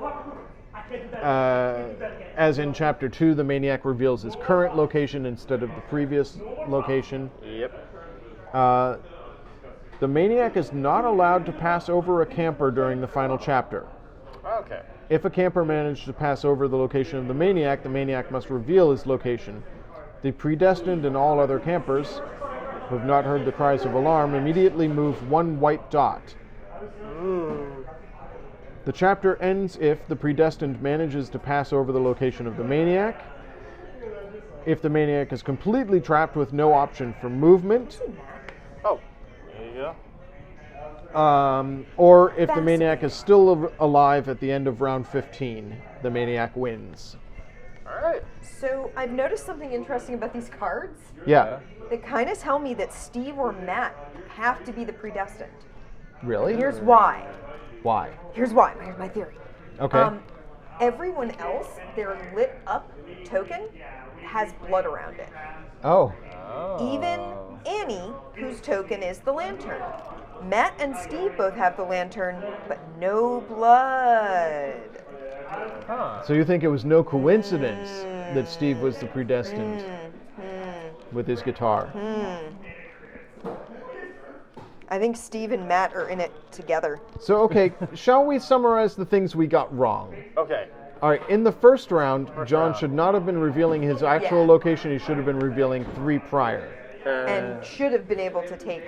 As in chapter 2, the maniac reveals his current location instead of the previous location. Yep. The maniac is not allowed to pass over a camper during the final chapter. Okay. If a camper managed to pass over the location of the maniac must reveal his location. The predestined and all other campers who have not heard the cries of alarm immediately move one white dot. The chapter ends if the predestined manages to pass over the location of the maniac. If the maniac is completely trapped with no option for movement, Oh, there you go. or if the maniac is still alive at the end of round 15, the maniac wins. All right. So I've noticed something interesting about these cards. Yeah. They kind of tell me that Steve or Matt have to be the predestined. Really? Here's why. Why? Here's why. Here's my theory. Okay. Everyone else, their lit up token has blood around it. Oh. Even Annie, whose token is the lantern. Matt and Steve both have the lantern, but no blood. So you think it was no coincidence that Steve was the predestined with his guitar? I think Steve and Matt are in it together. So, okay, shall we summarize the things we got wrong? Okay. All right, in the first round, John should not have been revealing his actual Yeah. location. He should have been revealing 3 prior. And should have been able to take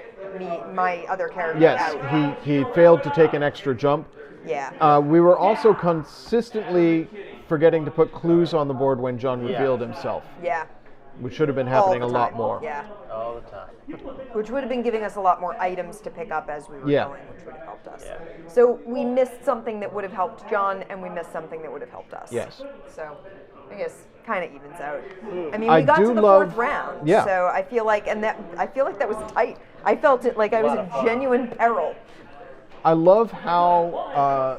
my other character Yes, out. he failed to take an extra jump. Yeah. We were also consistently forgetting to put clues on the board when John revealed himself, Yeah. which should have been All happening the a lot time. more. Yeah. All the time. Which would have been giving us a lot more items to pick up as we were Yeah. going, which would have helped us. Yeah. So we missed something that would have helped John, and we missed something that would have helped us. Yes. So I guess kind of evens out. I mean, I we got do to the love- 4th round, yeah. so I feel like that was tight. I felt it like I was in genuine peril. I love how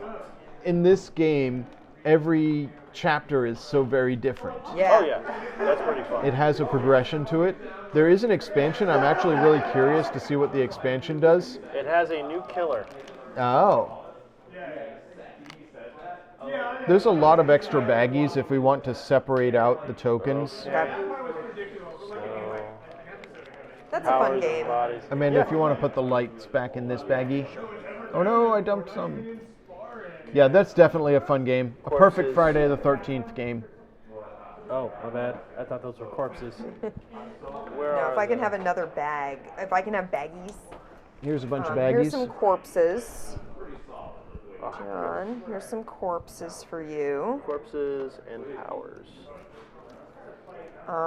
in this game every chapter is so very different. Yeah. Oh yeah, that's pretty fun. It has a progression to it. There is an expansion. I'm actually really curious to see what the expansion does. It has a new killer. Oh. There's a lot of extra baggies if we want to separate out the tokens. Okay. So, That's a fun powers, game. bodies. Amanda, if you want to put the lights back in this baggie. Oh no, I dumped some. Yeah, that's definitely a fun game. A perfect Corpses. Friday the 13th game. Oh, my bad. I thought those were corpses. Where Now, are if I can they? have another bag, if I can have baggies. Here's a bunch of Here's some baggies. corpses. John, here's some corpses for you. Corpses and powers.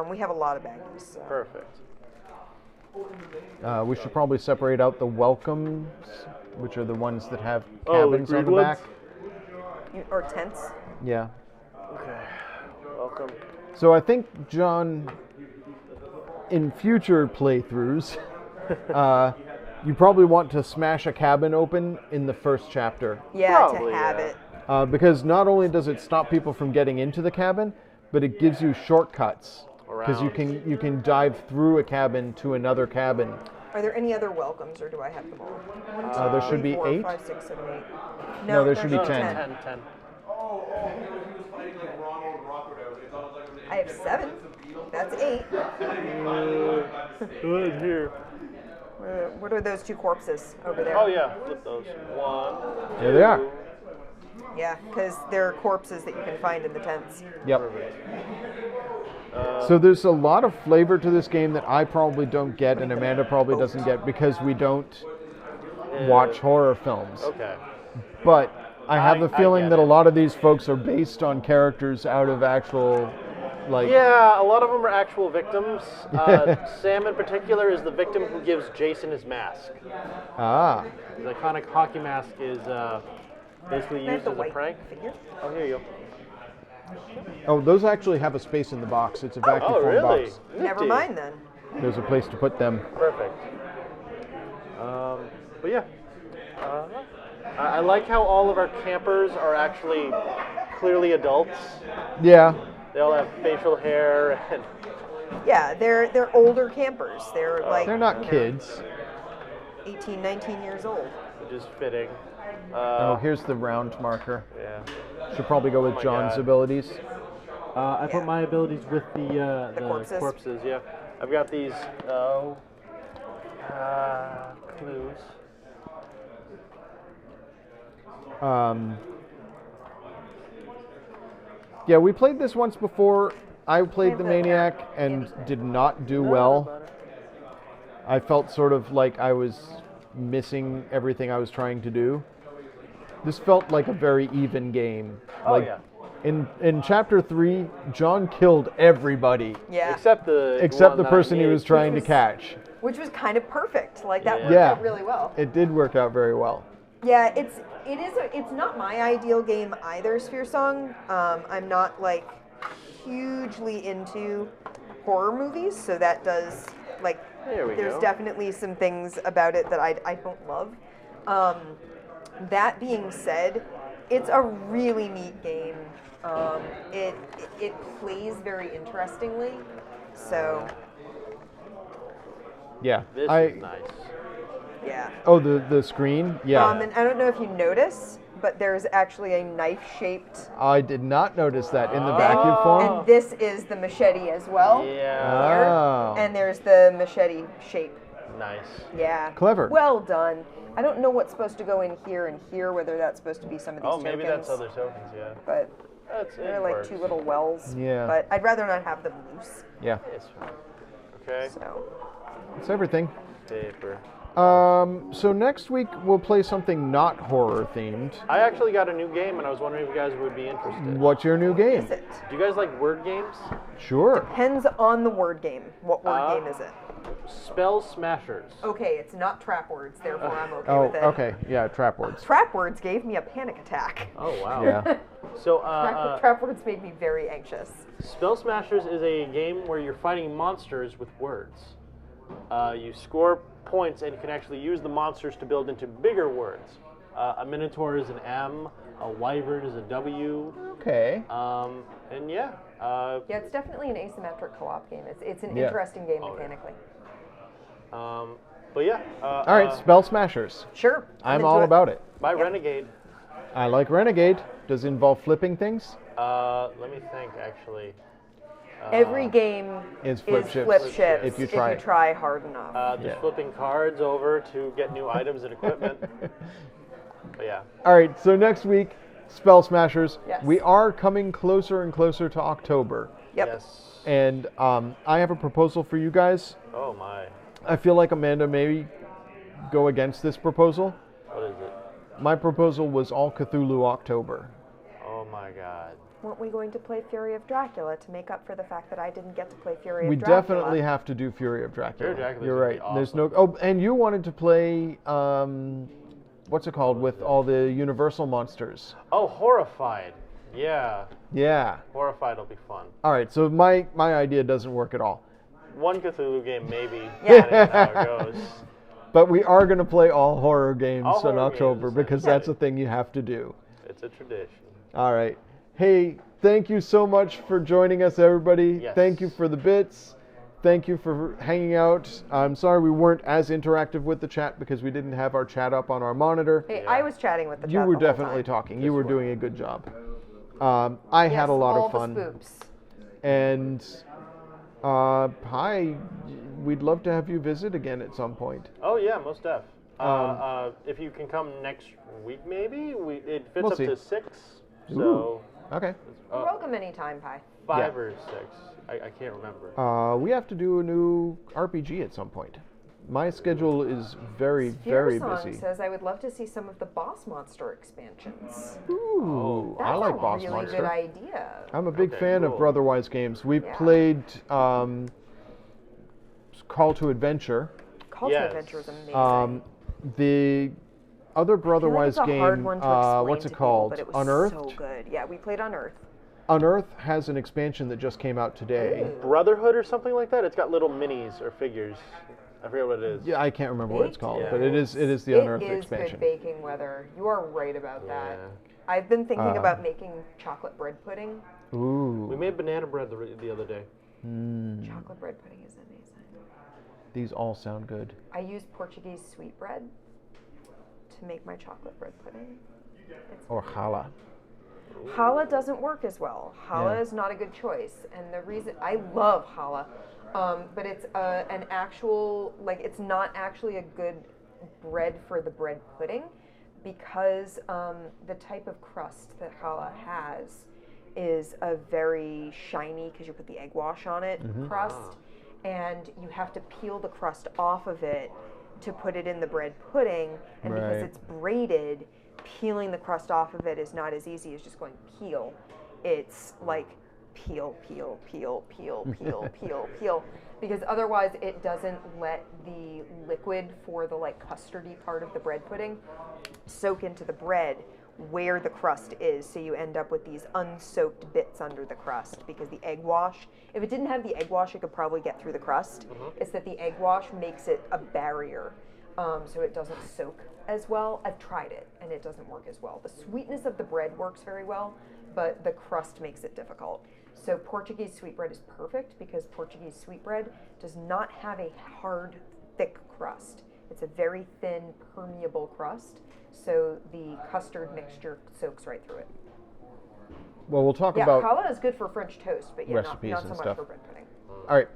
We have a lot of baggies. So. Perfect. We should probably separate out the welcomes, which are the ones that have Oh, the cabins on the green back. Or tents. Yeah. Okay. Welcome. So I think, John, in future playthroughs, you probably want to smash a cabin open in the first chapter. Yeah, Probably, to have yeah. it. Because not only does it stop people from getting into the cabin, but it gives you shortcuts. Because Around. you can dive through a cabin to another cabin. Are there any other welcomes, or do I have them all? There should be 4, 8. 5, 6, 7, 8. No, there should be No, 10. 10. I have 7. That's 8. Who's here? What are those 2 corpses over there? Oh yeah, flip those. 1. There they are. Yeah, because they're corpses that you can find in the tents. Yep. So there's a lot of flavor to this game that I probably don't get and Amanda probably doesn't get because we don't watch horror films. Okay. But I have I the feeling get that a it. lot of these folks are based on characters out of actual Like, Yeah, a lot of them are actual victims. Sam in particular is the victim who gives Jason his mask. ah, His iconic hockey mask is basically Can I have used the as a white prank. figure? Oh, here you go. oh, those actually have a space in the box. It's a vacuum Oh, foam really? box. Never Nifty. mind then. There's a place to put them. Perfect. But yeah, I like how all of our campers are actually clearly adults. Yeah, They all have facial hair and Yeah, they're older campers. They're like they're not you know, kids. 18, 19 years old. which is fitting. Oh, here's the round marker. Yeah. Should probably go with my John's God. abilities. I Yeah. put my abilities with the corpses. Yeah, I've got these clues. Yeah, we played this once before. I played the the Maniac and did not do No, well. no matter. I felt sort of like I was missing everything I was trying to do. This felt like a very even game. Oh, like, yeah. In chapter 3, John killed everybody Yeah. Except the except the person he was trying to catch. Which was kind of perfect. Like that worked Yeah. out really well. It did work out very well. Yeah, it's not my ideal game either, Sphere Song. I'm not like hugely into horror movies, so that does like There we there's go. definitely some things about it that I don't love. That being said, it's a really neat game. It plays very interestingly. So Yeah. This is nice. yeah. Oh, the screen? Yeah. And I don't know if you notice, but there's actually a knife-shaped. I did not notice that in the vacuum foam. And this is the machete as well. Yeah. Here. Oh. And there's the machete shape. Nice. Yeah. Clever. Well done. I don't know what's supposed to go in here and here, whether that's supposed to be some of these Oh, maybe tokens. that's other tokens. Yeah. But That's it. they're like works. two little wells. Yeah. But I'd rather not have them loose. Yeah. It's fine. Okay. So. It's everything. Paper. So next week we'll play something not horror themed. I actually got a new game, and I was wondering if you guys would be interested. What's your new game? Is it? Do you guys like word games? Sure. Depends on the word game. What word game is it? Spell Smashers. Okay, it's not trap words, therefore I'm okay Oh, with it. okay. Yeah, trap words. Trap words gave me a panic attack. Oh wow. Yeah. So Trap words made me very anxious. Spell Smashers is a game where you're fighting monsters with words. You score points, and you can actually use the monsters to build into bigger words. A minotaur is an M. A wyvern is a W. Okay. And yeah. Yeah, it's definitely an asymmetric co-op game. It's an Yeah. interesting game mechanically. But yeah. All right, Spell Smashers. Sure. I'm all about it. By Renegade. I like Renegade. Does it involve flipping things? Let me think, actually. Every game Is flip is chips flip chips if you try. hard enough. There's Yeah. flipping cards over to get new items and equipment. But yeah. All right, so next week, Spell Smashers. Yes. We are coming closer and closer to October. Yep. Yes. And I have a proposal for you guys. Oh my. I feel like Amanda may go against this proposal. What is it? My proposal was all Cthulhu October. Oh my god. Weren't we going to play Fury of Dracula to make up for the fact that I didn't get to play Fury We of Dracula? definitely have to do Fury of Dracula. Fury of Dracula's You're gonna right. be There's awesome. no. Oh, and you wanted to play. What's it called with all the Universal monsters? Oh, Horrified. Yeah. Yeah. Horrified will be fun. All right. So my idea doesn't work at all. One Cthulhu game, maybe. Yeah. Depending on how it goes. But we are going to play all horror games All in horror October games. because Yeah. that's a thing you have to do. It's a tradition. All right. Hey, thank you so much for joining us, everybody. Yes. Thank you for the bits. Thank you for hanging out. I'm sorry we weren't as interactive with the chat because we didn't have our chat up on our monitor. Hey, I was chatting with the chat You were the whole definitely time. talking. You were doing a good job. I had a lot all of fun. The spoops. And hi, we'd love to have you visit again at some point. Oh yeah, most def. If you can come next week, maybe it fits We'll up see. to 6. So Ooh. Okay. You're welcome anytime, Pi. 5 Yeah. or 6. I can't remember. We have to do a new RPG at some point. My schedule is very, Fear very Song busy. says, I would love to see some of the Boss Monster expansions. Ooh, That's I like a Boss really Monster. good idea. I'm a big Okay, fan of cool. Brotherwise games. We've Yeah. played Call to Adventure. Call Yes. to Adventure is amazing. The other I feel like Brotherwise it's a game, hard one to explain what's to it people, called? but it was Unearthed? so good. Yeah, we played Unearthed. Unearthed has an expansion that just came out today. Ooh. Brotherhood or something like that. It's got little minis or figures. I forget what it is. Yeah, I can't remember what it's Baked called, Yeah. but it is the Unearthed It is expansion. good baking weather. You are right about that. Yeah. I've been thinking Uh, about making chocolate bread pudding. Ooh, We made banana bread the other day. Chocolate bread pudding is amazing. these all sound good. I use Portuguese sweetbread to make my chocolate bread pudding. Or challah. Challah doesn't work as well. Challah Yeah. is not a good choice, and the reason I love challah, but it's an actual it's not actually a good bread for the bread pudding, because the type of crust that challah has is a very shiny, because you put the egg wash on it, crust, and you have to peel the crust off of it to put it in the bread pudding, and because Right. it's braided, peeling the crust off of it is not as easy as just going peel. It's like peel, peel, peel, peel, peel, peel, peel, because otherwise it doesn't let the liquid for the custardy part of the bread pudding soak into the bread where the crust is, so you end up with these unsoaked bits under the crust, because the egg wash, if it didn't have the egg wash, it could probably get through the crust. It's that the egg wash makes it a barrier, so it doesn't soak as well. I've tried it, and it doesn't work as well. The sweetness of the bread works very well, but the crust makes it difficult. So Portuguese sweetbread is perfect, because Portuguese sweetbread does not have a hard, thick crust. It's a very thin, permeable crust, so the custard mixture soaks right through it. Well, we'll talk Yeah, about. challah is good for French toast, but recipes not and so much stuff. for bread pudding. All right.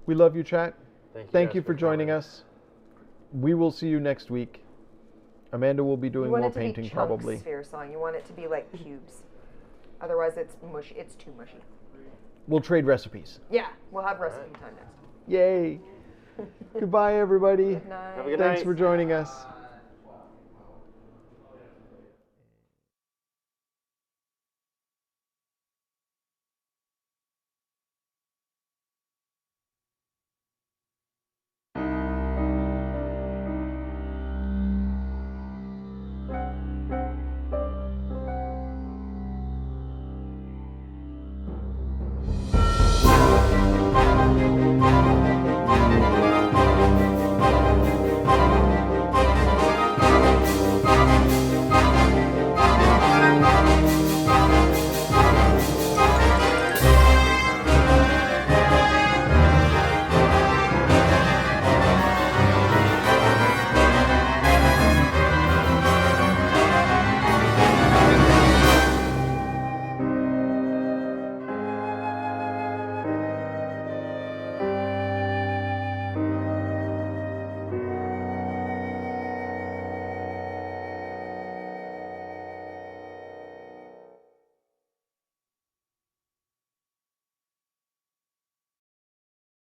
We love you, chat. Thank guys you for joining coming. us. We will see you next week. Amanda will be doing You want more it to be painting, chunks, probably. Sphere Song. You want it to be like cubes. Otherwise, it's mushy. It's too mushy. We'll trade recipes. Yeah, we'll have recipe time next. Yay! Goodbye, everybody. Good night. Have a good Thanks night. for joining us.